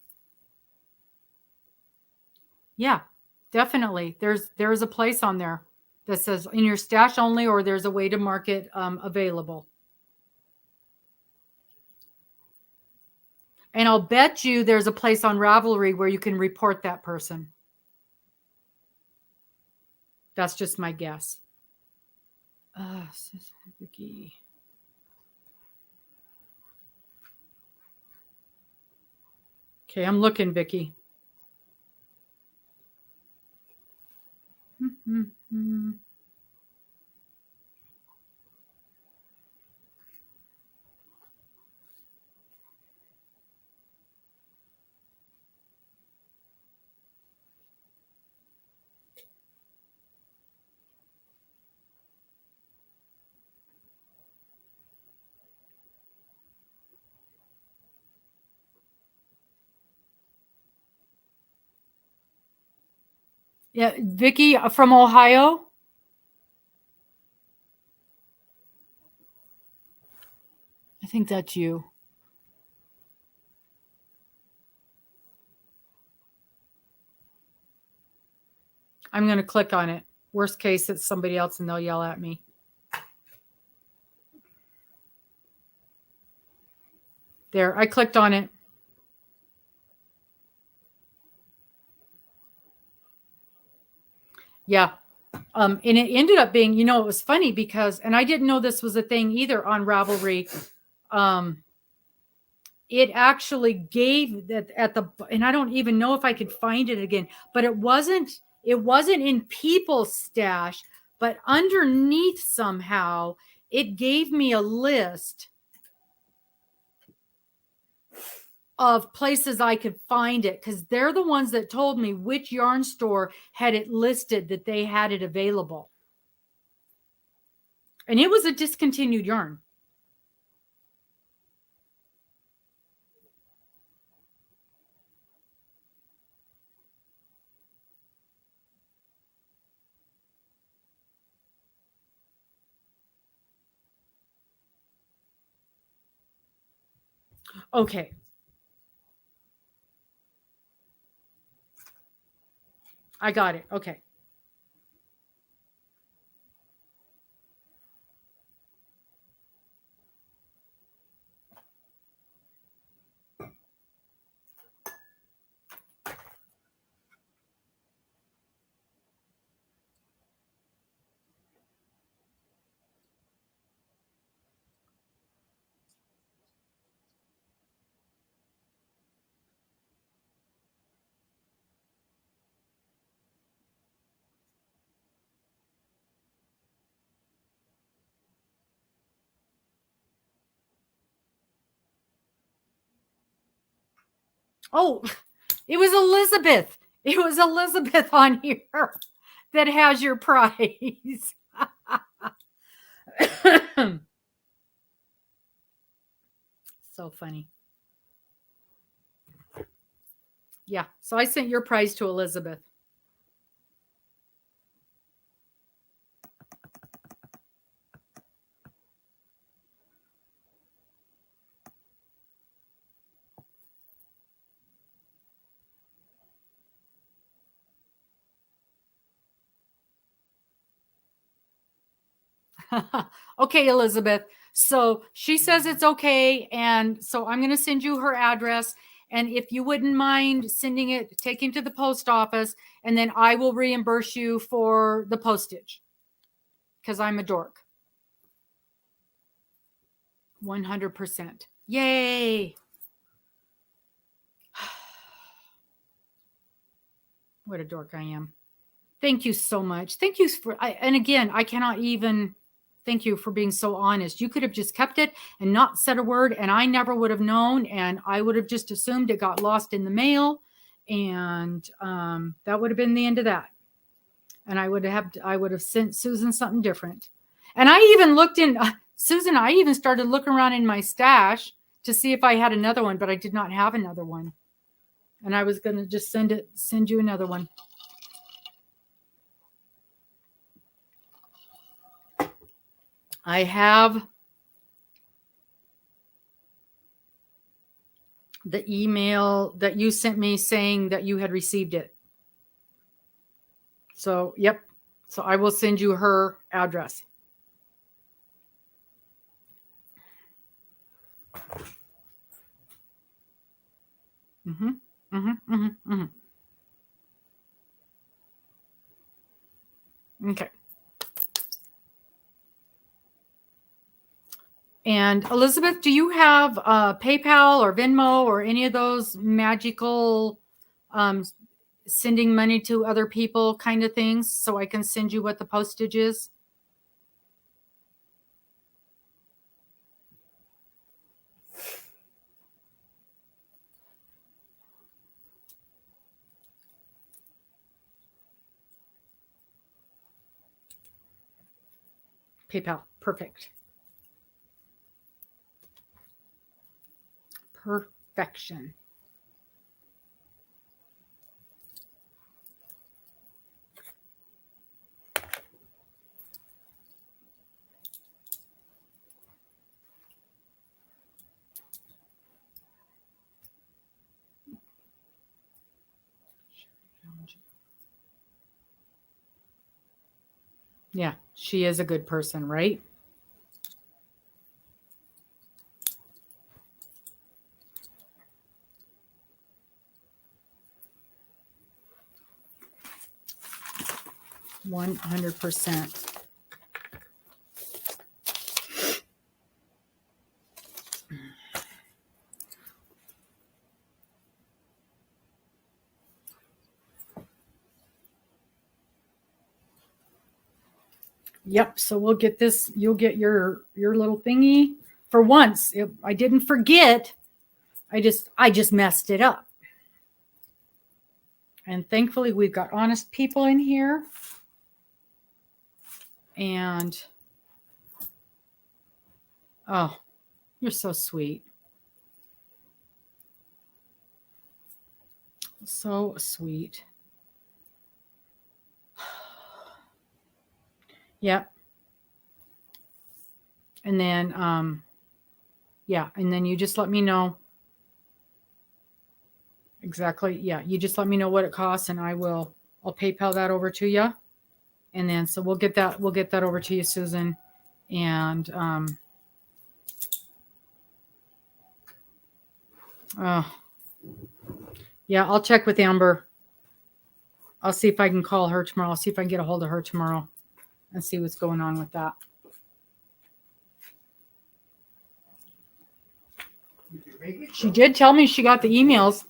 Yeah, definitely. There's a place on there that says in your stash only, or there's a way to mark it available. And I'll bet you there's a place on Ravelry where you can report that person. That's just my guess. Vicky. Okay, I'm looking, Vicky. Yeah, Vicky from Ohio. I think that's you. I'm going to click on it. Worst case, it's somebody else and they'll yell at me. There, I clicked on it. Yeah. And it ended up being, it was funny because, and I didn't know this was a thing either on Ravelry. It actually gave that and I don't even know if I could find it again, but it wasn't in people's stash, but underneath somehow it gave me a list of places I could find it, because they're the ones that told me which yarn store had it listed that they had it available. And it was a discontinued yarn. Okay. I got it. Okay. Oh, it was Elizabeth. It was Elizabeth on here that has your prize. So funny. Yeah. So I sent your prize to Elizabeth. Okay, Elizabeth. So she says it's okay. And so I'm going to send you her address. And if you wouldn't mind sending it, taking to the post office, and then I will reimburse you for the postage because I'm a dork. 100%. Yay. What a dork I am. Thank you so much. Thank you for, and again, I cannot even thank you for being so honest. You could have just kept it and not said a word, and I never would have known, and I would have just assumed it got lost in the mail, and that would have been the end of that. And I would have sent Susan something different. And I even looked in, Susan, I even started looking around in my stash to see if I had another one, but I did not have another one. And I was going to just send you another one. I have the email that you sent me saying that you had received it. So, yep. So I will send you her address. Okay. And Elizabeth, do you have PayPal or Venmo or any of those magical sending money to other people kind of things so I can send you what the postage is? PayPal. Perfect. Perfection. Yeah, she is a good person, right? $100%. Yep. So we'll get this. You'll get your little thingy. For once, I didn't forget. I just messed it up. And thankfully, we've got honest people in here. And oh, you're so sweet. So sweet. Yep. And then, yeah. And then you just let me know. Exactly. Yeah. You just let me know what it costs and I'll PayPal that over to you. And then, so we'll get that over to you, Susan. And, yeah, I'll check with Amber. I'll see if I can call her tomorrow. I'll see if I can get a hold of her tomorrow and see what's going on with that. She did tell me she got the emails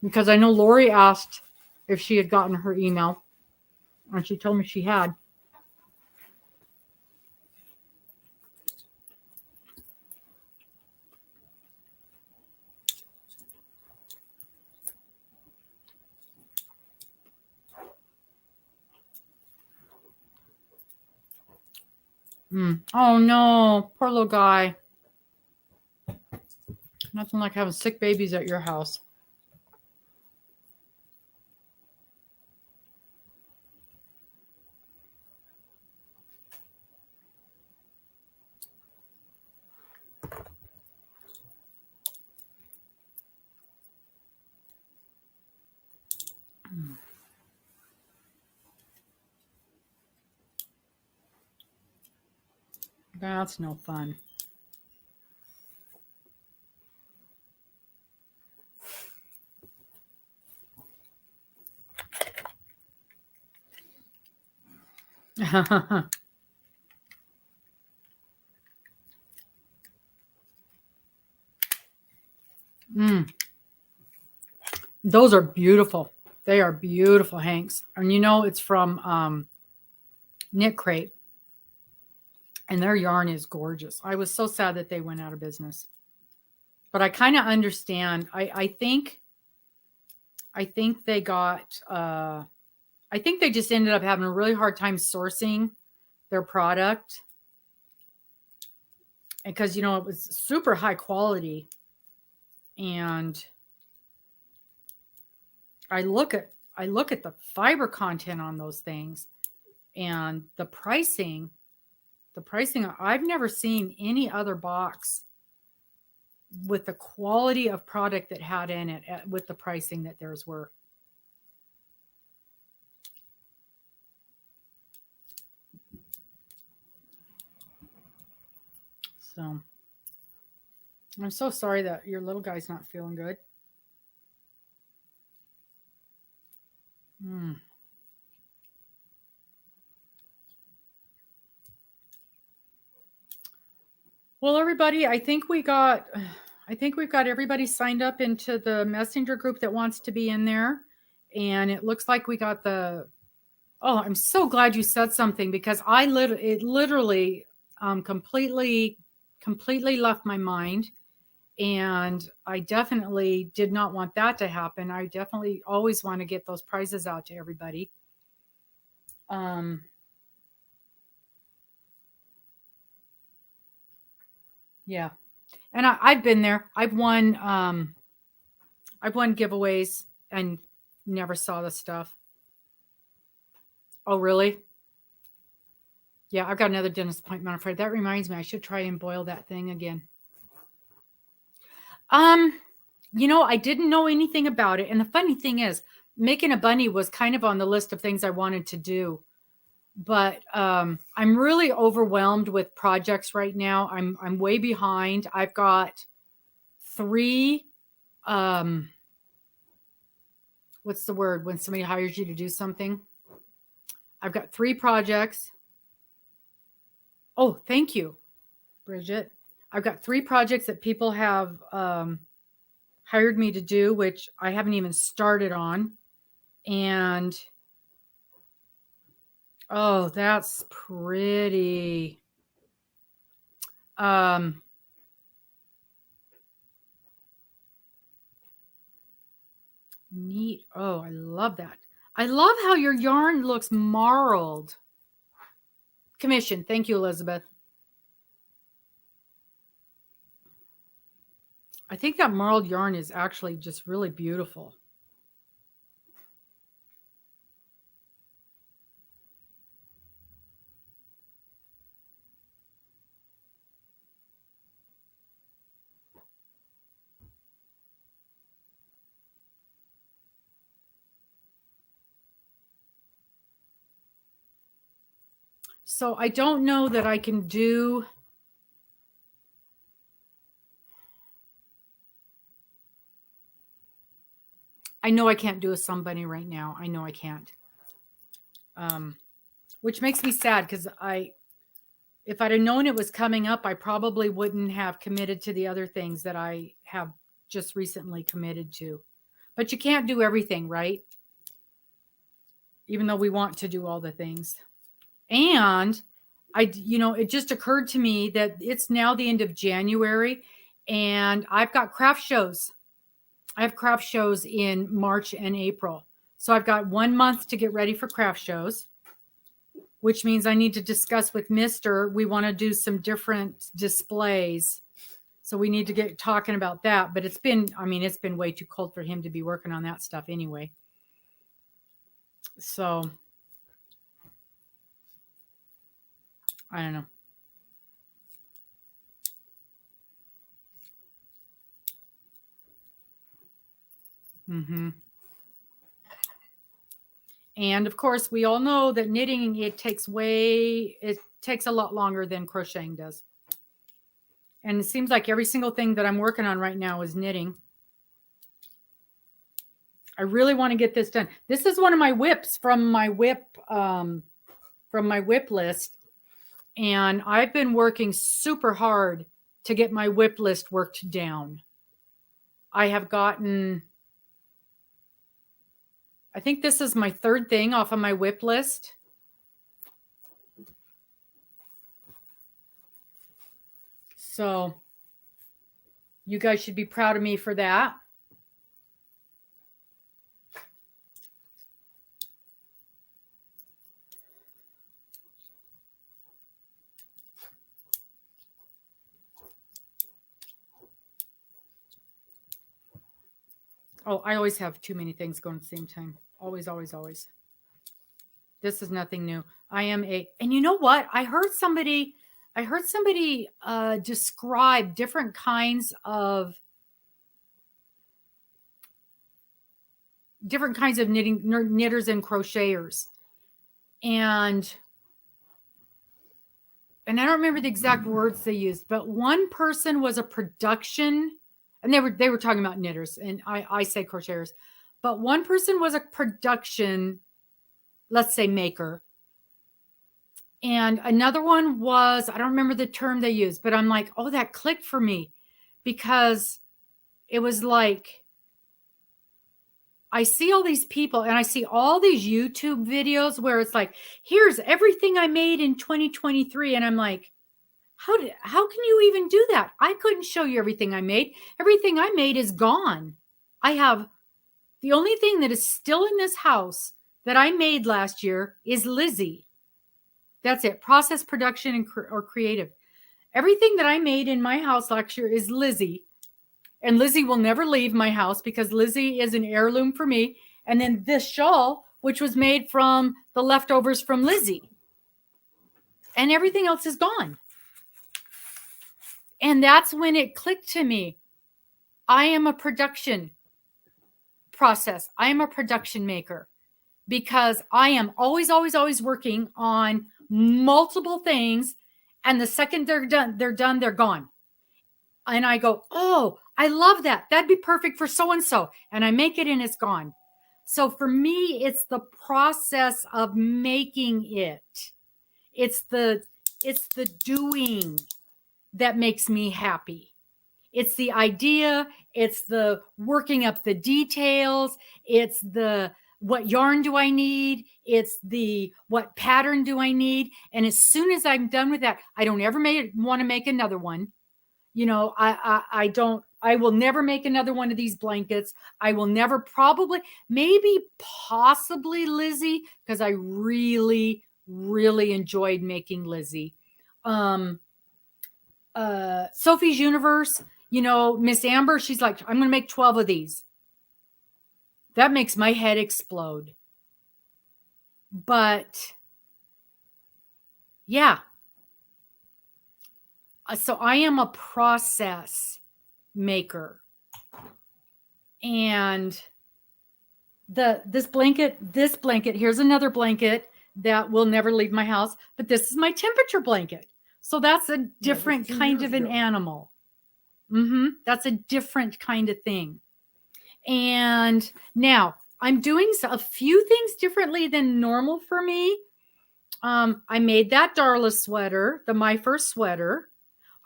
because I know Lori asked if she had gotten her email and she told me she had. Oh no, poor little guy. Nothing like having sick babies at your house. That's no fun. Those are beautiful. They are beautiful hanks. And you know, it's from Knit Crate. And their yarn is gorgeous. I was so sad that they went out of business. But I kind of understand. I think they got I think they just ended up having a really hard time sourcing their product. Because, you know, it was super high quality. And I look at the fiber content on those things and the pricing. I've never seen any other box with the quality of product that had in it with the pricing that theirs were. So I'm so sorry that your little guy's not feeling good. Well, everybody, I think we've got everybody signed up into the messenger group that wants to be in there. And it looks like we got oh, I'm so glad you said something, because it literally completely left my mind. And I definitely did not want that to happen. I definitely always want to get those prizes out to everybody. Yeah. And I've been there. I've won giveaways and never saw the stuff. Oh, really? Yeah, I've got another dentist appointment on Friday. That reminds me, I should try and boil that thing again. You know, I didn't know anything about it. And the funny thing is, making a bunny was kind of on the list of things I wanted to do. But I'm really overwhelmed with projects right now. I'm way behind. I've got 3 what's the word when somebody hires you to do something? I've got 3 projects. Oh, thank you, Bridget. I've got 3 projects that people have hired me to do, which I haven't even started on. And oh, that's pretty. Neat. Oh, I love that. I love how your yarn looks marled. Commission. Thank you, Elizabeth. I think that marled yarn is actually just really beautiful. So I don't know that I can do. I know I can't do a somebody right now. I know I can't. Which makes me sad, because if I'd have known it was coming up, I probably wouldn't have committed to the other things that I have just recently committed to. But you can't do everything, right? Even though we want to do all the things. And it just occurred to me that it's now the end of January, and I've got craft shows. I have craft shows in March and April. So I've got 1 month to get ready for craft shows, which means I need to discuss with Mr. We want to do some different displays. So we need to get talking about that. But it's been way too cold for him to be working on that stuff anyway. So I don't know. And of course, we all know that knitting, it takes a lot longer than crocheting does. And it seems like every single thing that I'm working on right now is knitting. I really want to get this done. This is one of my whips from my whip from my whip list. And I've been working super hard to get my whip list worked down. I have gotten, I think this is my third thing off of my whip list. So you guys should be proud of me for that. Oh, I always have too many things going at the same time. Always, always, always. This is nothing new. And you know what? I heard somebody describe different kinds of knitters and crocheters. And I don't remember the exact words they used, but one person was a production, and they were talking about knitters, and I say crocheters, but one person was a production, let's say, maker. And another one was, I don't remember the term they used, but I'm like, oh, that clicked for me, because it was like, I see all these people and I see all these YouTube videos where it's like, here's everything I made in 2023. And I'm like, how can you even do that? I couldn't show you everything I made. Everything I made is gone. I have, the only thing that is still in this house that I made last year is Lizzie. That's it. Process, production, or creative. Everything that I made in my house last year is Lizzie. And Lizzie will never leave my house because Lizzie is an heirloom for me. And then this shawl, which was made from the leftovers from Lizzie. And everything else is gone. And that's when it clicked to me. I am a production process. I am a production maker, because I am always, always, always working on multiple things. And the second they're done, they're gone. And I go, oh, I love that. That'd be perfect for so-and-so. And I make it and it's gone. So for me, it's the process of making it. It's the doing that makes me happy. It's the idea. It's the working up the details. It's the, what yarn do I need? It's the, what pattern do I need? And as soon as I'm done with that, I don't ever want to make another one. You know, I will never make another one of these blankets. I will never, possibly Lizzie, because I really, really enjoyed making Lizzie. Sophie's Universe, you know, Miss Amber, she's like, I'm going to make 12 of these. That makes my head explode. But yeah. So I am a process maker. And this blanket, here's another blanket that will never leave my house, but this is my temperature blanket. So that's a different kind of an animal. That's a different kind of thing. And now I'm doing a few things differently than normal for me. I made that Darla sweater, my first sweater.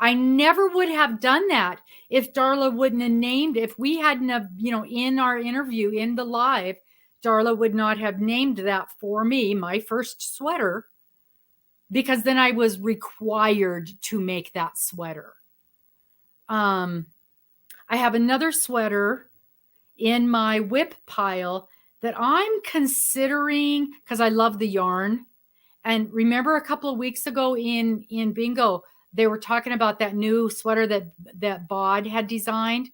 I never would have done that if Darla wouldn't have named, if we hadn't have, in our interview, in the live, Darla would not have named that for me, my first sweater, because then I was required to make that sweater. I have another sweater in my whip pile that I'm considering, because I love the yarn. And remember a couple of weeks ago in Bingo, they were talking about that new sweater that Bod had designed.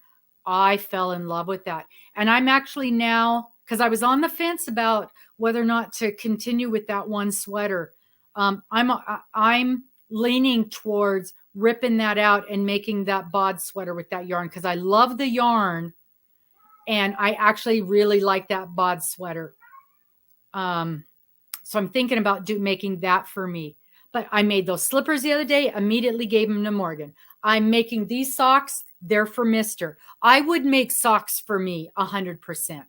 I fell in love with that. And I'm actually now, because I was on the fence about whether or not to continue with that one sweater. I'm leaning towards ripping that out and making that Bod sweater with that yarn, because I love the yarn. And I actually really like that Bod sweater. So I'm thinking about making that for me. But I made those slippers the other day, immediately gave them to Morgan. I'm making these socks. They're for Mister. I would make socks for me 100%.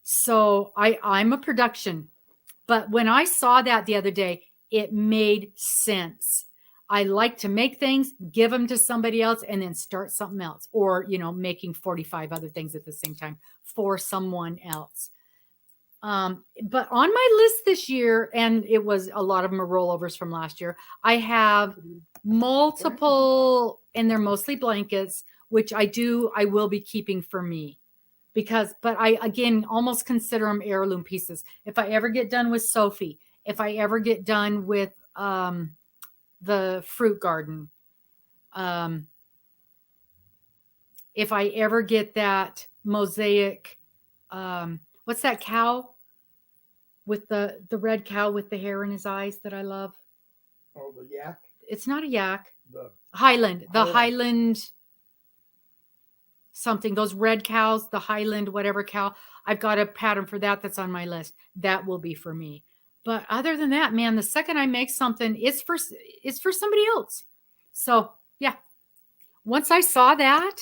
So I'm a production But when I saw that the other day, it made sense. I like to make things, give them to somebody else, and then start something else, or, making 45 other things at the same time for someone else. But on my list this year, and it was a lot of them are rollovers from last year, I have multiple, and they're mostly blankets, which I will be keeping for me. But I, again, almost consider them heirloom pieces. If I ever get done with Sophie, if I ever get done with the fruit garden, if I ever get that mosaic, what's that cow with the red cow with the hair in his eyes that I love? Oh, the yak? It's not a yak. The Highland something, those red cows, the Highland whatever cow. I've got a pattern for that that's on my list. That will be for me. But other than that, man, the second I make something, it's for somebody else. So yeah, once I saw that,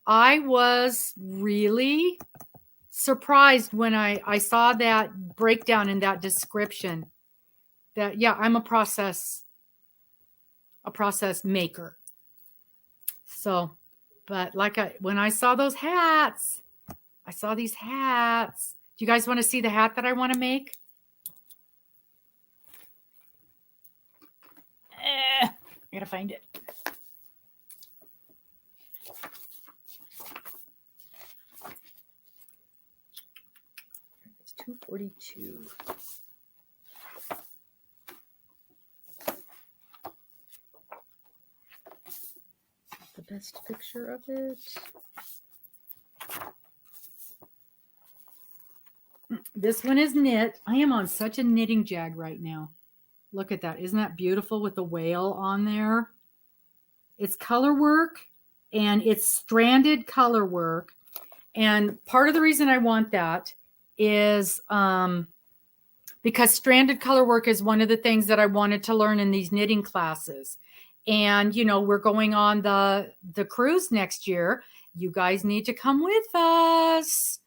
I was really surprised when I saw that breakdown in that description that, yeah, I'm a process maker. So, but when I saw those hats, I saw these hats. Do you guys want to see the hat that I want to make? I gotta find it. It's 242. The best picture of it. This one is knit. I am on such a knitting jag right now. Look at that. Isn't that beautiful with the whale on there? It's color work, and it's stranded color work. And part of the reason I want that is because stranded color work is one of the things that I wanted to learn in these knitting classes. And, we're going on the cruise next year. You guys need to come with us.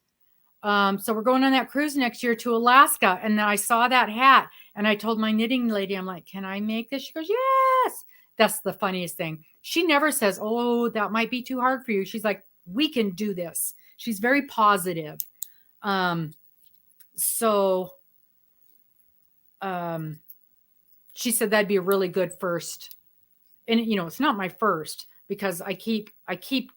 So we're going on that cruise next year to Alaska. And then I saw that hat and I told my knitting lady, I'm like, can I make this? She goes, yes. That's the funniest thing. She never says, oh, that might be too hard for you. She's like, we can do this. She's very positive. She said that'd be a really good first. And, it's not my first because I keep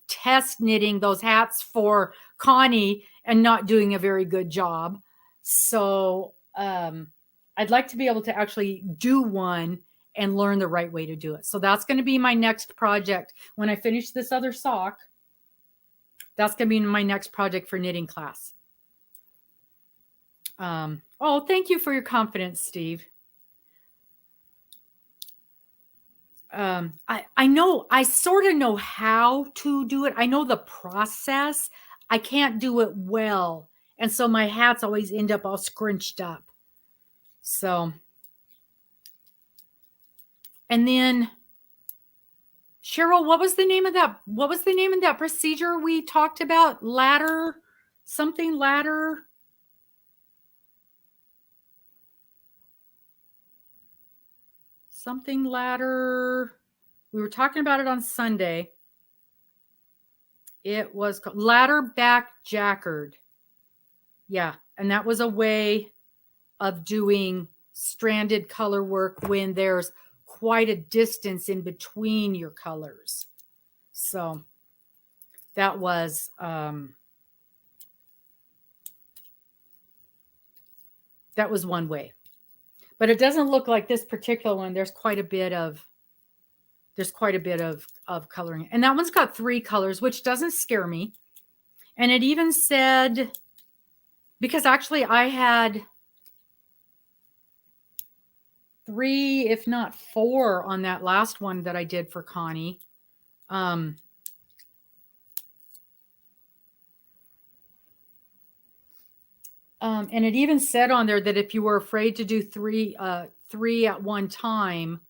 test knitting those hats for Connie and not doing a very good job. So I'd like to be able to actually do one and learn the right way to do it. So that's going to be my next project. When I finish this other sock, that's going to be my next project for knitting class. Oh, thank you for your confidence, Steve. I know, I sort of know how to do it. I know the process. I can't do it well. And so my hats always end up all scrunched up. So, and then Cheryl, what was the name of that procedure we talked about? Ladder. We were talking about it on Sunday. It was called ladder back jacquard. Yeah. And that was a way of doing stranded color work when there's quite a distance in between your colors. So that was, one way. But it doesn't look like this particular one. There's quite a bit of coloring. And that one's got 3 colors, which doesn't scare me. And it even said, because actually I had 3, if not 4 on that last one that I did for Connie. And it even said on there that if you were afraid to do 3 at one time,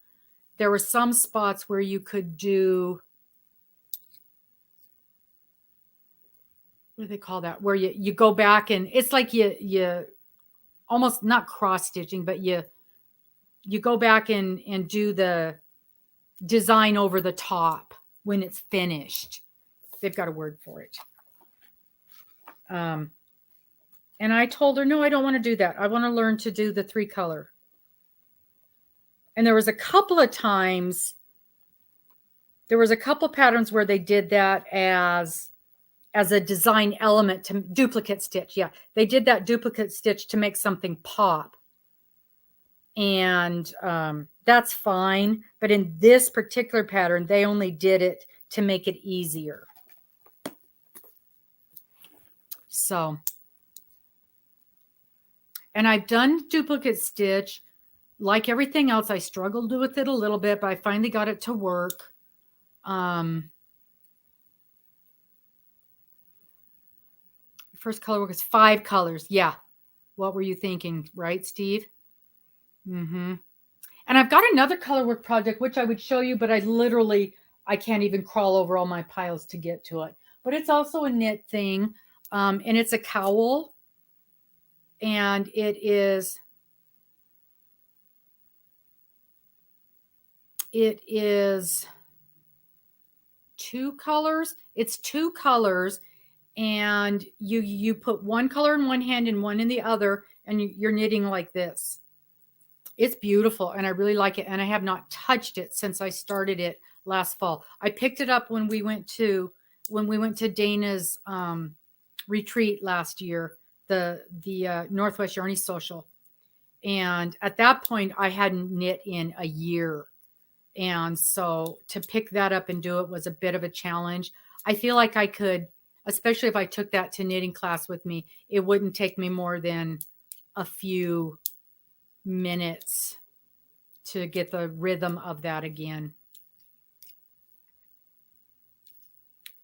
there were some spots where you could do, what do they call that? Where you go back and it's like you almost not cross stitching, but you go back and do the design over the top when it's finished. They've got a word for it. And I told her, no, I don't want to do that. I want to learn to do the 3-color. And there was a couple of times, there was a couple patterns where they did that as a design element to duplicate stitch. Yeah, they did that duplicate stitch to make something pop. And that's fine. But in this particular pattern, they only did it to make it easier. So, and I've done duplicate stitch. Like everything else, I struggled with it a little bit, but I finally got it to work. First color work is 5 colors. Yeah. What were you thinking? Right, Steve? Mm-hmm. And I've got another color work project, which I would show you, but I can't even crawl over all my piles to get to it. But it's also a knit thing. And it's a cowl. And it is 2 colors. It's 2 colors. And you put one color in one hand and one in the other, and you're knitting like this. It's beautiful, and I really like it. And I have not touched it since I started it last fall. I picked it up when we went to Dena's retreat last year, the Northwest Yarny Social. And at that point, I hadn't knit in a year. And so to pick that up and do it was a bit of a challenge. I feel like I could, especially if I took that to knitting class with me, it wouldn't take me more than a few minutes to get the rhythm of that again.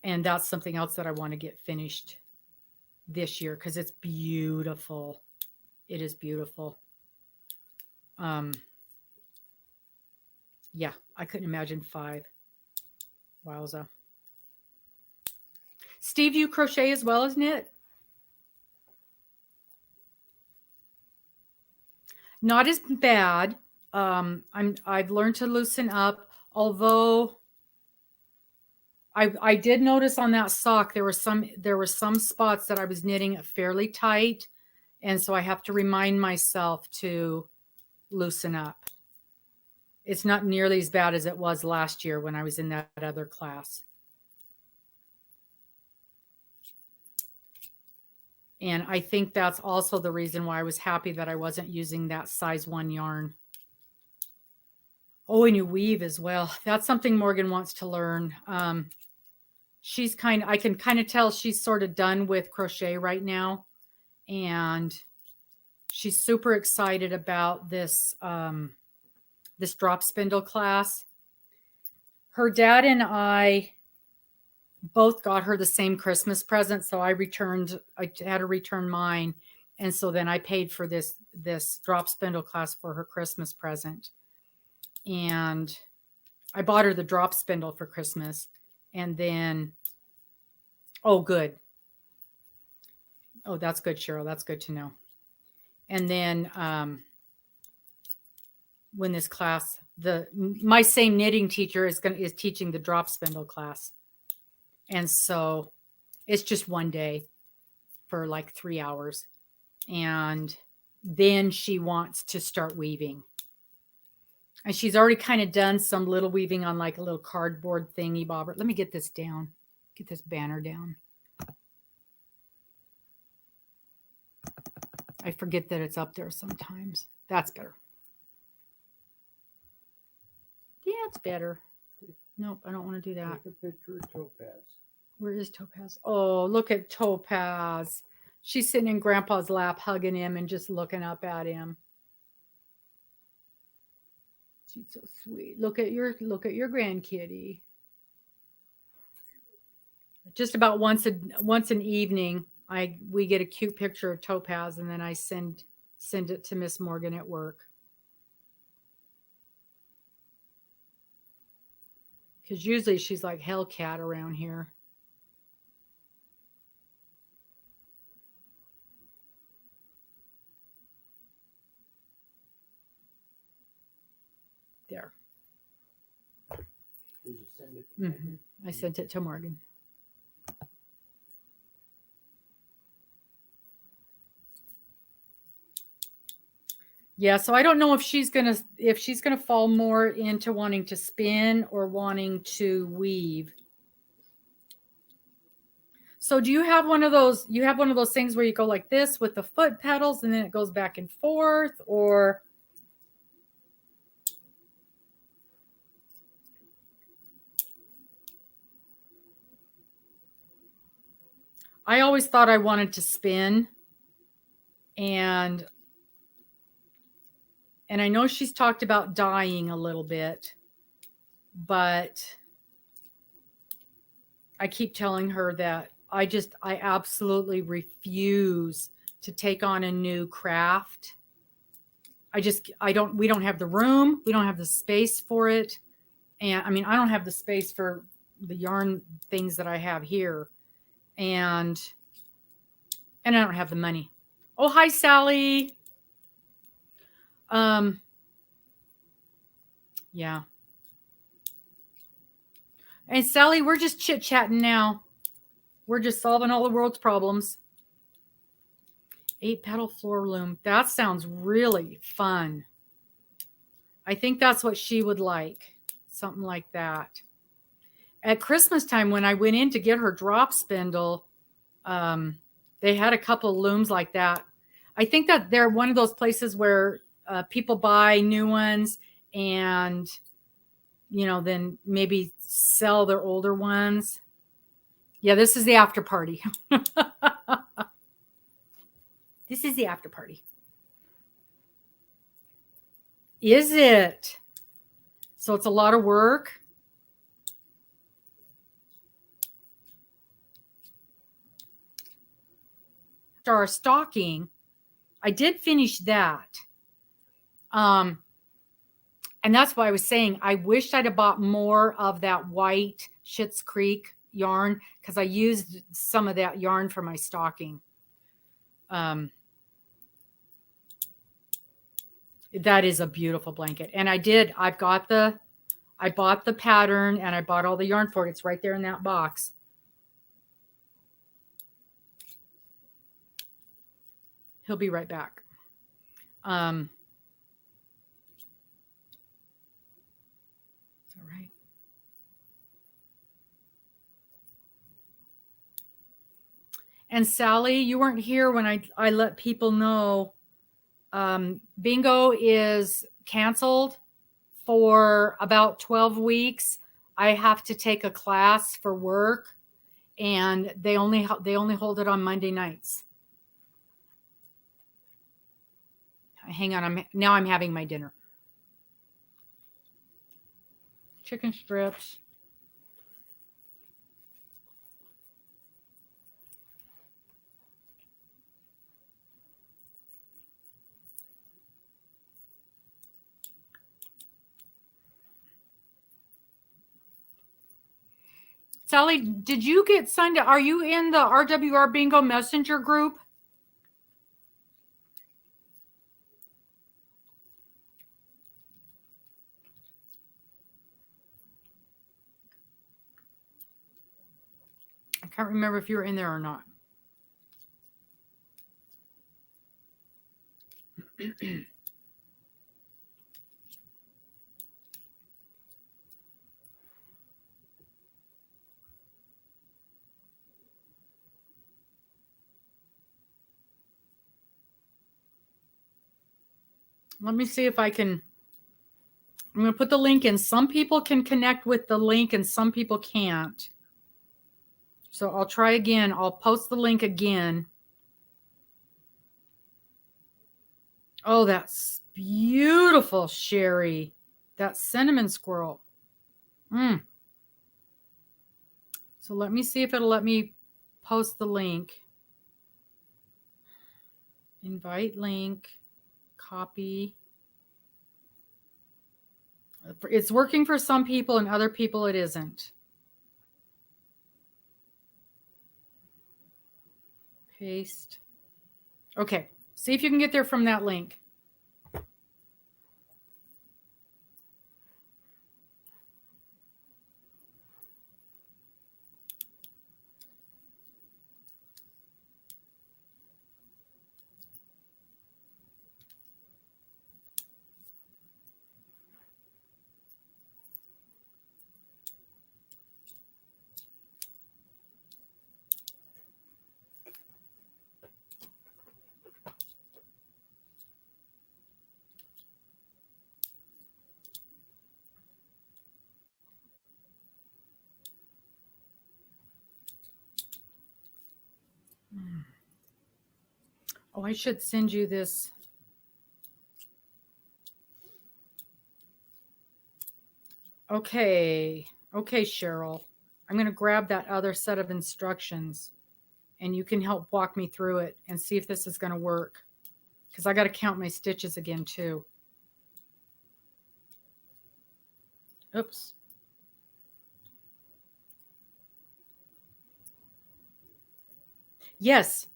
And that's something else that I want to get finished this year because it's beautiful. It is beautiful. Yeah, I couldn't imagine 5. Wowza. Steve, you crochet as well as knit? Not as bad. I've learned to loosen up, although I did notice on that sock there were some spots that I was knitting fairly tight, and so I have to remind myself to loosen up. It's not nearly as bad as it was last year when I was in that other class. And I think that's also the reason why I was happy that I wasn't using that size 1 yarn. Oh, and you weave as well. That's something Morgan wants to learn. I can kind of tell she's sort of done with crochet right now. And she's super excited about this, this drop spindle class. Her dad and I both got her the same Christmas present. So I had to return mine. And so then I paid for this drop spindle class for her Christmas present. And I bought her the drop spindle for Christmas. And then, oh, good. Oh, that's good, Cheryl. That's good to know. And then when this class, my same knitting teacher is teaching the drop spindle class. And so it's just one day for like 3 hours. And then she wants to start weaving. And she's already kind of done some little weaving on like a little cardboard thingy bobber. Let me get this down. Get this banner down. I forget that it's up there sometimes. That's better. Yeah, it's better. Nope, I don't want to do that. Take a picture of Topaz. Where is Topaz? Oh, look at Topaz. She's sitting in Grandpa's lap, hugging him and just looking up at him. She's so sweet. Look at your grandkitty. Just about once an evening, we get a cute picture of Topaz, and then I send it to Miss Morgan at work. Because usually she's like Hellcat around here. there. Did you send it to me? I sent it to Morgan. Yeah, so I don't know if she's gonna fall more into wanting to spin or wanting to weave. So do you have one of those? You have one of those things where you go like this with the foot pedals and then it goes back and forth, or I always thought I wanted to spin, and I know she's talked about dyeing a little bit, but I keep telling her that I absolutely refuse to take on a new craft. We don't have the room. We don't have the space for it. And I mean, I don't have the space for the yarn things that I have here. And I don't have the money. Oh, hi, Sally. Yeah. And Sally, we're just chit-chatting now. We're just solving all the world's problems. 8-petal floor loom. That sounds really fun. I think that's what she would like. Something like that. At Christmas time, when I went in to get her drop spindle, they had a couple looms like that. I think that they're one of those places where people buy new ones and, you know, then maybe sell their older ones. Yeah, this is the after party. This is the after party. Is it? So it's a lot of work. Our stocking, I did finish that. And that's why I was saying I wished I'd have bought more of that white Schitt's Creek yarn, because I used some of that yarn for my stocking. That is a beautiful blanket. And I bought the pattern and I bought all the yarn for it. It's right there in that box. He'll be right back. Is that right? And Sally, you weren't here when I let people know bingo is canceled for about 12 weeks. I have to take a class for work, and they only hold it on Monday nights. Hang on, I'm having my dinner. Chicken strips. Sally, did you get signed up? Are you in the RWR Bingo Messenger group? I can't remember if you were in there or not. Let me see if I can. I'm going to put the link in. Some people can connect with the link and some people can't. So I'll try again. I'll post the link again. Oh, that's beautiful, Sherri. That cinnamon squirrel. So let me see if it'll let me post the link. Invite link. Copy. It's working for some people and other people it isn't. Paste. Okay. See if you can get there from that link. Oh, I should send you this. Okay. Okay, Cheryl. I'm going to grab that other set of instructions and you can help walk me through it and see if this is going to work. Because I got to count my stitches again too. Oops. Yes.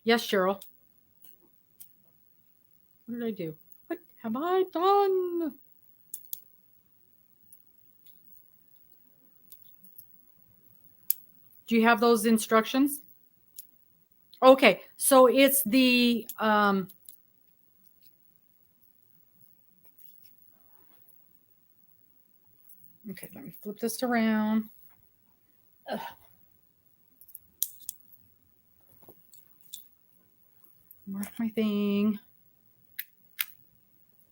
Yes, Cheryl. What did I do? What have I done? Do you have those instructions? Okay, so it's the okay, let me flip this around. Ugh. Mark my thing.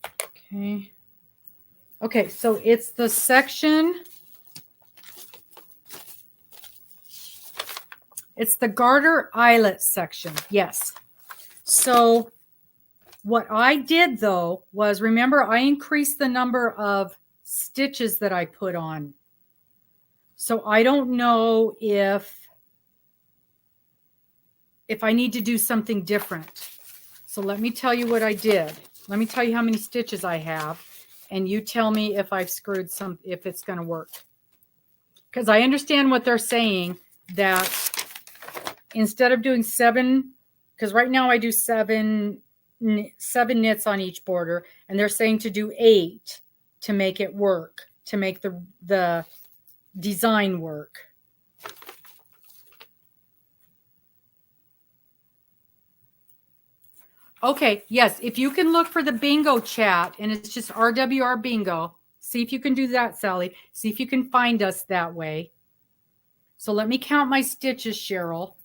Okay. Okay, so it's the section. It's the garter eyelet section. Yes. So what I did though was, remember, I increased the number of stitches that I put on. So I don't know if I need to do something different. So let me tell you what I did. Let me tell you how many stitches I have, and you tell me if I've screwed some, if it's going to work. Because I understand what they're saying, that instead of doing 7, because right now I do 7 knits on each border, and they're saying to do 8 to make it work, to make the design work. Okay, yes, if you can look for the bingo chat, and it's just RWR bingo. See if you can do that, Sally. See if you can find us that way. So let me count my stitches, Cheryl.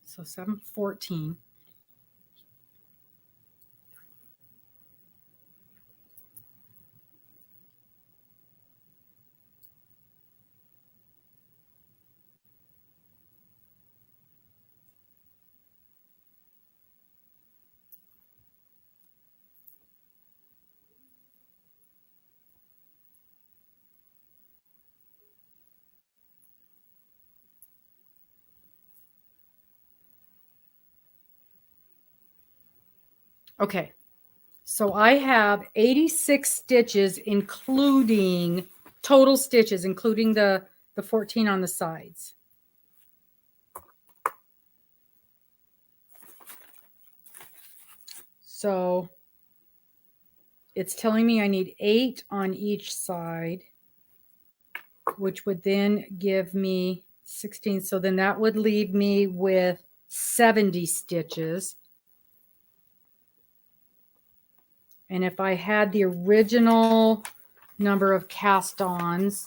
So 7, 14. Okay, so I have 86 stitches, including total stitches, including the 14 on the sides. So it's telling me I need 8 on each side, which would then give me 16. So then that would leave me with 70 stitches. And if I had the original number of cast-ons,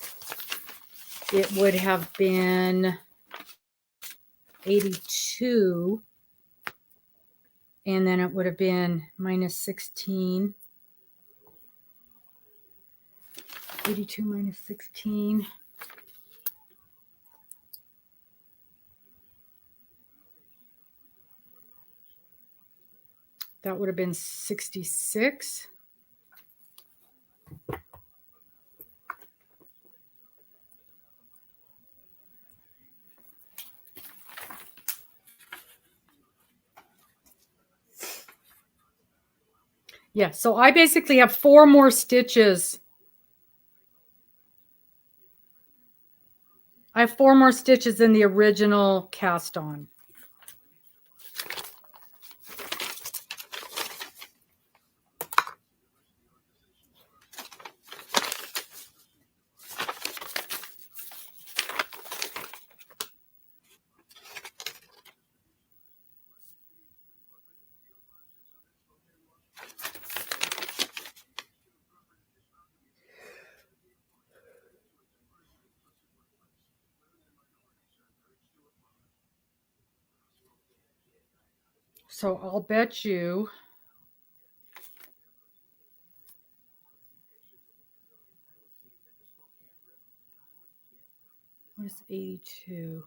it would have been 82. And then it would have been minus 16. 82 minus 16. That would have been 66. Yeah, so I basically have 4 more stitches. I have 4 more stitches than the original cast on. So I'll bet you what is 82?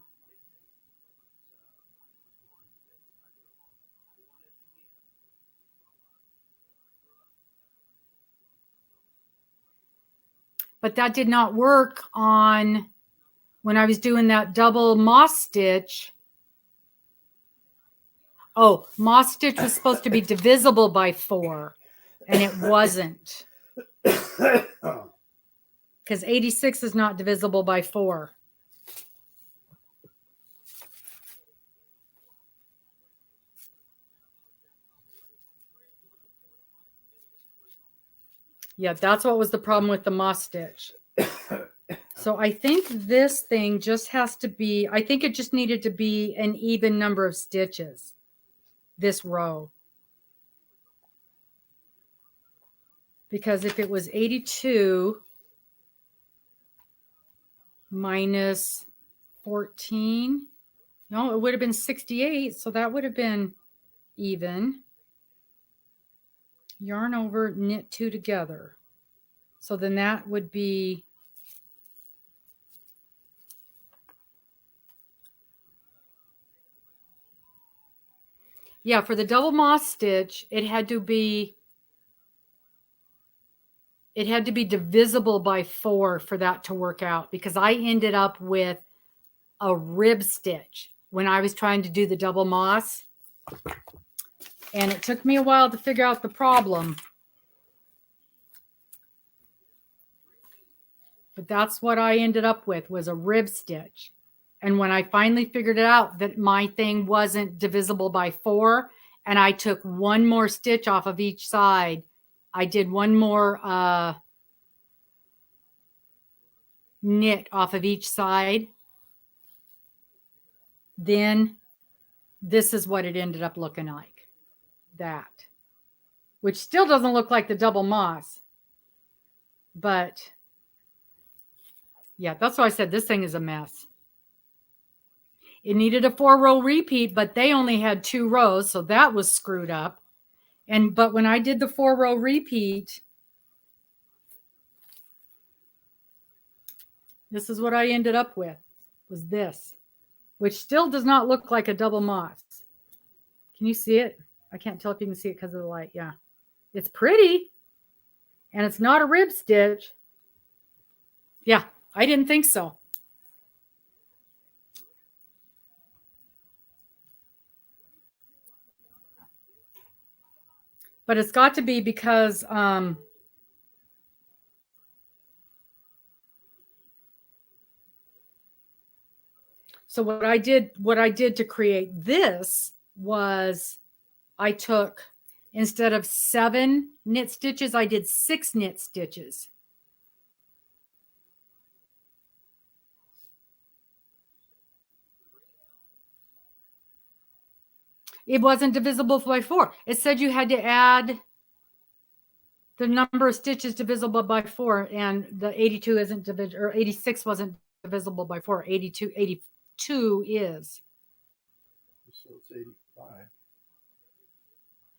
but that did not work on when I was doing that double moss stitch. Oh, moss stitch was supposed to be divisible by 4, and it wasn't. Because 86 is not divisible by 4. Yeah, that's what was the problem with the moss stitch. So I think this thing just has to be, I think it just needed to be an even number of stitches, this row. Because if it was 82 minus 14, no, it would have been 68. So that would have been even. Yarn over, knit 2 together. So then that would be, yeah, for the double moss stitch, it had to be divisible by 4 for that to work out, because I ended up with a rib stitch when I was trying to do the double moss. And it took me a while to figure out the problem. But that's what I ended up with, was a rib stitch. And when I finally figured it out that my thing wasn't divisible by 4, and I took one more stitch off of each side, I did one more knit off of each side, then this is what it ended up looking like. That. Which still doesn't look like the double moss. But yeah, that's why I said this thing is a mess. It needed a 4-row repeat, but they only had 2 rows, so that was screwed up. But when I did the 4-row repeat, this is what I ended up with, was this, which still does not look like a double moss. Can you see it? I can't tell if you can see it because of the light. Yeah, it's pretty, and it's not a rib stitch. Yeah, I didn't think so. But it's got to be because so what I did to create this was I took, instead of 7 knit stitches, I did 6 knit stitches. It wasn't divisible by 4. It said you had to add the number of stitches divisible by 4, and the 82 isn't divisible, or 86 wasn't divisible by 4. 82 is. So it's 85.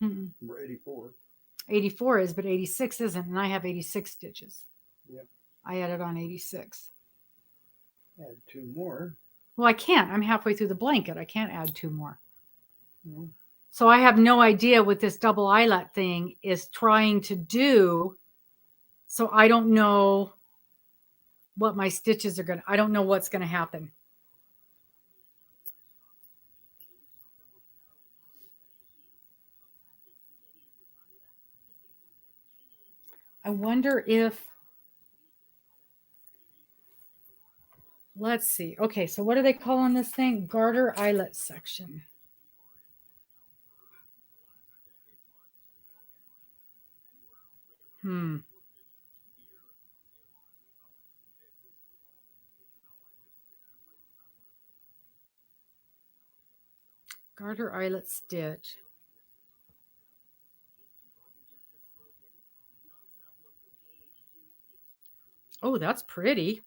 Mm-mm. Or 84. 84 is, but 86 isn't, and I have 86 stitches. Yep. I added on 86. Add 2 more. Well, I can't. I'm halfway through the blanket. I can't add 2 more. No. So I have no idea what this double eyelet thing is trying to do. So I don't know what my stitches are going to, I don't know what's going to happen. I wonder if, let's see. Okay, so what are they calling this thing? Garter eyelet section. Garter eyelet stitch. Oh, that's pretty.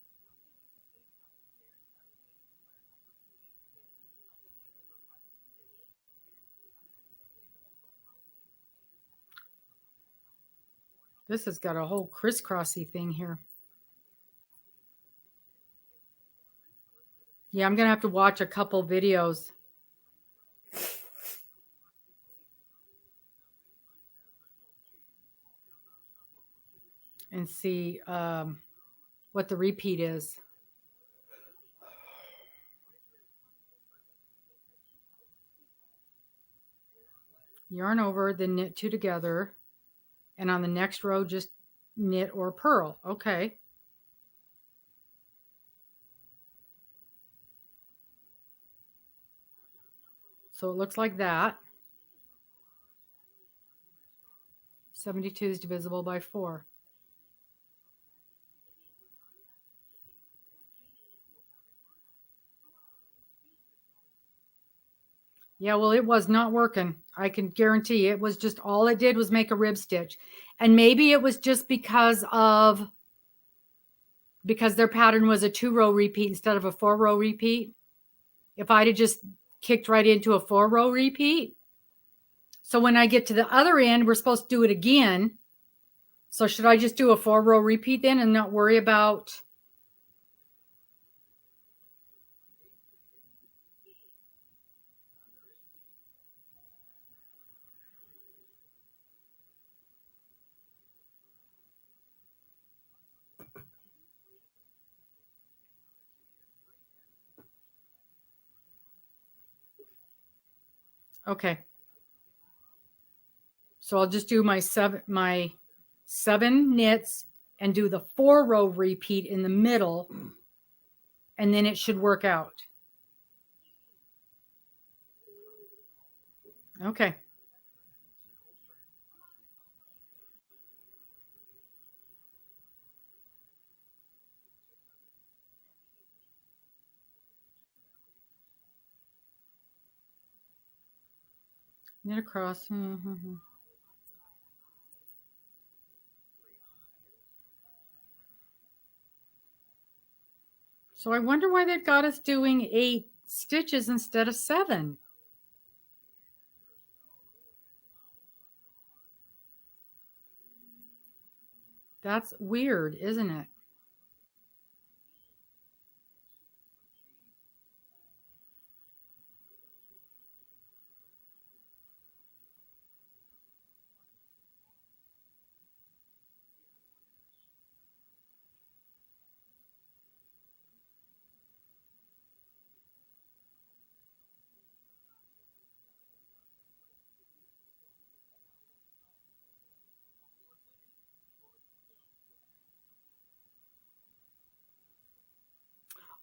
This has got a whole crisscrossy thing here. Yeah, I'm going to have to watch a couple videos. And see what the repeat is. Yarn over, then knit 2 together. And on the next row, just knit or purl. Okay. So it looks like that. 72 is divisible by 4. Yeah, well, it was not working. I can guarantee it was just all it did was make a rib stitch. And maybe it was just because their pattern was a 2-row repeat instead of a 4-row repeat. If I'd have just kicked right into a 4-row repeat. So when I get to the other end, we're supposed to do it again. So should I just do a 4-row repeat then and not worry about... Okay. So I'll just do my seven knits and do the 4-row repeat in the middle, and then it should work out. Okay. Knit across. So I wonder why they've got us doing 8 stitches instead of 7. That's weird, isn't it?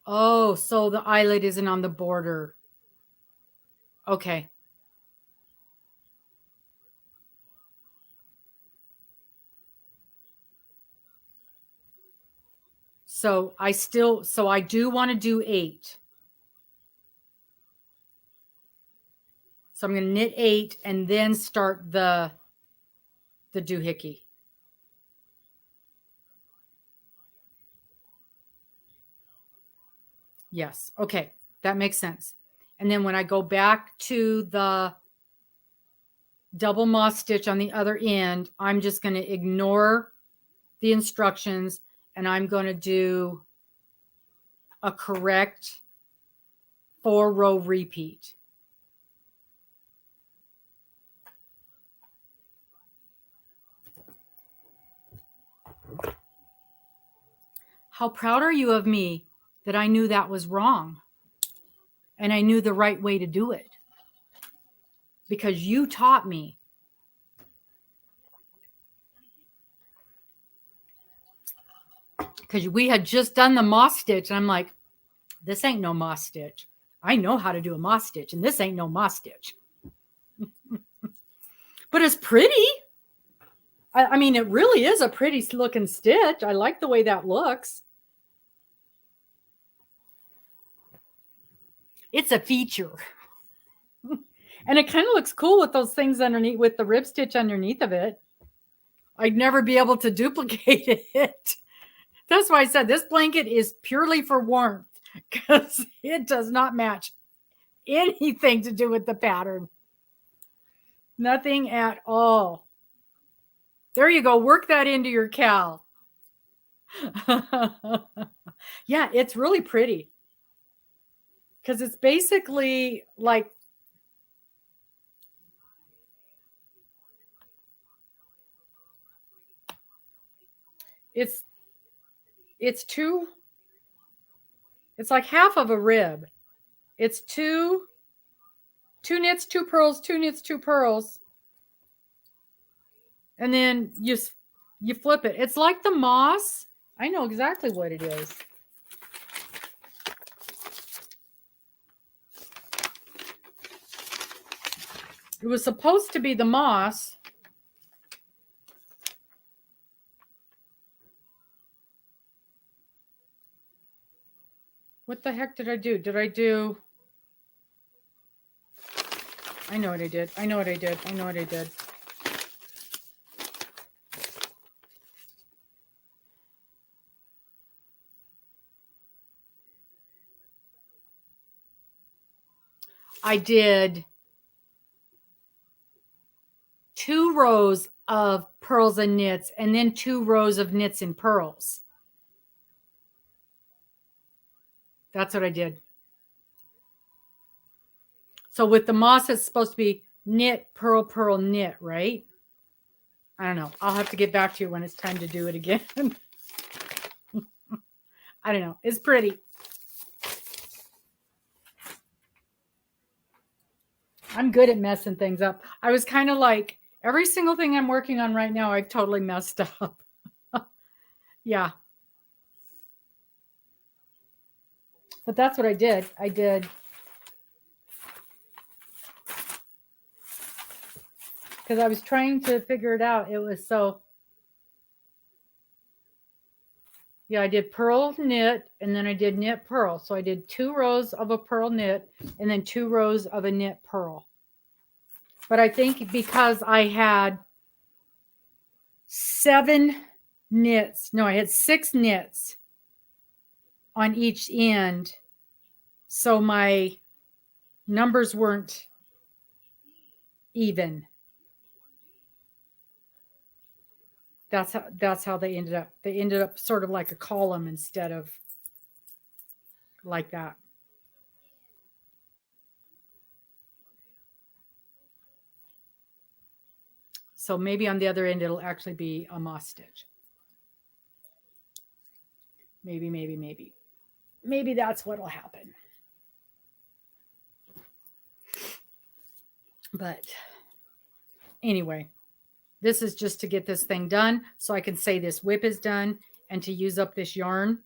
Oh, so the eyelet isn't on the border. Okay. So I do want to do 8. So I'm going to knit 8 and then start the doohickey. Yes. Okay. That makes sense. And then when I go back to the double moss stitch on the other end, I'm just going to ignore the instructions and I'm going to do a correct 4-row repeat. How proud are you of me that I knew that was wrong and I knew the right way to do it? Because you taught me. Because we had just done the moss stitch and I'm like, this ain't no moss stitch. I know how to do a moss stitch and this ain't no moss stitch. But it's pretty. I mean, it really is a pretty looking stitch. I like the way that looks. It's a feature. And it kind of looks cool with those things underneath, with the rib stitch underneath of it. I'd never be able to duplicate it. That's why I said this blanket is purely for warmth because it does not match anything to do with the pattern. Nothing at all. There you go. Work that into your cowl. Yeah, it's really pretty. Because it's basically like it's like half of a rib. It's two knits, 2 purls, 2 knits, 2 purls. And then you flip it. It's like the moss. I know exactly what it is. It was supposed to be the moss. What the heck did I do? I know what I did. I know what I did. I did 2 rows of purls and knits and then 2 rows of knits and purls. That's what I did. So with the moss, it's supposed to be knit, purl, purl, knit, right? I don't know. I'll have to get back to you when it's time to do it again. I don't know. It's pretty. I'm good at messing things up. I was kind of like, every single thing I'm working on right now, I've totally messed up. Yeah. But that's what I did. Because I was trying to figure it out. It was so. Yeah, I did purl knit and then I did knit purl. So I did 2 rows of a purl knit and then 2 rows of a knit purl. But I think because I had 7 knits, no, I had 6 knits on each end. So my numbers weren't even. That's how they ended up. They ended up sort of like a column instead of like that. So maybe on the other end, it'll actually be a moss stitch. Maybe. Maybe that's what'll happen. But anyway, this is just to get this thing done so I can say this whip is done and to use up this yarn.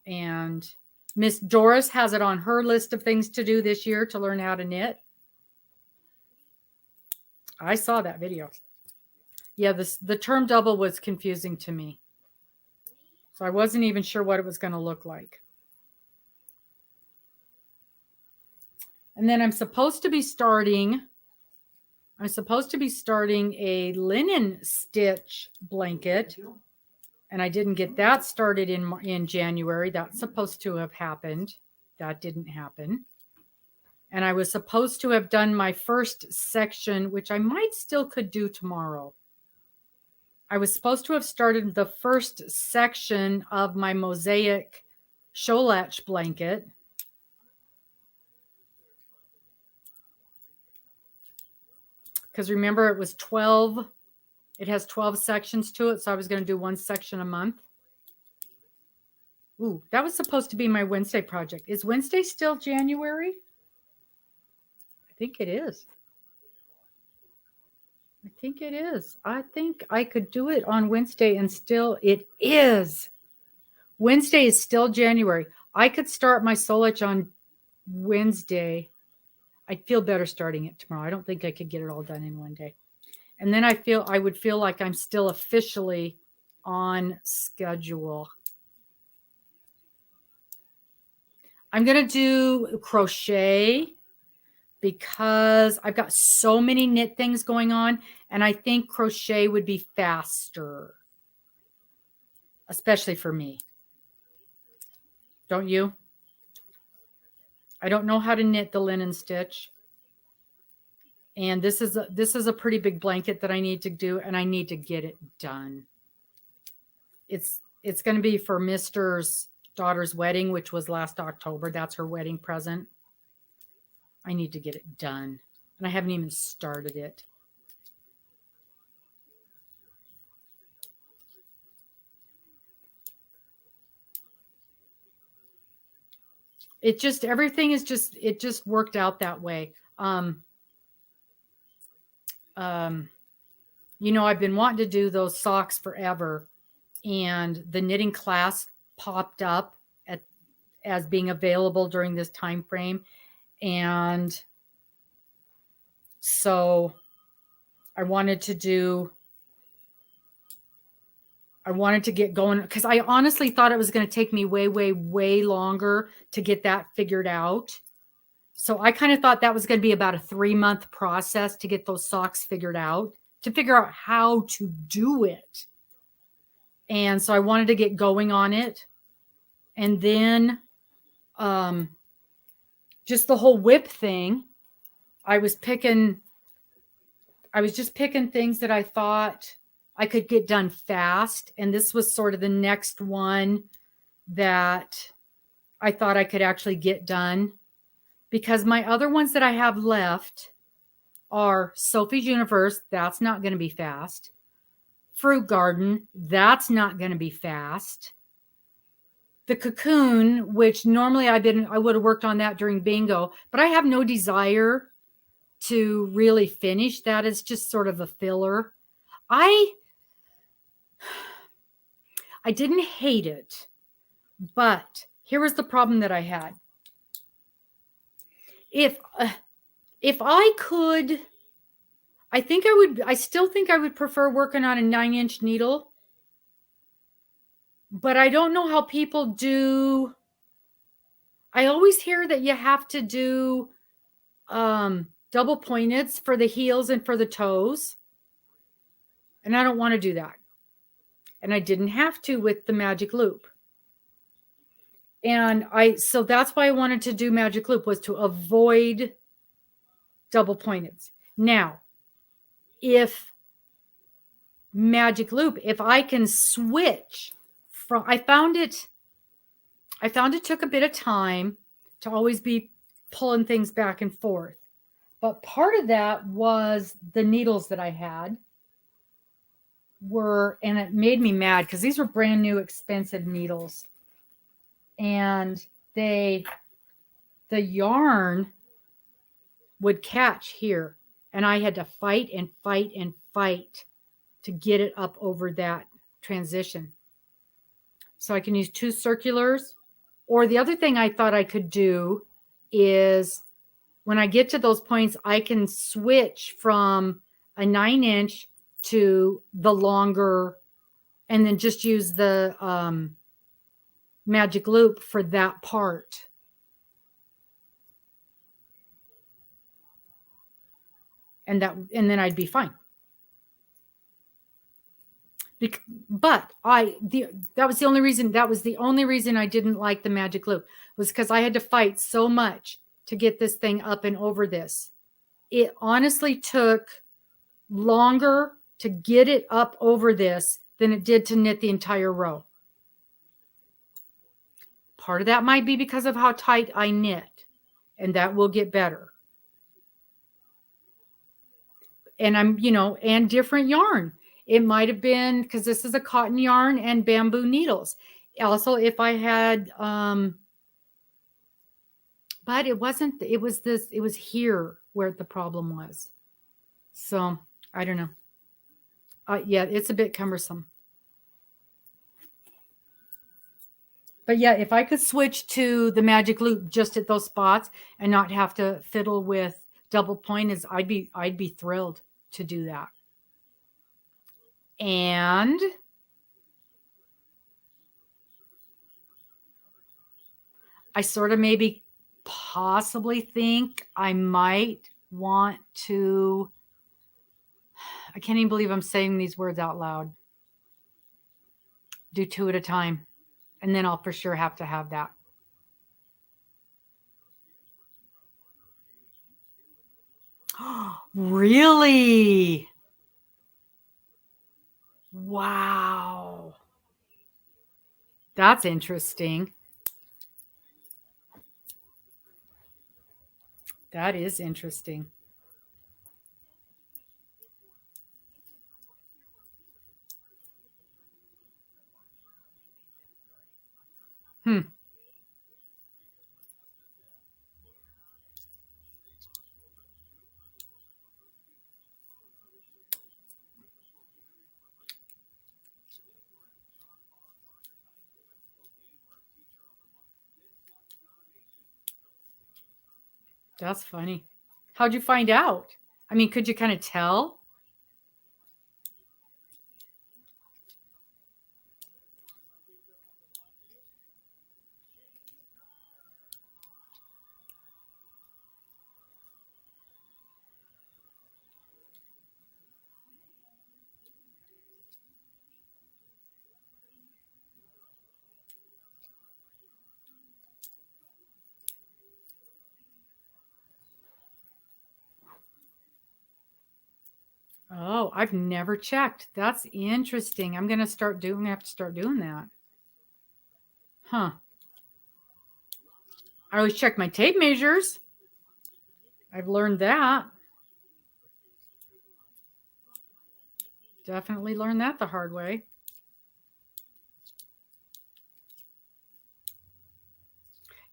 And Miss Doris has it on her list of things to do this year to learn how to knit. I saw that video. Yeah, the term double was confusing to me. So I wasn't even sure what it was going to look like. And then I'm supposed to be starting a linen stitch blanket. And I didn't get that started in January. That's supposed to have happened. That didn't happen. And I was supposed to have done my first section, which I might still could do tomorrow. I was supposed to have started the first section of my mosaic show latch blanket. Because remember, it was 12. It has 12 sections to it. So I was going to do 1 section a month. Ooh, that was supposed to be my Wednesday project. Is Wednesday still January? I think it is. I think it is. I think I could do it on Wednesday and still it is. Wednesday is still January. I could start my Solich on Wednesday. I'd feel better starting it tomorrow. I don't think I could get it all done in one day. And then I would feel like I'm still officially on schedule. I'm going to do crochet because I've got so many knit things going on, and I think crochet would be faster, especially for me. Don't you? I don't know how to knit the linen stitch. And this is a pretty big blanket that I need to do, and I need to get it done. It's going to be for Mr.'s daughter's wedding, which was last October. That's her wedding present. I need to get it done. And I haven't even started it. it just, everything is just, it just worked out that way. You know, I've been wanting to do those socks forever, and the knitting class popped up as being available during this time frame. And so I wanted to get going, because I honestly thought it was going to take me way, way, way longer to get that figured out. So I kind of thought that was going to be about a 3-month process to get those socks figured out, to figure out how to do it. And so I wanted to get going on it. And then just the whole whip thing, I was just picking things that I thought I could get done fast. And this was sort of the next one that I thought I could actually get done, because my other ones that I have left are Sophie's Universe. That's not going to be fast. Fruit Garden. That's not going to be fast. The Cocoon, which normally I would have worked on that during bingo, but I have no desire to really finish that. Is just sort of a filler. I didn't hate it, but here was the problem that I had. If I could, I still think I would prefer working on a 9-inch needle, but I don't know how people do. I always hear that you have to do double pointeds for the heels and for the toes. And I don't want to do that. And I didn't have to with the magic loop. And so that's why I wanted to do magic loop, was to avoid double pointeds. Now, if magic loop, if I can switch from, I found it took a bit of time to always be pulling things back and forth. But part of that was the needles that I had and it made me mad because these were brand new, expensive needles. And the yarn would catch here. And I had to fight and fight and fight to get it up over that transition. So I can use 2 circulars. Or the other thing I thought I could do is when I get to those points, I can switch from a 9-inch to the longer, and then just use the magic loop for that part. And then I'd be fine. But that was the only reason I didn't like the magic loop, was because I had to fight so much to get this thing up and over this. It honestly took longer to get it up over this than it did to knit the entire row. Part of that might be because of how tight I knit, and that will get better. And and different yarn. It might have been because this is a cotton yarn and bamboo needles. Also, if I had, but it wasn't, it was here where the problem was. So I don't know. Yeah, it's a bit cumbersome. But yeah, if I could switch to the magic loop just at those spots and not have to fiddle with double pointeds, I'd be thrilled to do that. And I sort of maybe possibly think I might want to, I can't even believe I'm saying these words out loud, do 2 at a time. And then I'll for sure have to have that. Really? Wow. That's interesting. That is interesting. That's funny. How'd you find out? I mean, could you kind of tell? Oh, I've never checked. That's interesting. I'm going to start doing, I have to start doing that. Huh. I always check my tape measures. I've learned that. Definitely learned that the hard way.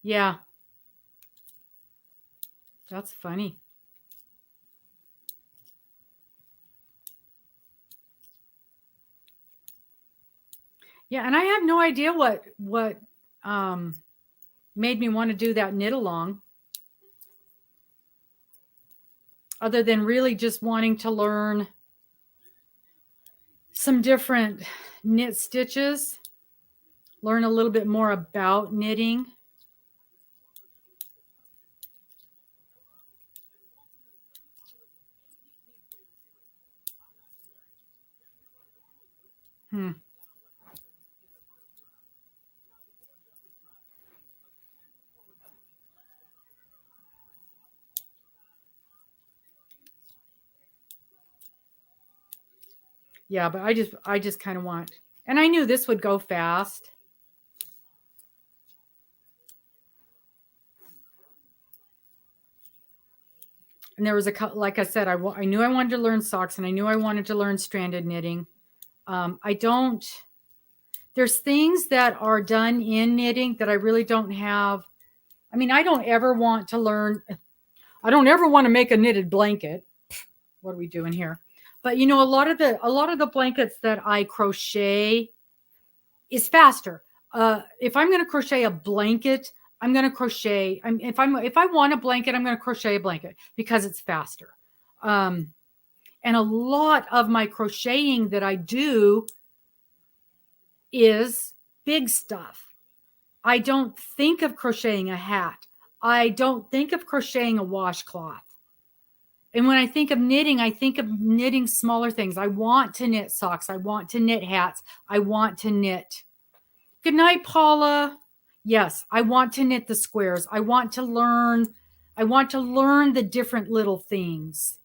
Yeah. That's funny. Yeah, and I have no idea what made me want to do that knit along, other than really just wanting to learn some different knit stitches, learn a little bit more about knitting. Yeah, but I just kind of want, and I knew this would go fast. And there was like I said, I knew I wanted to learn socks, and I knew I wanted to learn stranded knitting. There's things that are done in knitting that I really don't have. I mean, I don't ever want to make a knitted blanket. What are we doing here? But you know, a lot of the blankets that I crochet is faster. If I'm going to crochet a blanket, I'm going to crochet. If I want a blanket, I'm going to crochet a blanket because it's faster. And a lot of my crocheting that I do is big stuff. I don't think of crocheting a hat. I don't think of crocheting a washcloth. And when I think of knitting smaller things. I want to knit socks. I want to knit hats. I want to knit. Good night, Paula. Yes, I want to knit the squares. I want to learn the different little things.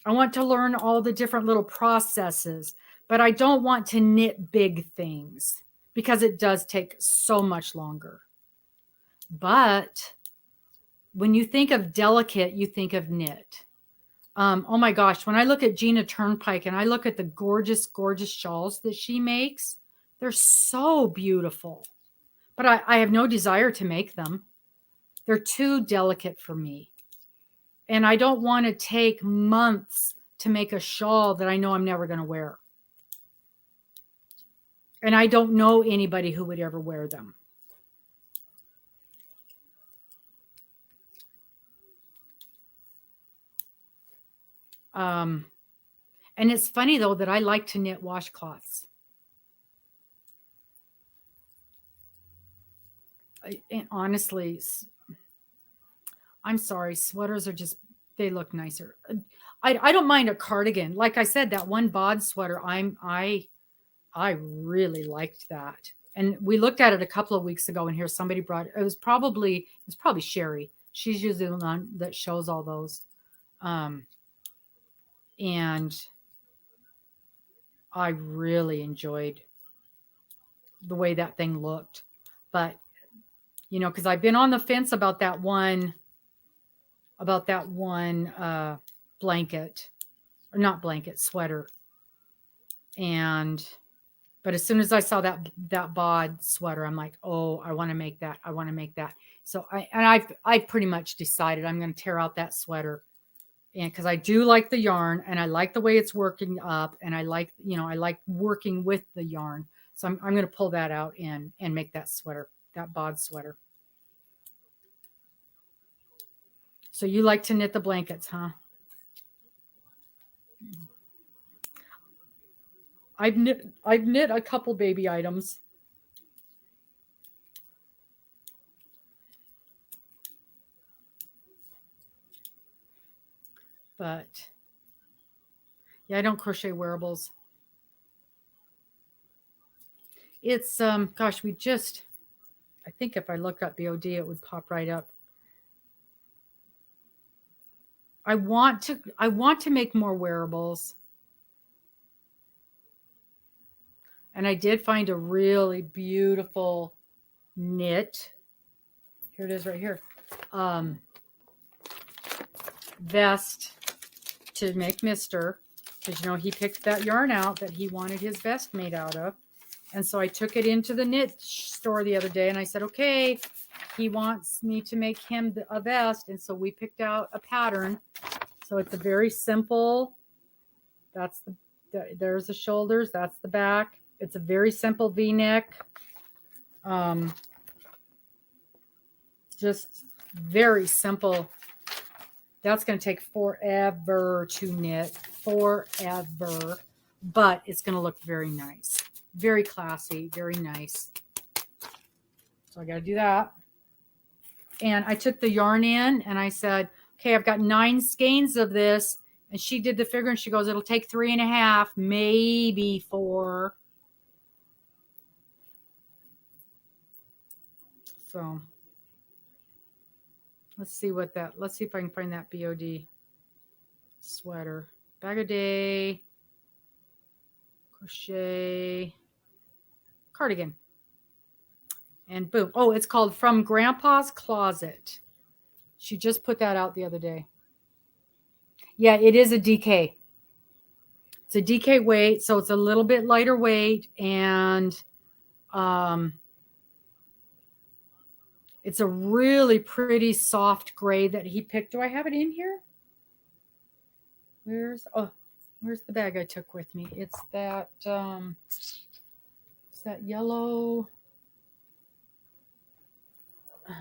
I want to learn all the different little processes, but I don't want to knit big things because it does take so much longer. But when you think of delicate, you think of knit. Oh my gosh, when I look at Gina Turnpike and I look at the gorgeous, gorgeous shawls that she makes, they're so beautiful. But I have no desire to make them. They're too delicate for me. And I don't want to take months to make a shawl that I know I'm never going to wear. And I don't know anybody who would ever wear them. And it's funny, though, that I like to knit washcloths. And honestly, I'm sorry, sweaters are just, they look nicer. I don't mind a cardigan. Like I said, that one bod sweater, I really liked that. And we looked at it a couple of weeks ago, and here somebody brought it. It was probably Sherri. She's usually the one that shows all those. And I really enjoyed the way that thing looked. But, you know, because I've been on the fence about that one blanket, or not blanket, sweater. But as soon as I saw that bod sweater, I'm like, oh, I want to make that. I want to make that. So I've pretty much decided I'm going to tear out that sweater. And because I do like the yarn, and I like the way it's working up, and I like working with the yarn. So I'm going to pull that out and make that sweater, that bod sweater. So you like to knit the blankets, huh? I've knit a couple baby items. But yeah, I don't crochet wearables. It's gosh, I think if I look up BOD, it would pop right up. I want to make more wearables. And I did find a really beautiful knit. Here it is right here. Vest to make Mr. Because, you know, he picked that yarn out that he wanted his vest made out of. And so I took it into the knit store the other day and I said, okay, he wants me to make him a vest. And so we picked out a pattern. So it's a very simple, there's the shoulders, that's the back. It's a very simple V-neck. Just very simple. That's going to take forever to knit, forever, but it's going to look very nice, very classy, very nice. So I got to do that. And I took the yarn in and I said, okay, I've got 9 skeins of this. And she did the figure and she goes, it'll take 3.5, maybe 4. So let's see if I can find that BOD sweater. Bag a day, crochet, cardigan. And boom. Oh, it's called From Grandpa's Closet. She just put that out the other day. Yeah, it is a DK. It's a DK weight, so it's a little bit lighter weight, and it's a really pretty soft gray that he picked. Do I have it in here? Where's the bag I took with me? It's that yellow.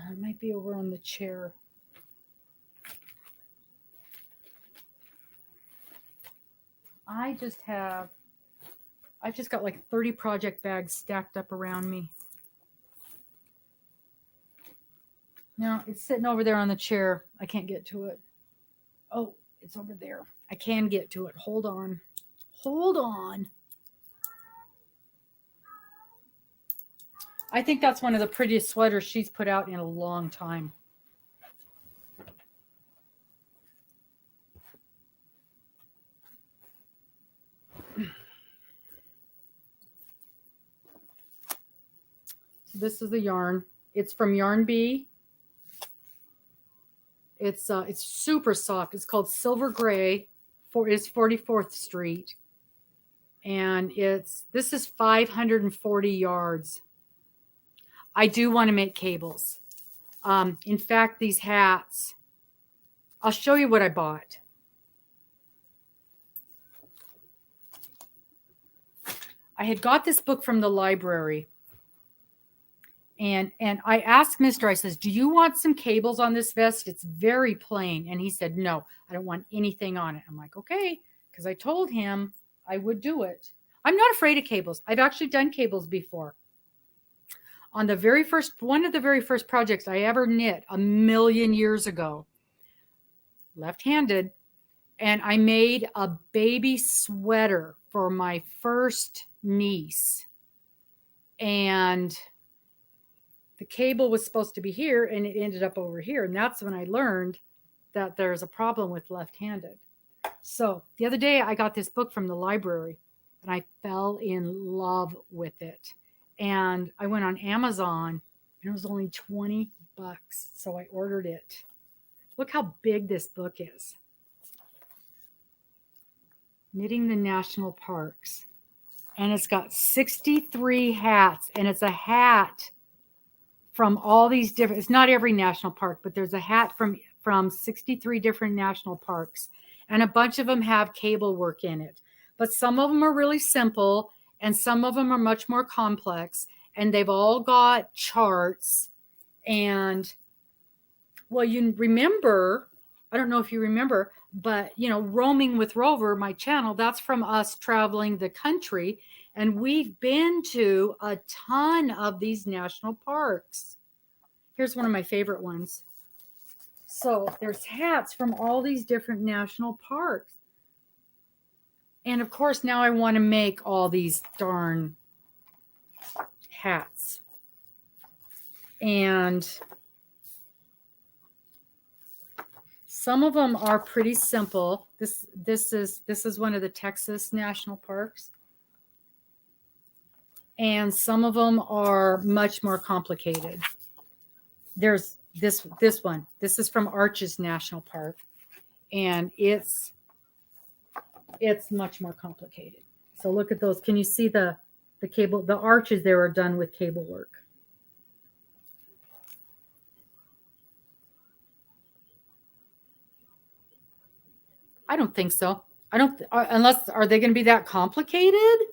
It might be over on the chair. I've just got like 30 project bags stacked up around me. No, it's sitting over there on the chair. I can't get to it. Oh, it's over there. I can get to it. Hold on. Hold on. I think that's one of the prettiest sweaters she's put out in a long time. So this is the yarn. It's from Yarn Bee. It's super soft. It's called Silver Gray. It's 44th Street. And this is 540 yards. I do want to make cables. In fact, these hats, I'll show you what I bought. I had got this book from the library. And I asked Mr. I says, do you want some cables on this vest? It's very plain. And he said, no, I don't want anything on it. I'm like, okay, because I told him I would do it. I'm not afraid of cables. I've actually done cables before. On one of the very first projects I ever knit a million years ago, left-handed, and I made a baby sweater for my first niece. And the cable was supposed to be here and it ended up over here. And that's when I learned that there's a problem with left-handed. So the other day I got this book from the library and I fell in love with it. And I went on Amazon and it was only $20. So I ordered it. Look how big this book is. Knitting the National Parks. And it's got 63 hats. And it's a hat from all these different, it's not every national park, but there's a hat from 63 different national parks. And a bunch of them have cable work in it. But some of them are really simple and some of them are much more complex. And they've all got charts. And, well, you remember I don't know if you remember, but Roaming with Rover, my channel, that's from us traveling the country. And we've been to a ton of these national parks. Here's one of my favorite ones. So there's hats from all these different national parks. And of course, now I want to make all these darn hats. And some of them are pretty simple. This is one of the Texas national parks. And some of them are much more complicated. There's this one. This is from Arches National Park, and it's much more complicated. So look at those. Can you see the cable? The arches there are done with cable work. I don't think so. I don't unless are they going to be that complicated?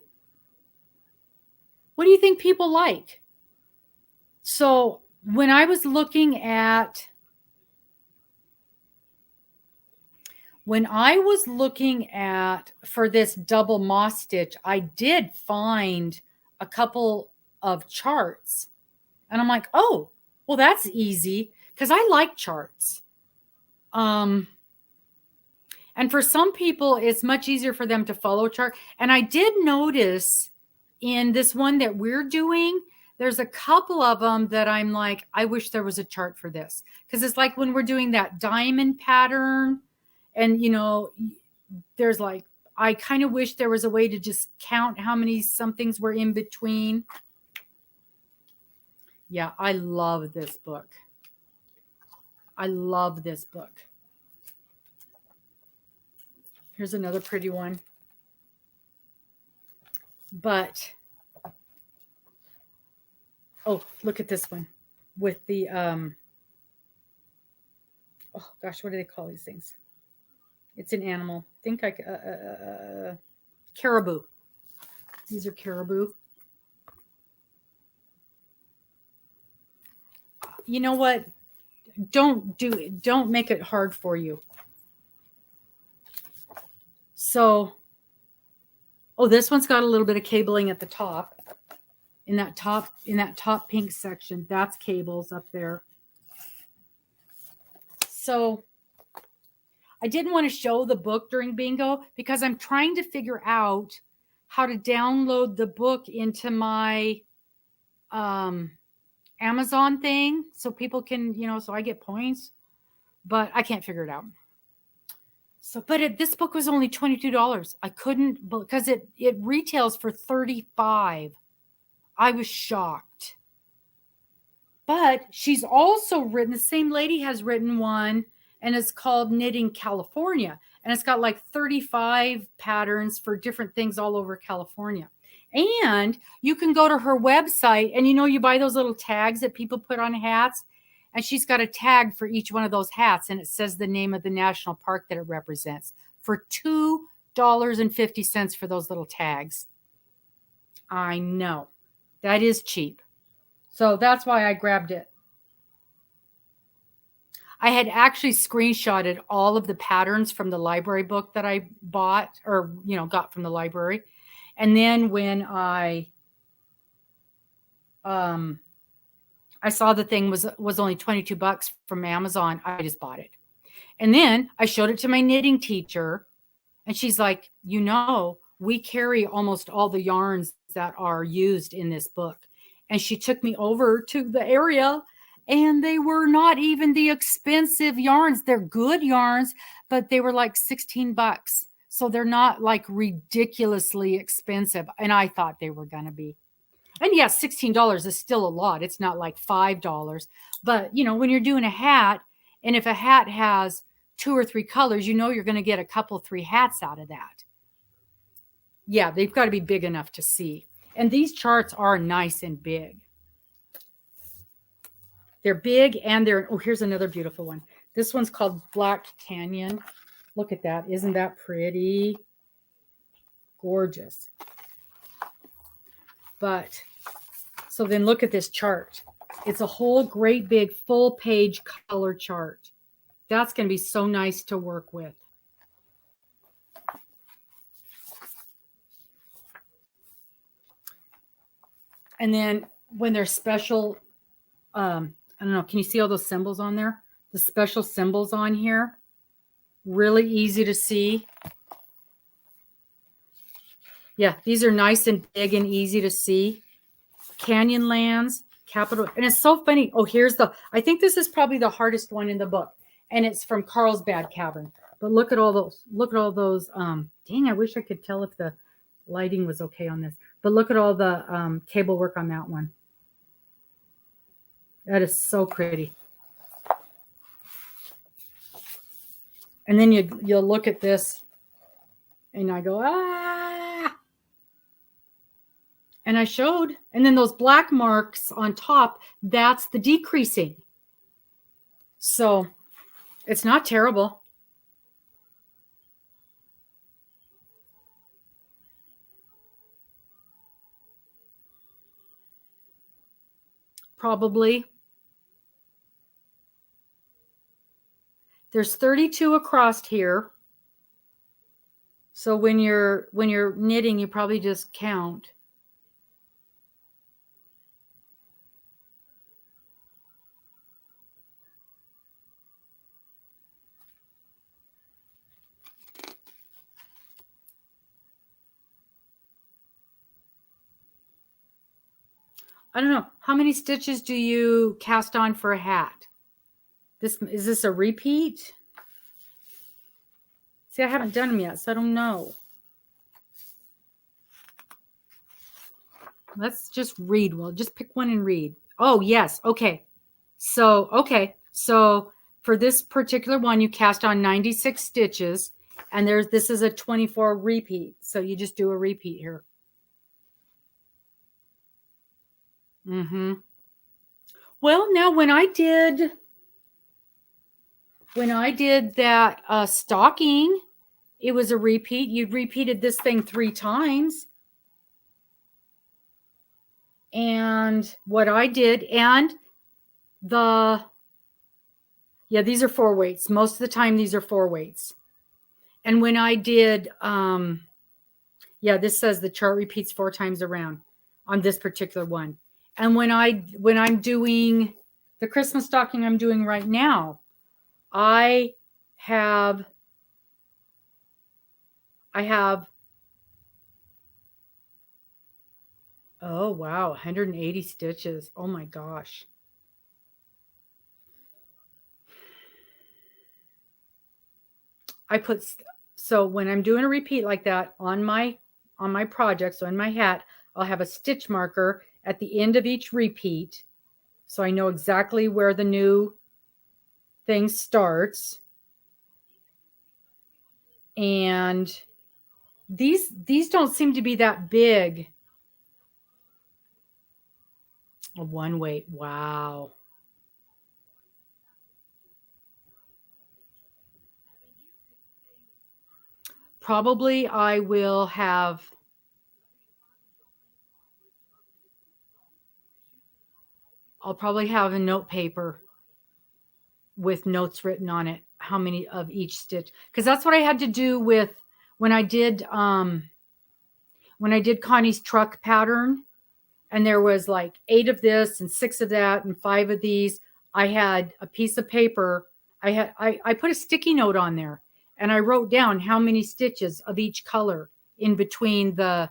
What do you think people like? So when I was looking at for this double moss stitch, I did find a couple of charts. And I'm like, oh, well, that's easy because I like charts. And for some people, it's much easier for them to follow a chart. And I did notice in this one that we're doing, there's a couple of them that I'm like, I wish there was a chart for this. Because it's like when we're doing that diamond pattern and, there's like, I kind of wish there was a way to just count how many somethings were in between. Yeah, I love this book. I love this book. Here's another pretty one. But, oh, look at this one with the, oh gosh, what do they call these things? It's an animal. Think like caribou. These are caribou. You know what? Don't do it. Don't make it hard for you. So, oh, this one's got a little bit of cabling at the top. In that top pink section, that's cables up there. So I didn't want to show the book during bingo because I'm trying to figure out how to download the book into my Amazon thing so people can, so I get points, but I can't figure it out. So, but this book was only $22. I couldn't, because it retails for $35. I was shocked. But she's also written, the same lady has written one, and it's called Knitting California. And it's got like 35 patterns for different things all over California. And you can go to her website and, you buy those little tags that people put on hats. And she's got a tag for each one of those hats. And it says the name of the national park that it represents for $2.50 for those little tags. I know. That is cheap. So that's why I grabbed it. I had actually screenshotted all of the patterns from the library book that I bought or, got from the library. And then when I saw the thing was only $22 from Amazon, I just bought it. And then I showed it to my knitting teacher and she's like, we carry almost all the yarns that are used in this book. And she took me over to the area and they were not even the expensive yarns. They're good yarns, but they were like $16. So they're not like ridiculously expensive. And I thought they were going to be. And yes, $16 is still a lot. It's not like $5. But, when you're doing a hat, and if a hat has 2 or 3 colors, you're going to get a couple, 3 hats out of that. Yeah, they've got to be big enough to see. And these charts are nice and big. They're big and here's another beautiful one. This one's called Black Canyon. Look at that. Isn't that pretty? Gorgeous. But, so then look at this chart. It's a whole great big full page color chart. That's going to be so nice to work with. And then when there's special, I don't know, can you see all those symbols on there? The special symbols on here, really easy to see. Yeah, these are nice and big and easy to see. Canyonlands, capital, and it's so funny. Oh, here's the, I think this is probably the hardest one in the book, and it's from Carlsbad Cavern. But look at all those, dang, I wish I could tell if the lighting was okay on this. But look at all the cable work on that one. That is so pretty. And then you'll look at this, and I go, ah. And I showed, and then those black marks on top, that's the decreasing. So it's not terrible. Probably. There's 32 across here. So when you're knitting, you probably just count. I don't know. How many stitches do you cast on for a hat? Is this a repeat? See, I haven't done them yet, so I don't know. Let's just read. Well, just pick one and read. Oh, yes. Okay. So for this particular one, you cast on 96 stitches, and this is a 24 repeat. So you just do a repeat here. Well, now when I did that stocking, it was a repeat. You repeated this thing 3 times. And what I did, and these are 4 weights. Most of the time, these are 4 weights. And when I did, this says the chart repeats 4 times around on this particular one. And when I'm doing the Christmas stocking I'm doing right now, I have oh wow, 180 stitches. Oh my gosh. So when I'm doing a repeat like that on my project, so in my hat, I'll have a stitch marker at the end of each repeat. So I know exactly where the new thing starts. And these don't seem to be that big. A 1 weight. Wow. Probably I will have, I'll probably have a note paper with notes written on it, how many of each stitch, because that's what I had to do with when I did Connie's truck pattern, and there was like 8 of this and 6 of that and 5 of these. I had a piece of paper. I put a sticky note on there, and I wrote down how many stitches of each color in between the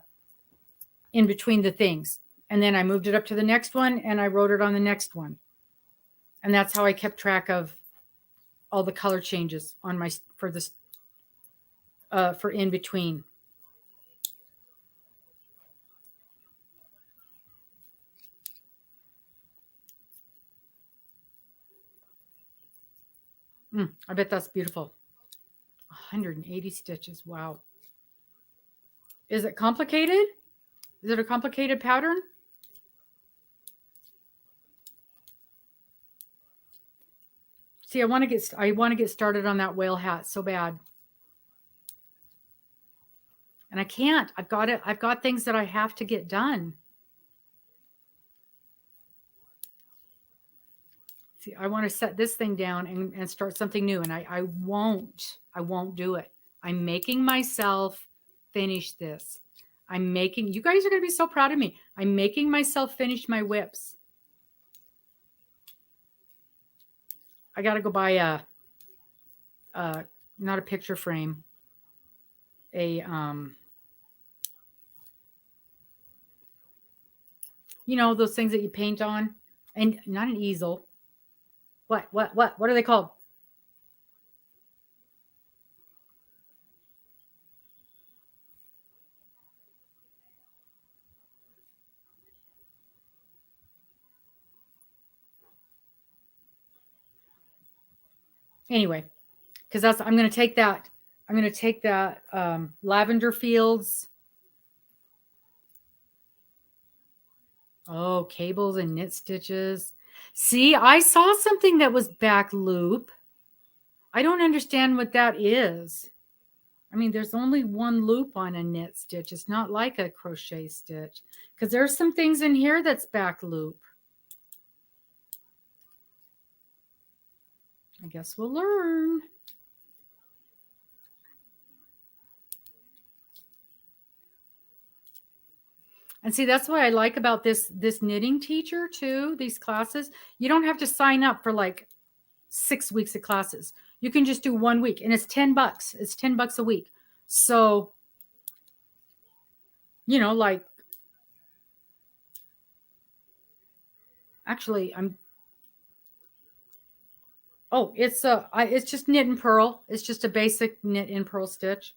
things. And then I moved it up to the next one, and I wrote it on the next one. And that's how I kept track of all the color changes on for in between. I bet that's beautiful. 180 stitches. Wow. Is it complicated? Is it a complicated pattern? See, I want to get started on that whale hat so bad. And I can't. I've got things that I have to get done. See, I want to set this thing down and start something new. And I won't do it. I'm making myself finish this. You guys are going to be so proud of me. I'm making myself finish my whips. I got to go buy not a picture frame, you know, those things that you paint on, and not an easel. What are they called? Anyway, because I'm going to take that Lavender Fields. Oh, cables and knit stitches. See, I saw something that was back loop. I don't understand what that is. I mean, there's only one loop on a knit stitch. It's not like a crochet stitch, because there's some things in here that's back loop. I guess we'll learn. And see, that's what I like about this knitting teacher too, these classes. You don't have to sign up for like 6 weeks of classes. You can just do 1 week, and it's $10. It's $10 a week. So, you know, like, actually, it's just knit and purl. It's just a basic knit and purl stitch.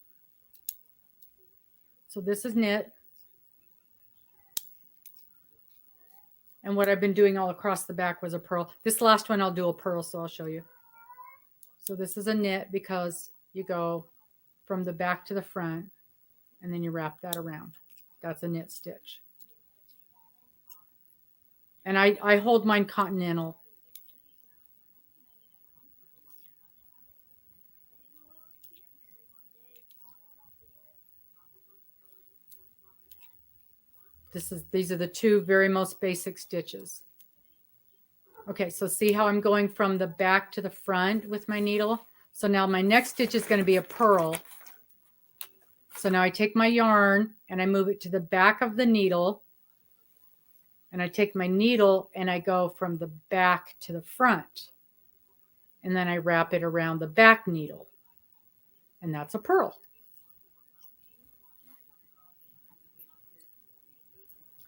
So this is knit. And what I've been doing all across the back was a purl. This last one I'll do a purl, so I'll show you. So this is a knit because you go from the back to the front and then you wrap that around. That's a knit stitch. And I hold mine continental. These are the two very most basic stitches. Okay, so see how I'm going from the back to the front with my needle? So now my next stitch is going to be a purl. So now I take my yarn and I move it to the back of the needle. And I take my needle and I go from the back to the front. And then I wrap it around the back needle. And that's a purl.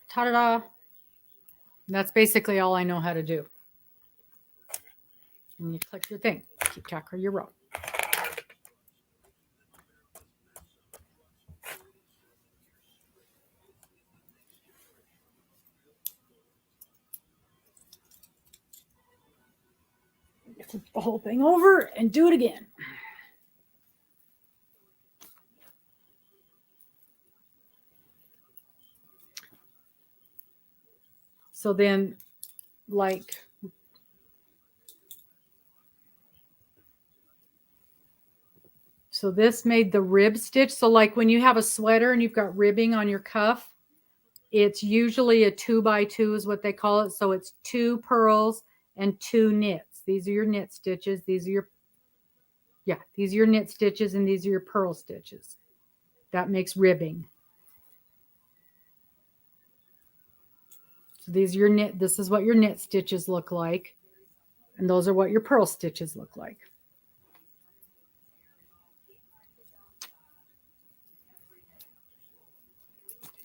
Ta-da! That's basically all I know how to do. And you click your thing. Keep track of your row. Flip the whole thing over and do it again. So then, like, so this made the rib stitch. So like when you have a sweater and you've got ribbing on your cuff, it's usually a 2x2 is what they call it. So it's 2 purls and 2 knits. These are your knit stitches. These are your knit stitches, and these are your purl stitches. That makes ribbing. So these are your knit. This is what your knit stitches look like. And those are what your purl stitches look like.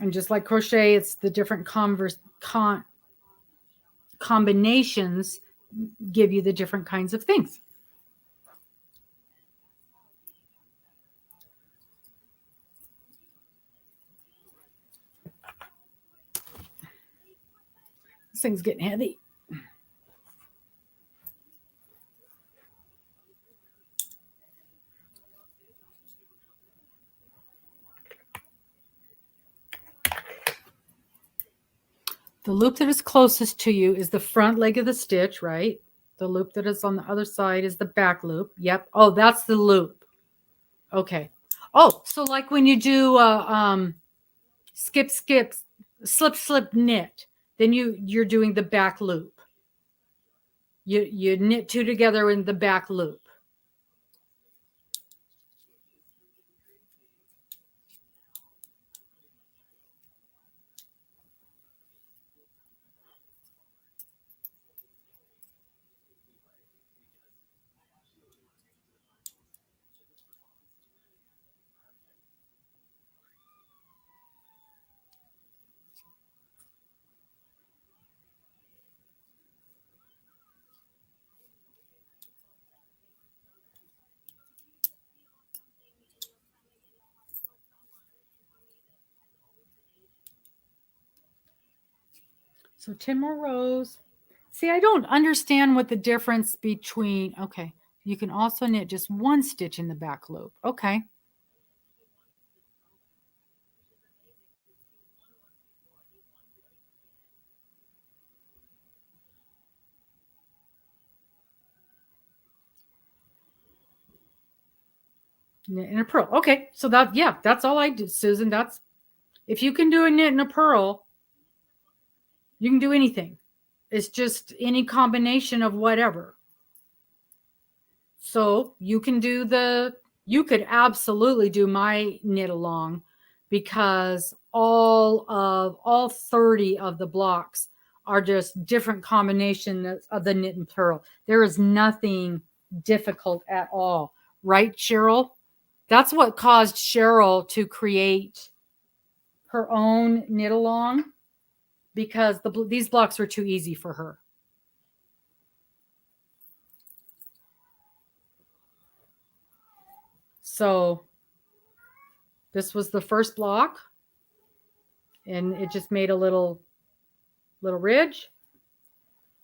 And just like crochet, it's the different combinations give you the different kinds of things. This thing's getting heavy. The loop that is closest to you is the front leg of the stitch, right? The loop that is on the other side is the back loop. Yep. Oh, that's the loop. Okay. Oh, so like when you do skip, slip, knit, then you're doing the back loop. you knit 2 together in the back loop. So 10 more rows. See, I don't understand what the difference between, okay, you can also knit just 1 stitch in the back loop. Okay. Knit and a purl. Okay, so that, yeah, that's all I do, Susan. That's, if you can do a knit and a purl, you can do anything. It's just any combination of whatever. So you can do you could absolutely do my knit along, because all 30 of the blocks are just different combinations of the knit and purl. There is nothing difficult at all. Right, Cheryl? That's what caused Cheryl to create her own knit along, because these blocks were too easy for her. So this was the first block, and it just made a little ridge.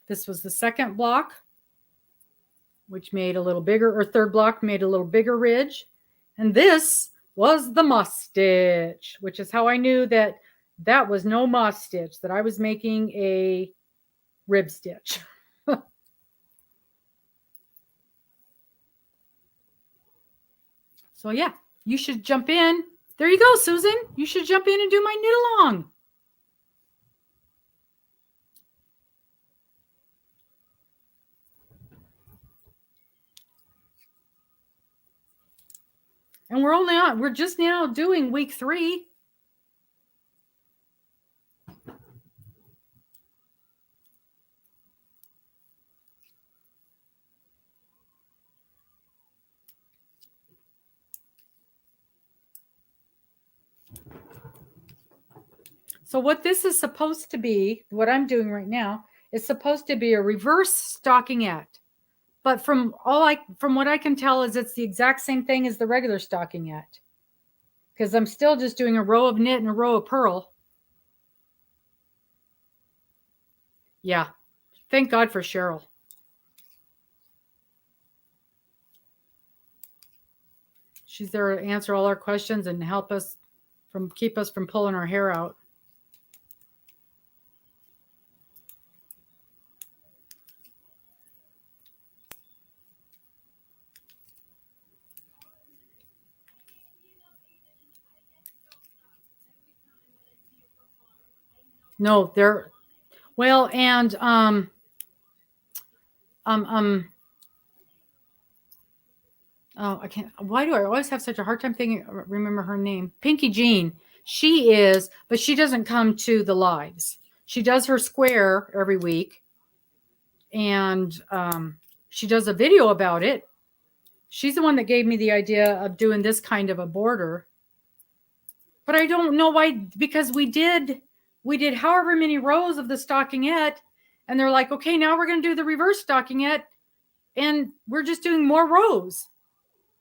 This was the second block, which made a little bigger, or third block made a little bigger ridge. And this was the moss stitch, which is how I knew that that was no moss stitch, that I was making a rib stitch. So yeah, you should jump in. There you go, Susan. You should jump in and do my knit along. And we're just now doing week 3. So what this is supposed to be, what I'm doing right now, is supposed to be a reverse stockingette. But from what I can tell is it's the exact same thing as the regular stockingette, because I'm still just doing a row of knit and a row of purl. Yeah. Thank God for Cheryl. She's there to answer all our questions and help us keep us from pulling our hair out. No, they're well, and oh, I can't. Why do I always have such a hard time remember her name? Pinky Jean. She is, but she doesn't come to the lives. She does her square every week, and she does a video about it. She's the one that gave me the idea of doing this kind of a border. But I don't know why, because we did however many rows of the stockingette, and they're like, okay, now we're going to do the reverse stockingette, and we're just doing more rows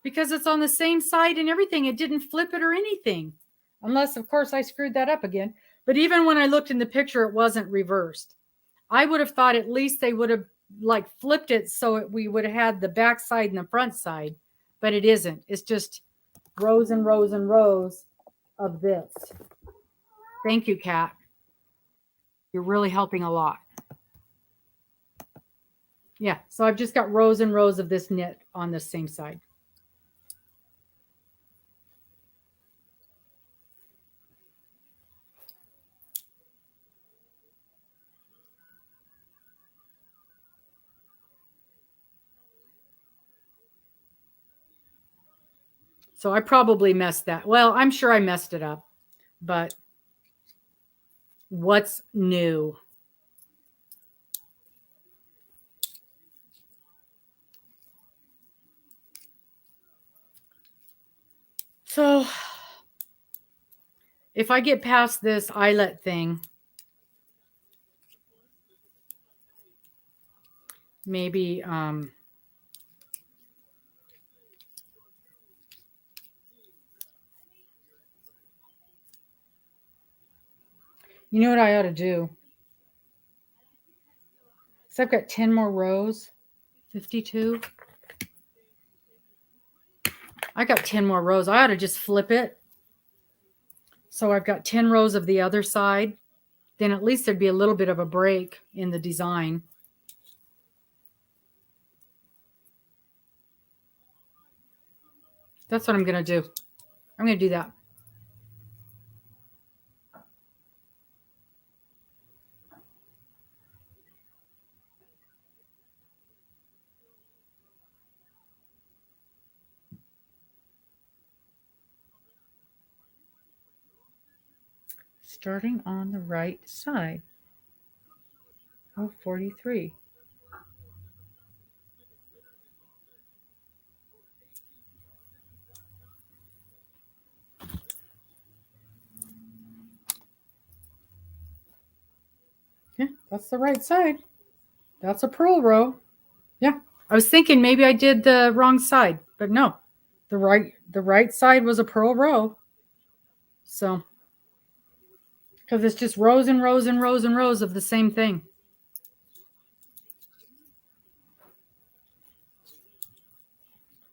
because it's on the same side and everything. It didn't flip it or anything, unless, of course, I screwed that up again. But even when I looked in the picture, it wasn't reversed. I would have thought at least they would have like flipped it so we would have had the back side and the front side, but it isn't. It's just rows and rows and rows of this. Thank you, Kat. You're really helping a lot. Yeah, so I've just got rows and rows of this knit on this same side. So I probably messed that. Well, I'm sure I messed it up, but what's new? So if I get past this eyelet thing, maybe you know what I ought to do? So I've got 10 more rows, 52. I got 10 more rows. I ought to just flip it. So I've got 10 rows of the other side. Then at least there'd be a little bit of a break in the design. That's what I'm going to do. I'm going to do that. Starting on the right side. Oh, 43. Yeah, that's the right side. That's a purl row. Yeah, I was thinking maybe I did the wrong side, but no, the right side was a purl row. So, because it's just rows and rows and rows and rows of the same thing.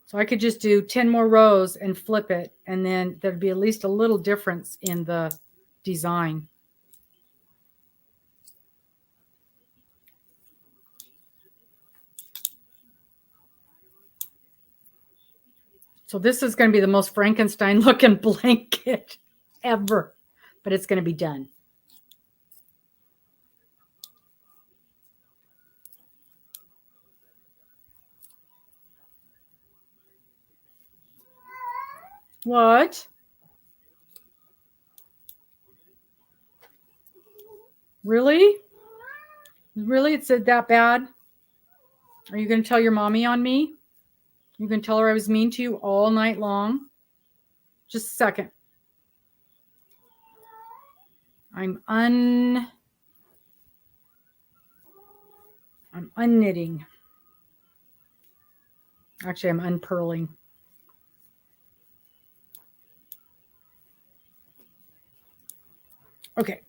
So I could just do 10 more rows and flip it, and then there'd be at least a little difference in the design. So this is going to be the most Frankenstein looking blanket ever, but it's going to be done. What? Really? Really? It's that bad? Are you going to tell your mommy on me? You can tell her I was mean to you all night long? Just a second. I'm unknitting. Actually, I'm unpurling. Okay.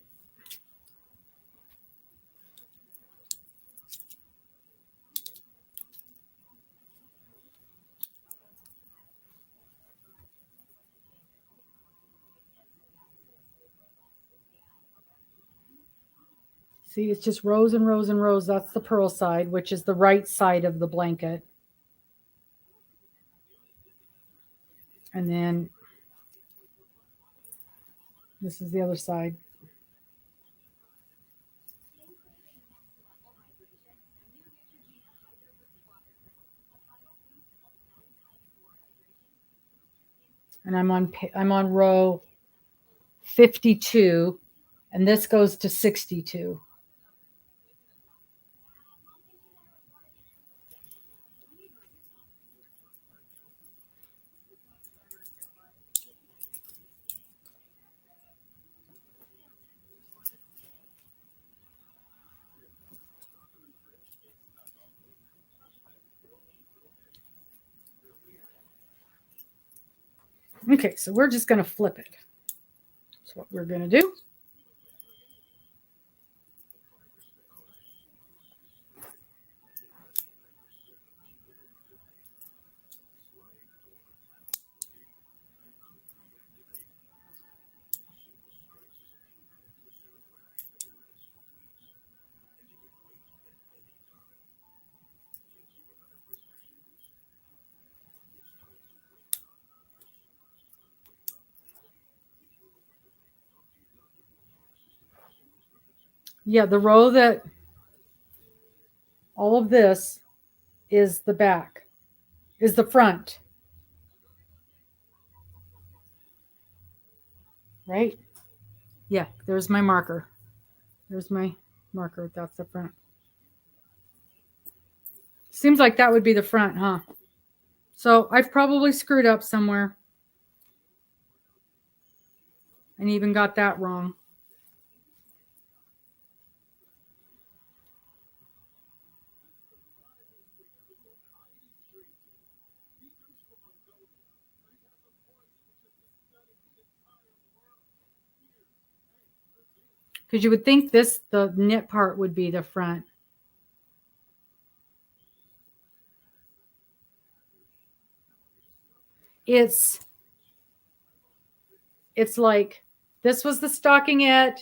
See, it's just rows and rows and rows. That's the purl side, which is the right side of the blanket. And then this is the other side. And I'm on row 52, and this goes to 62. Okay, so we're just going to flip it. That's what we're going to do. Yeah, the row that all of this is the back, is the front. right? Yeah, there's my marker. There's my marker. That's the front. Seems like that would be the front, huh? So I've probably screwed up somewhere and even got that wrong. Because you would think this, the knit part would be the front. It's like this was the stockingette,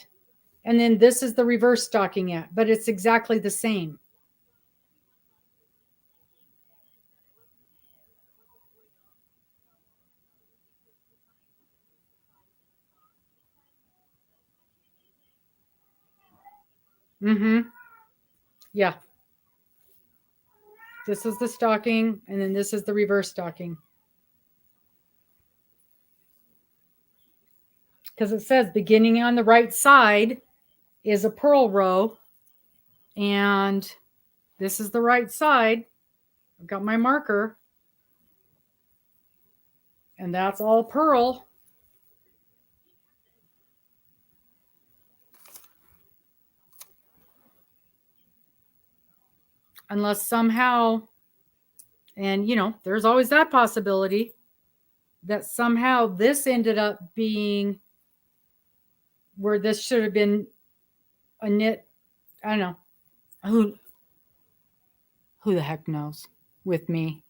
and then this is the reverse stockingette, but it's exactly the same. Mm-hmm. Yeah. This is the stocking, and then this is the reverse stocking. Because it says beginning on the right side is a purl row, and this is the right side. I've got my marker, and that's all purl. Unless somehow, and you know, there's always that possibility that somehow this ended up being where this should have been a knit. I don't know. Who the heck knows with me?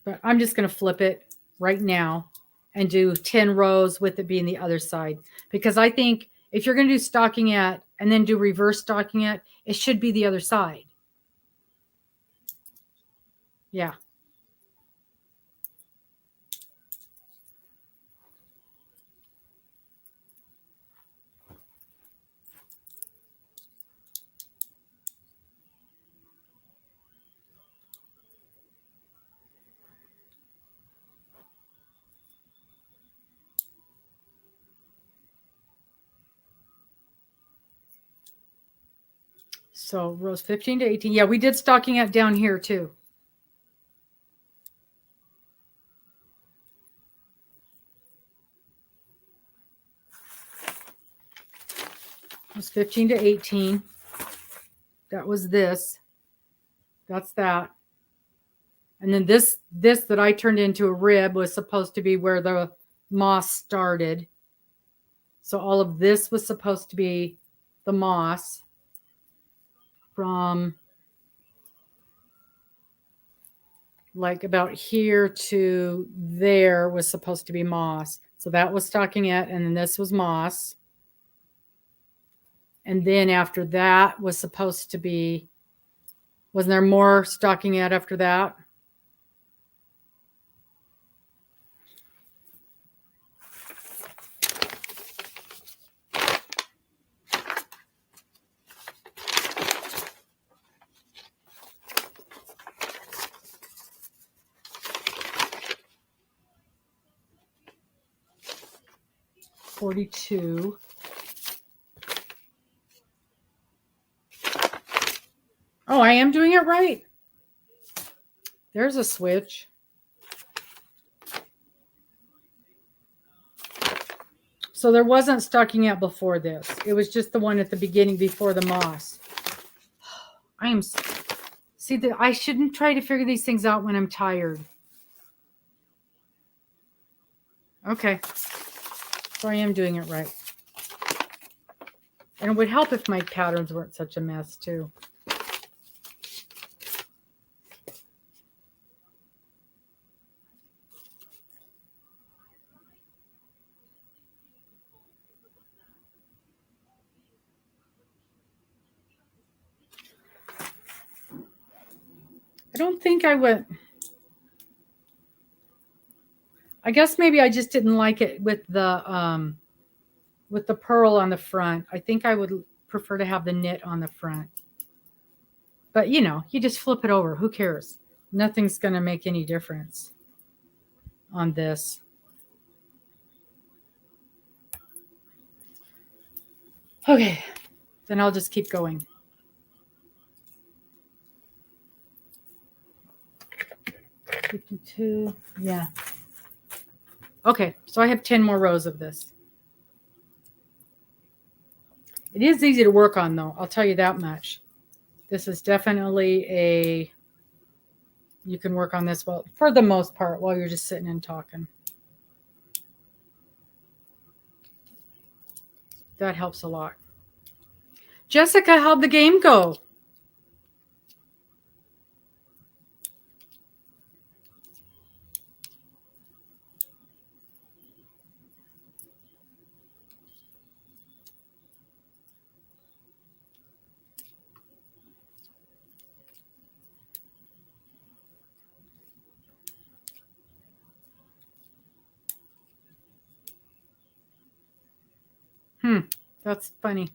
But I'm just going to flip it right now and do 10 rows with it being the other side. Because I think if you're going to do stockingette and then do reverse stockingette, it should be the other side. Yeah. So rows 15 to 18. Yeah, we did stockingette down here too. It was 15 to 18. That was this. That's that. And then this that I turned into a rib was supposed to be where the moss started. So all of this was supposed to be the moss from like about here to there was supposed to be moss. So that was stockingette, and then this was moss. And then after that was supposed to be, wasn't there more stockingette after that? $42. Oh, I am doing it right. There's a switch. So there wasn't stockingette before this. It was just the one at the beginning before the moss. I shouldn't try to figure these things out when I'm tired. Okay. So I am doing it right. And it would help if my patterns weren't such a mess too. I don't think I went. I guess maybe I just didn't like it with the purl on the front. I think I would prefer to have the knit on the front. But you know, you just flip it over. Who cares? Nothing's going to make any difference. on this. Okay, then I'll just keep going. $52, yeah. Okay, so I have 10 more rows of this. It is easy to work on, though. I'll tell you that much. This is definitely you can work on this, well, for the most part, while you're just sitting and talking. That helps a lot. Jessica, how'd the game go? That's funny.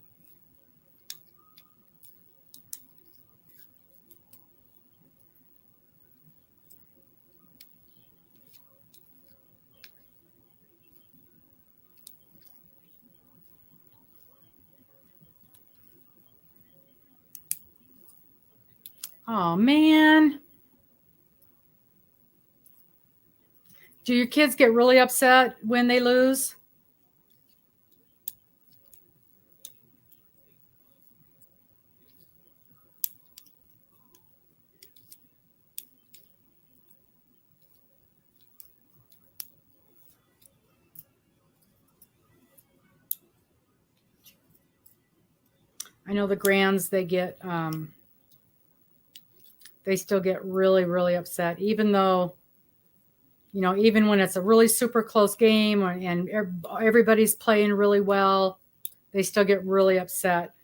Oh, man. Do your kids get really upset when they lose? I know the grands, they still get really, really upset, even though, you know, even when it's a really super close game and everybody's playing really well, they still get really upset.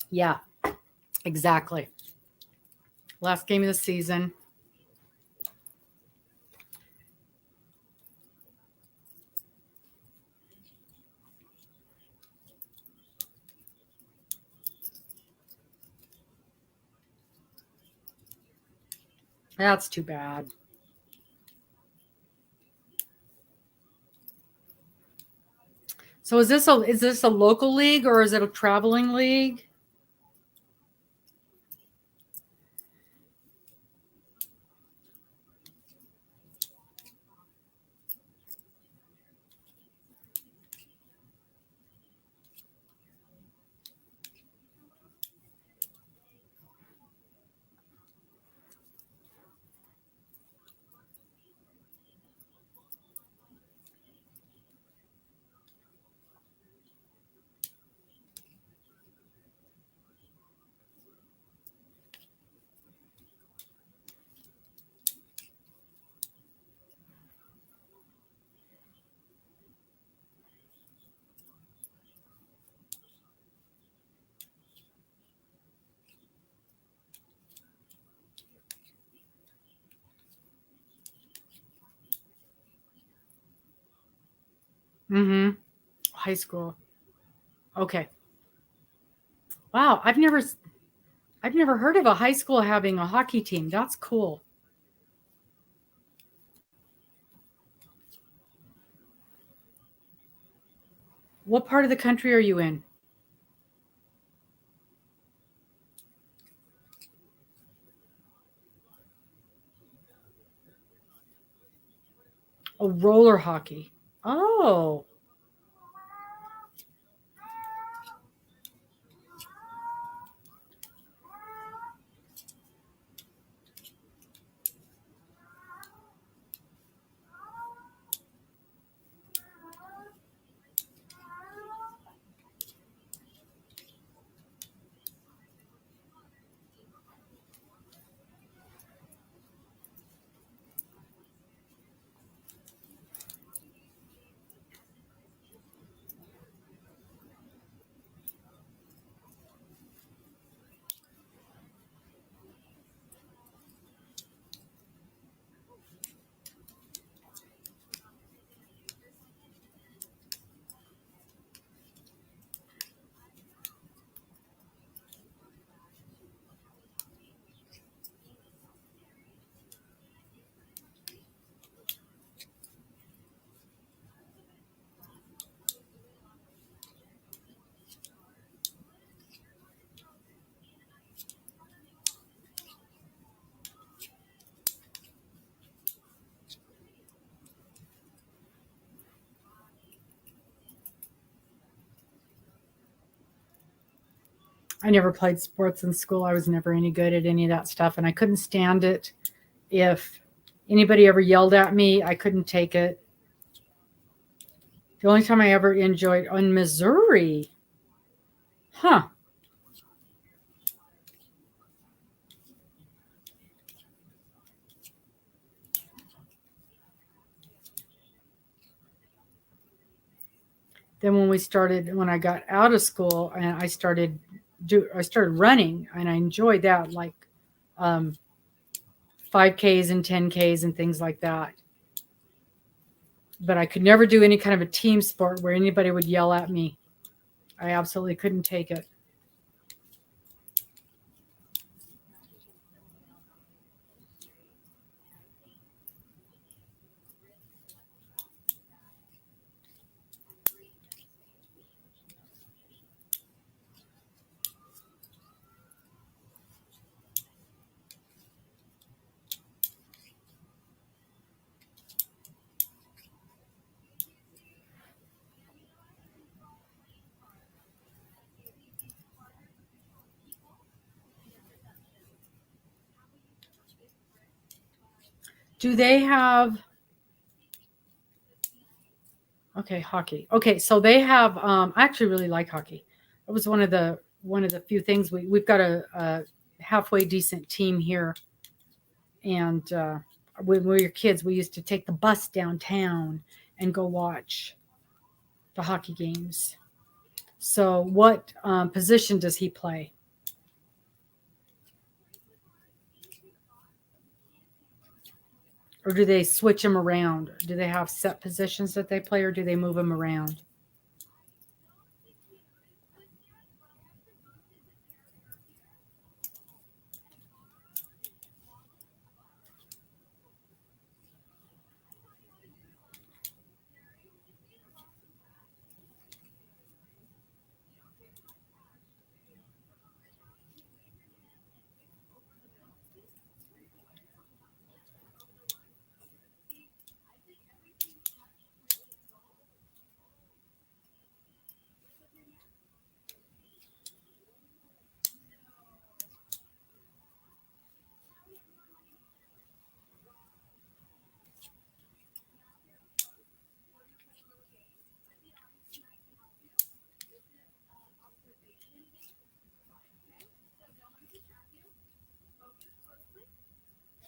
Yeah, exactly. Last game of the season. That's too bad. So is this a local league or is it a traveling league? High school. Okay. Wow, I've never heard of a high school having a hockey team. That's cool. What part of the country are you in? Oh, roller hockey. Oh. I never played sports in school. I was never any good at any of that stuff, and I couldn't stand it. If anybody ever yelled at me, I couldn't take it. The only time I ever enjoyed on Missouri. Huh. Then when I got out of school and I started running, and I enjoyed that, like 5Ks and 10Ks and things like that. But I could never do any kind of a team sport where anybody would yell at me. I absolutely couldn't take it. Do they have hockey? Okay, so they have I actually really like hockey. It was one of the few things we've got a halfway decent team here. And when we were kids, we used to take the bus downtown and go watch the hockey games. So what position does he play? Or do they switch him around? Do they have set positions that they play, or do they move him around?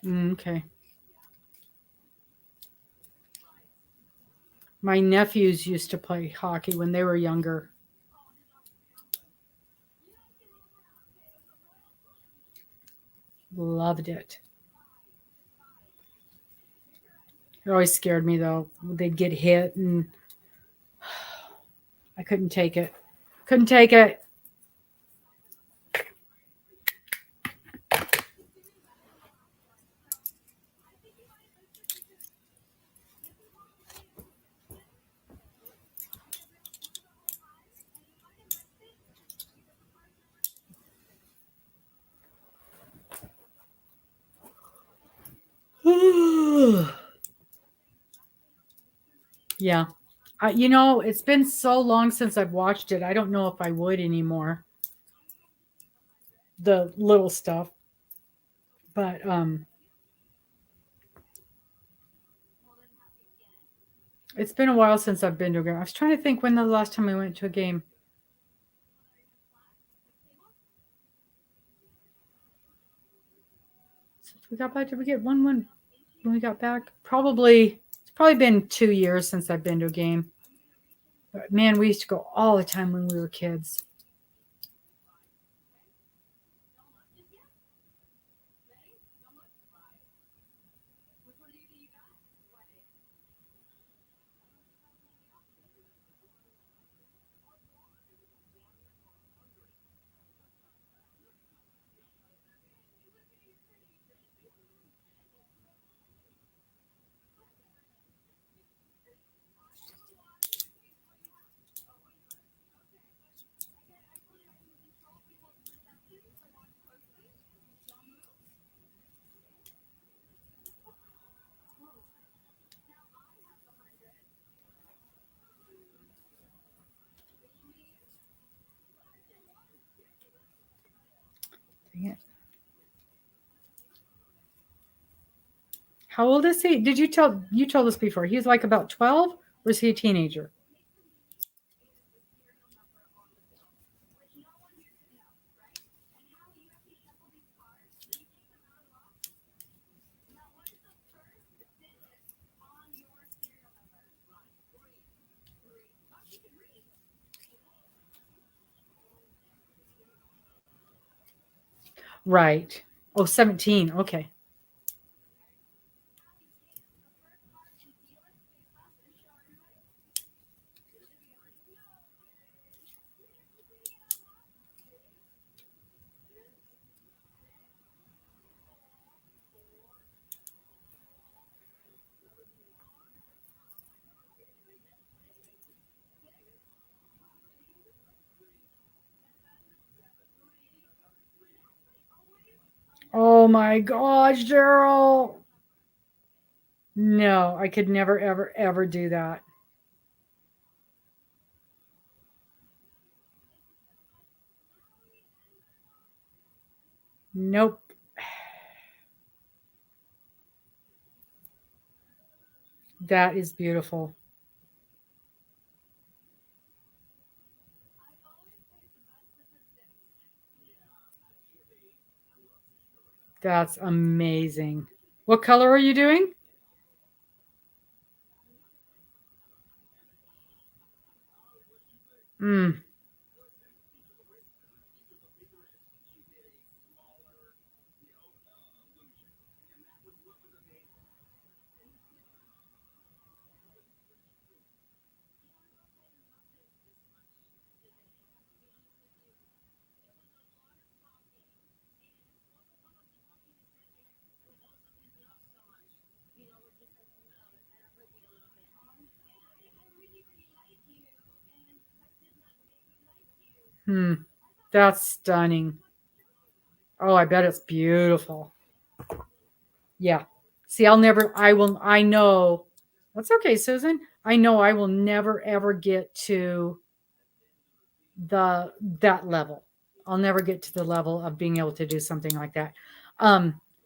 Okay. My nephews used to play hockey when they were younger. Loved it. It always scared me, though. They'd get hit, and I couldn't take it. Couldn't take it. Yeah. It's been so long since I've watched it. I don't know if I would anymore. The little stuff. But it's been a while since I've been to a game. I was trying to think when the last time I went to a game. Since we got back, did we get one when we got back? It's probably been 2 years since I've been to a game. But man, we used to go all the time when we were kids. Dang it. How old is he? Did you told us before? He's like about 12, or is he a teenager? Right. Oh, 17. Okay. Oh my gosh, Cheryl. No, I could never, ever, ever do that. Nope. That is beautiful. That's amazing. What color are you doing? Mm. That's stunning. Oh, I bet it's beautiful. Yeah. See, I know. That's okay, Susan. I know I will never ever get to that level. I'll never get to the level of being able to do something like that.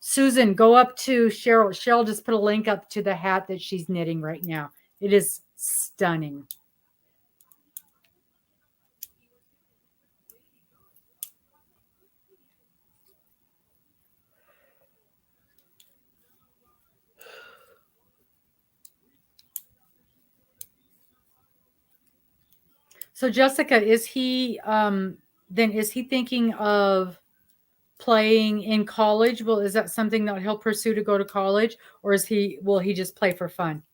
Susan, go up to Cheryl. Cheryl just put a link up to the hat that she's knitting right now. It is stunning. So Jessica, is he thinking of playing in college? Well, is that something that he'll pursue to go to college, or will he just play for fun?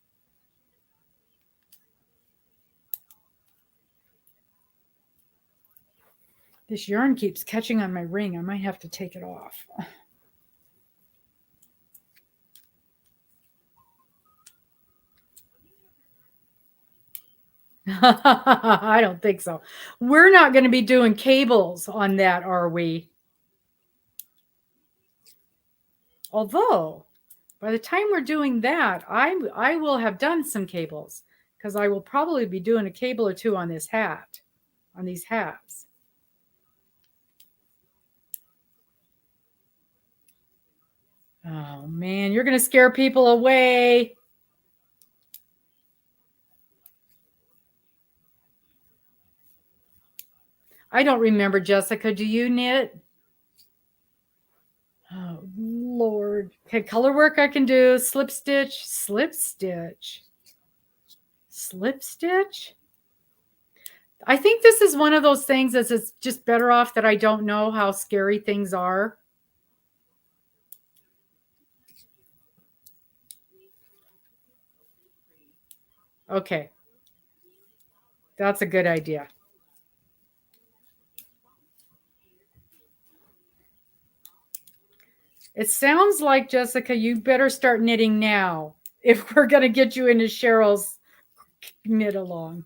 This yarn keeps catching on my ring. I might have to take it off. I don't think so. We're not going to be doing cables on that, are we? Although, by the time we're doing that, I will have done some cables, because I will probably be doing a cable or two on this hat, on these hats. Oh man, you're going to scare people away. I don't remember, Jessica. Do you knit? Oh, Lord. Okay, color work I can do. Slip stitch, slip stitch, slip stitch. I think this is one of those things that it's just better off that I don't know how scary things are. Okay. That's a good idea. It sounds like, Jessica, you better start knitting now if we're going to get you into Cheryl's knit along.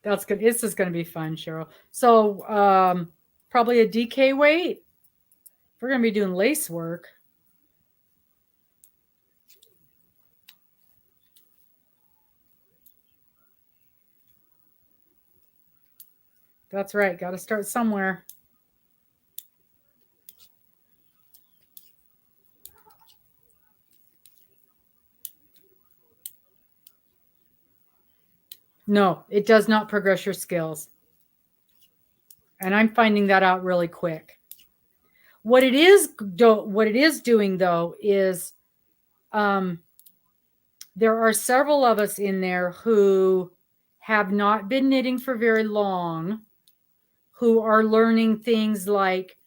That's good. This is going to be fun, Cheryl. So probably a DK weight. We're going to be doing lace work. That's right. Got to start somewhere. No, it does not progress your skills. And I'm finding that out really quick. What it is doing though is there are several of us in there who have not been knitting for very long, who are learning things like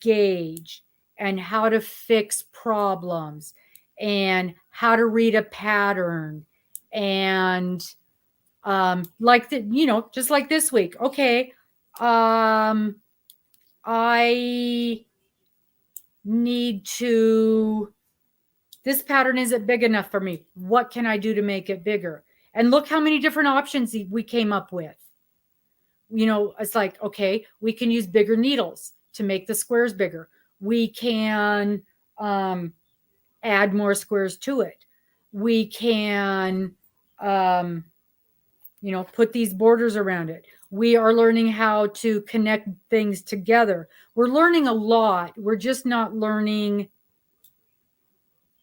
gauge and how to fix problems and how to read a pattern and like the, you know, just like this week. Okay, I need to, this pattern isn't big enough for me. What can I do to make it bigger? And look how many different options we came up with. You know, it's like, okay, we can use bigger needles to make the squares bigger. We can add more squares to it. We can, you know, put these borders around it. We are learning how to connect things together. We're learning a lot. We're just not learning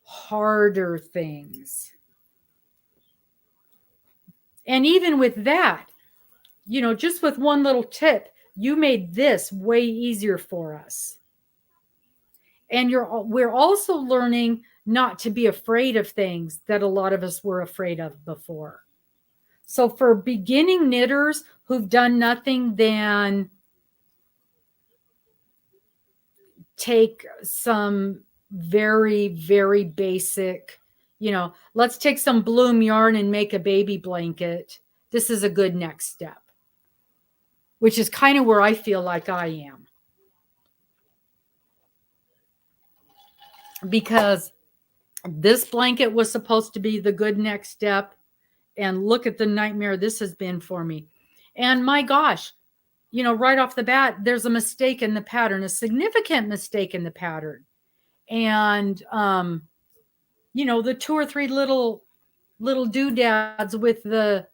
harder things. And even with that, you know, just with one little tip, you made this way easier for us. And we're also learning not to be afraid of things that a lot of us were afraid of before. So for beginning knitters who've done nothing than take some very, very basic, you know, let's take some bloom yarn and make a baby blanket. This is a good next step, which is kind of where I feel like I am. Because this blanket was supposed to be the good next step. And look at the nightmare this has been for me. And my gosh, you know, right off the bat, there's a mistake in the pattern, a significant mistake in the pattern. And, you know, the 2 or 3 little doodads with the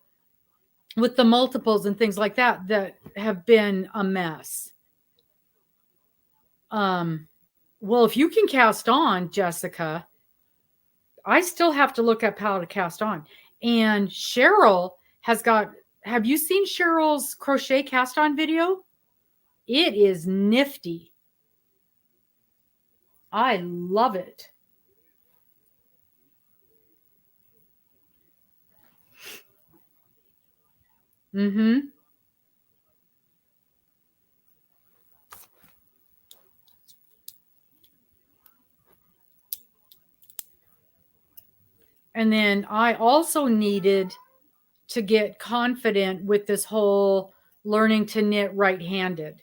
multiples and things like that that have been a mess. Well, if you can cast on, Jessica, I still have to look up how to cast on. And Cheryl has got, have you seen Cheryl's crochet cast on video? It is nifty. I love it. Mm-hmm. And then I also needed to get confident with this whole learning to knit right-handed.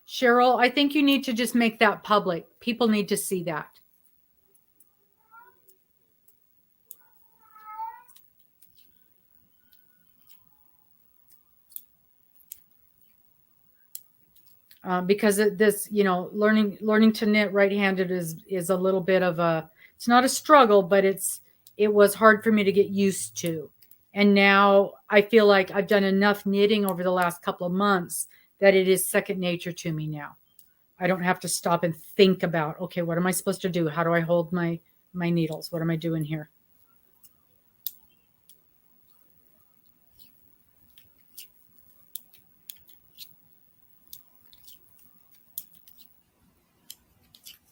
Cheryl, I think you need to just make that public. People need to see that. Because this, you know, learning to knit right-handed is a little bit of a, it's not a struggle, but it was hard for me to get used to. And now I feel like I've done enough knitting over the last couple of months that it is second nature to me now. I don't have to stop and think about, okay, what am I supposed to do? How do I hold my needles? What am I doing here?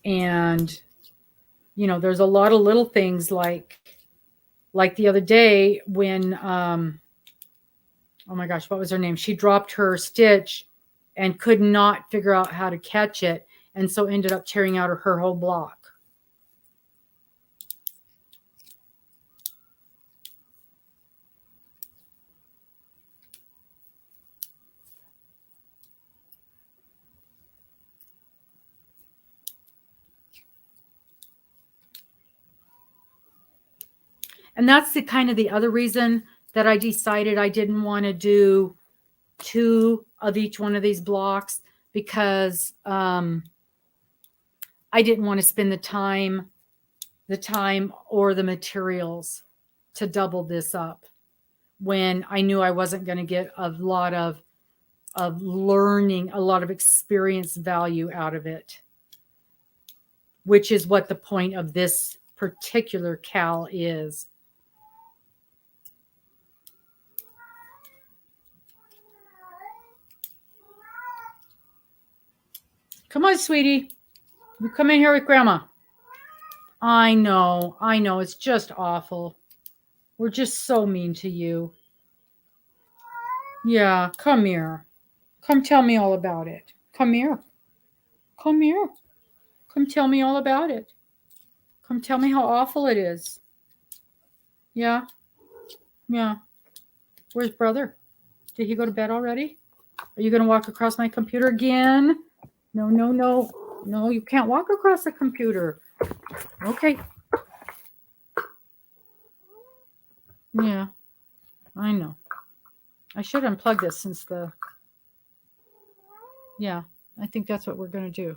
And, you know, there's a lot of little things like the other day when, oh my gosh, what was her name? She dropped her stitch and could not figure out how to catch it. And so ended up tearing out her whole block. And that's the kind of the other reason that I decided I didn't want to do 2 of each one of these blocks, because I didn't want to spend the time or the materials to double this up when I knew I wasn't going to get a lot of learning, a lot of experience value out of it, which is what the point of this particular cal is. Come on, sweetie. You come in here with grandma. I know. It's just awful. We're just so mean to you. Yeah, come here. Come tell me all about it. Come here. Come here. Come tell me all about it. Come tell me how awful it is. Yeah. Yeah. Where's brother? Did he go to bed already? Are you going to walk across my computer again? No. No, you can't walk across the computer. Okay. Yeah, I know. I should unplug this since yeah, I think that's what we're going to do.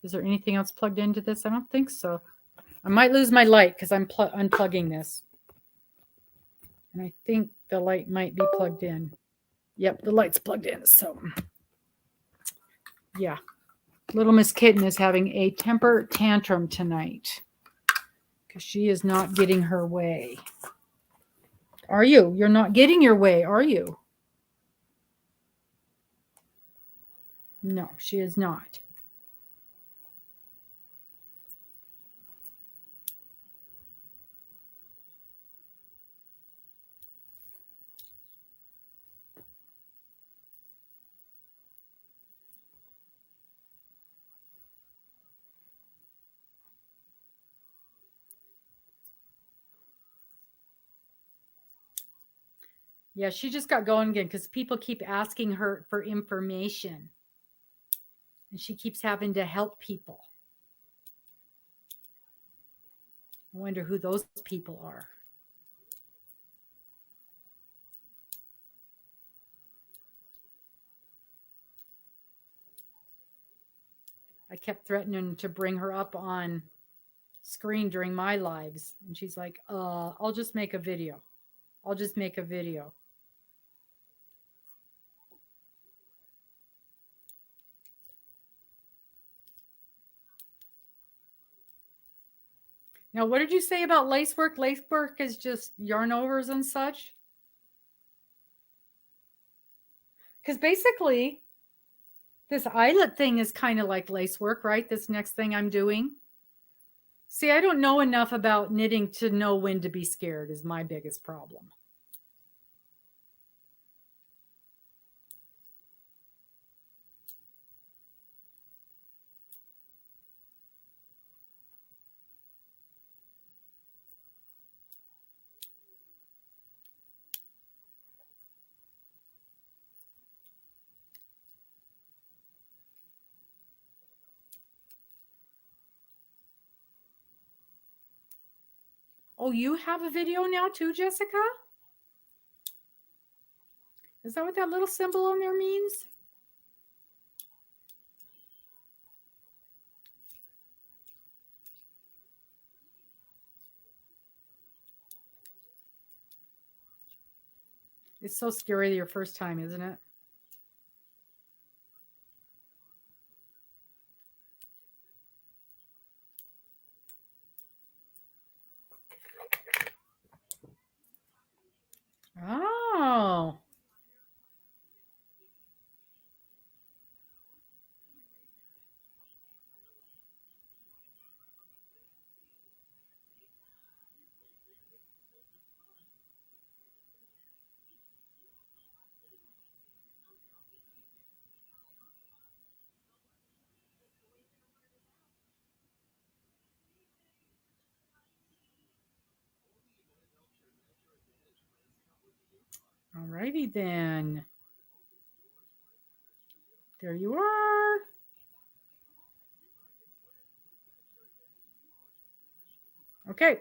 Is there anything else plugged into this? I don't think so. I might lose my light because I'm unplugging this. And I think the light might be plugged in. Yep, the light's plugged in. So, yeah. Little Miss Kitten is having a temper tantrum tonight because she is not getting her way. Are you? You're not getting your way, are you? No, she is not. Yeah, she just got going again because people keep asking her for information. And she keeps having to help people. I wonder who those people are. I kept threatening to bring her up on screen during my lives. And she's like, I'll just make a video. I'll just make a video. Now, what did you say about lace work? Lace work is just yarn overs and such? Because basically, this eyelet thing is kind of like lace work, right? This next thing I'm doing. See, I don't know enough about knitting to know when to be scared is my biggest problem. Oh, you have a video now too, Jessica? Is that what that little symbol on there means? It's so scary your first time, isn't it? Oh. Alrighty then. There you are. Okay.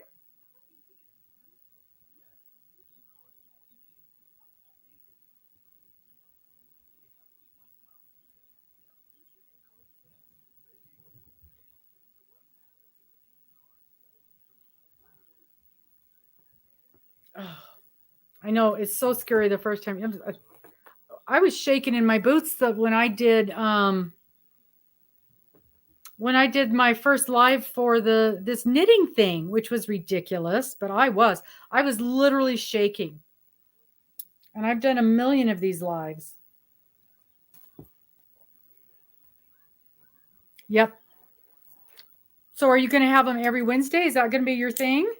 Oh, I know it's so scary the first time. I was shaking in my boots when I did my first live for this knitting thing, which was ridiculous, but I was literally shaking. And I've done a million of these lives. Yep. So are you going to have them every Wednesday? Is that going to be your thing?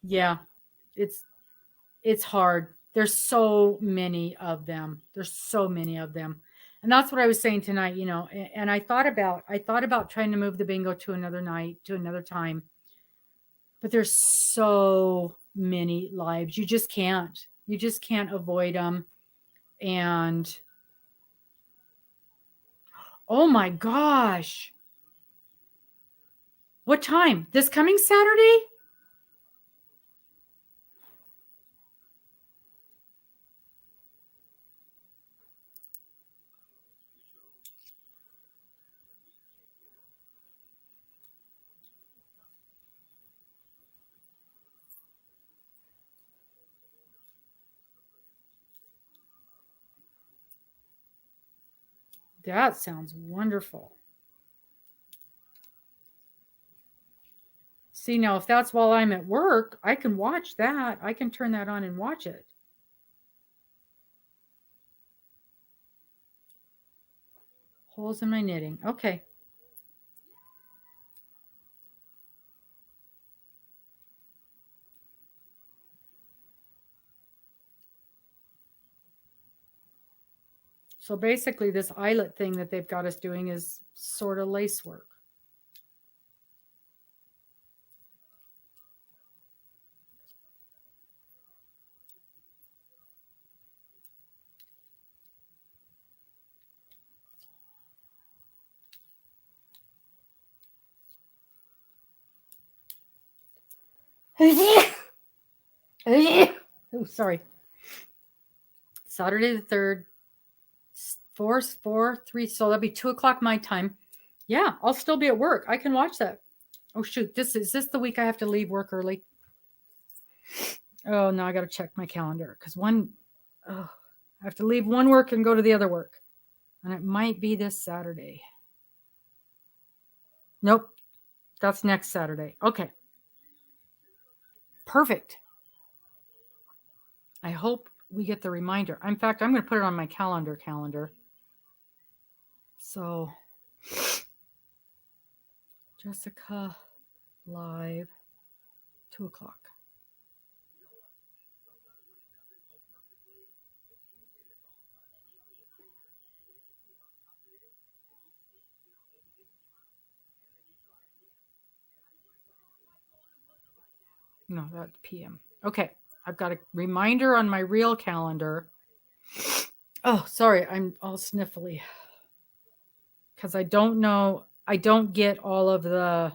Yeah. It's hard. There's so many of them. And that's what I was saying tonight, and I thought about trying to move the bingo to another night, to another time. But there's so many lives. You just can't avoid them. And oh my gosh. What time? This coming Saturday? That sounds wonderful. See, now if that's while I'm at work, I can watch that. I can turn that on and watch it. Holes in my knitting. Okay. So basically this eyelet thing that they've got us doing is sort of lace work. Oh, sorry. Saturday the 3rd, 4, 3. So that'll be 2:00 my time. Yeah, I'll still be at work. I can watch that. Oh shoot, is this the week I have to leave work early? Oh, now I got to check my calendar because I have to leave one work and go to the other work. And it might be this Saturday. Nope. That's next Saturday. Okay. Perfect. I hope we get the reminder. In fact, I'm going to put it on my calendar. So, Jessica live, 2:00. No, that's PM. Okay. I've got a reminder on my real calendar. Oh, sorry. I'm all sniffly because I don't know. I don't get all of the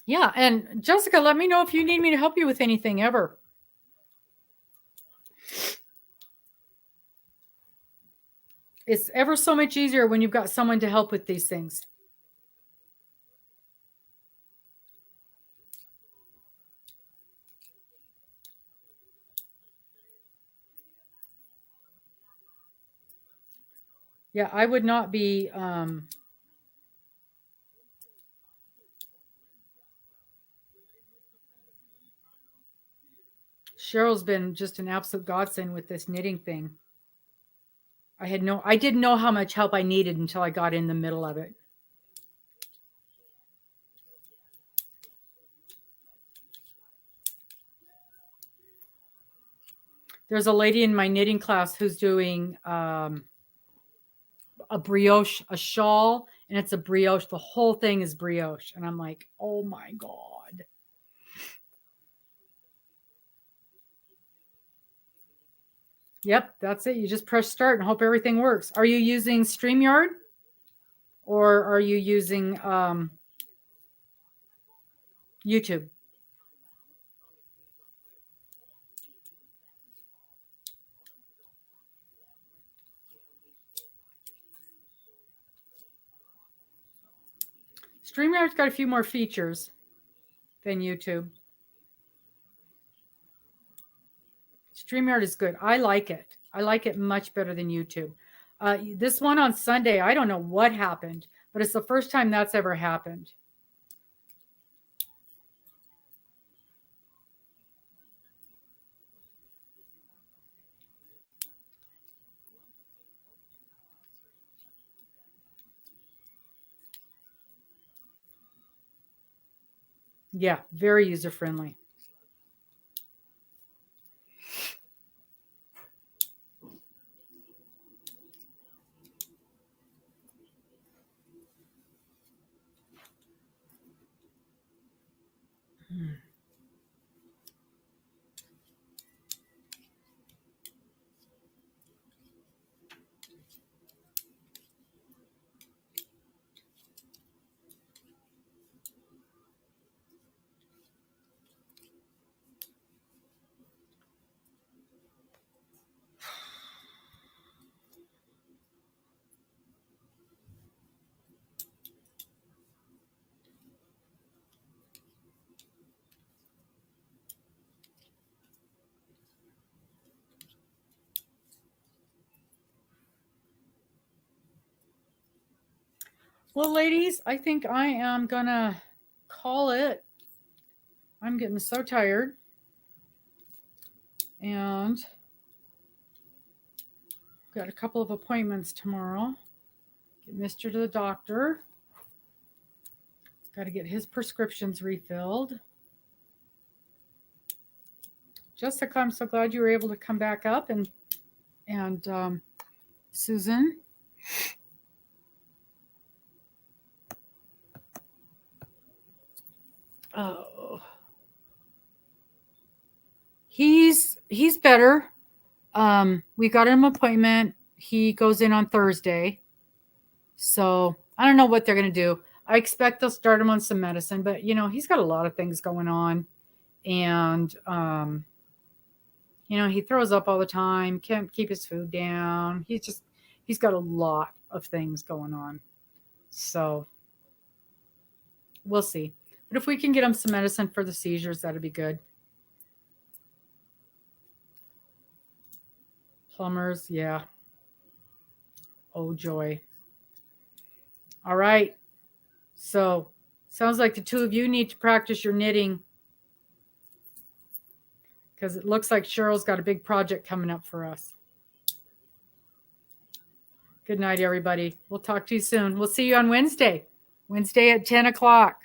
yeah. And Jessica, let me know if you need me to help you with anything ever. It's ever so much easier when you've got someone to help with these things. Yeah, I would not be Cheryl's been just an absolute godsend with this knitting thing. I didn't know how much help I needed until I got in the middle of it. There's a lady in my knitting class who's doing a brioche, a shawl, and it's a brioche. The whole thing is brioche. And I'm like, oh my God. Yep, that's it. You just press start and hope everything works. Are you using StreamYard? Or are you using YouTube? StreamYard's got a few more features than YouTube. StreamYard is good. I like it. I like it much better than YouTube. This one on Sunday, I don't know what happened, but it's the first time that's ever happened. Yeah, very user-friendly. Well, ladies, I think I am going to call it. I'm getting so tired. And got a couple of appointments tomorrow. Get Mr. to the doctor. Got to get his prescriptions refilled. Jessica, I'm so glad you were able to come back up. And Susan. Oh, he's better. We got him an appointment. He goes in on Thursday. So I don't know what they're going to do. I expect they'll start him on some medicine, but he's got a lot of things going on. And, he throws up all the time, can't keep his food down. He's got a lot of things going on. So we'll see. But if we can get him some medicine for the seizures, that'd be good. Plumbers, yeah. Oh, joy. All right. So sounds like the two of you need to practice your knitting, because it looks like Cheryl's got a big project coming up for us. Good night, everybody. We'll talk to you soon. We'll see you on Wednesday. Wednesday at 10 o'clock.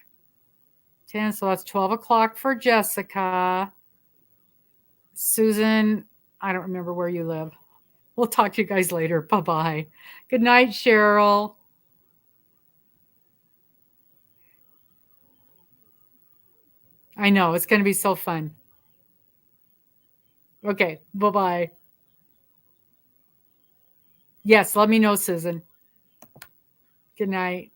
10, so that's 12 o'clock for Jessica. Susan, I don't remember where you live. We'll talk to you guys later. Bye-bye. Good night, Cheryl. I know. It's going to be so fun. Okay. Bye-bye. Yes, let me know, Susan. Good night.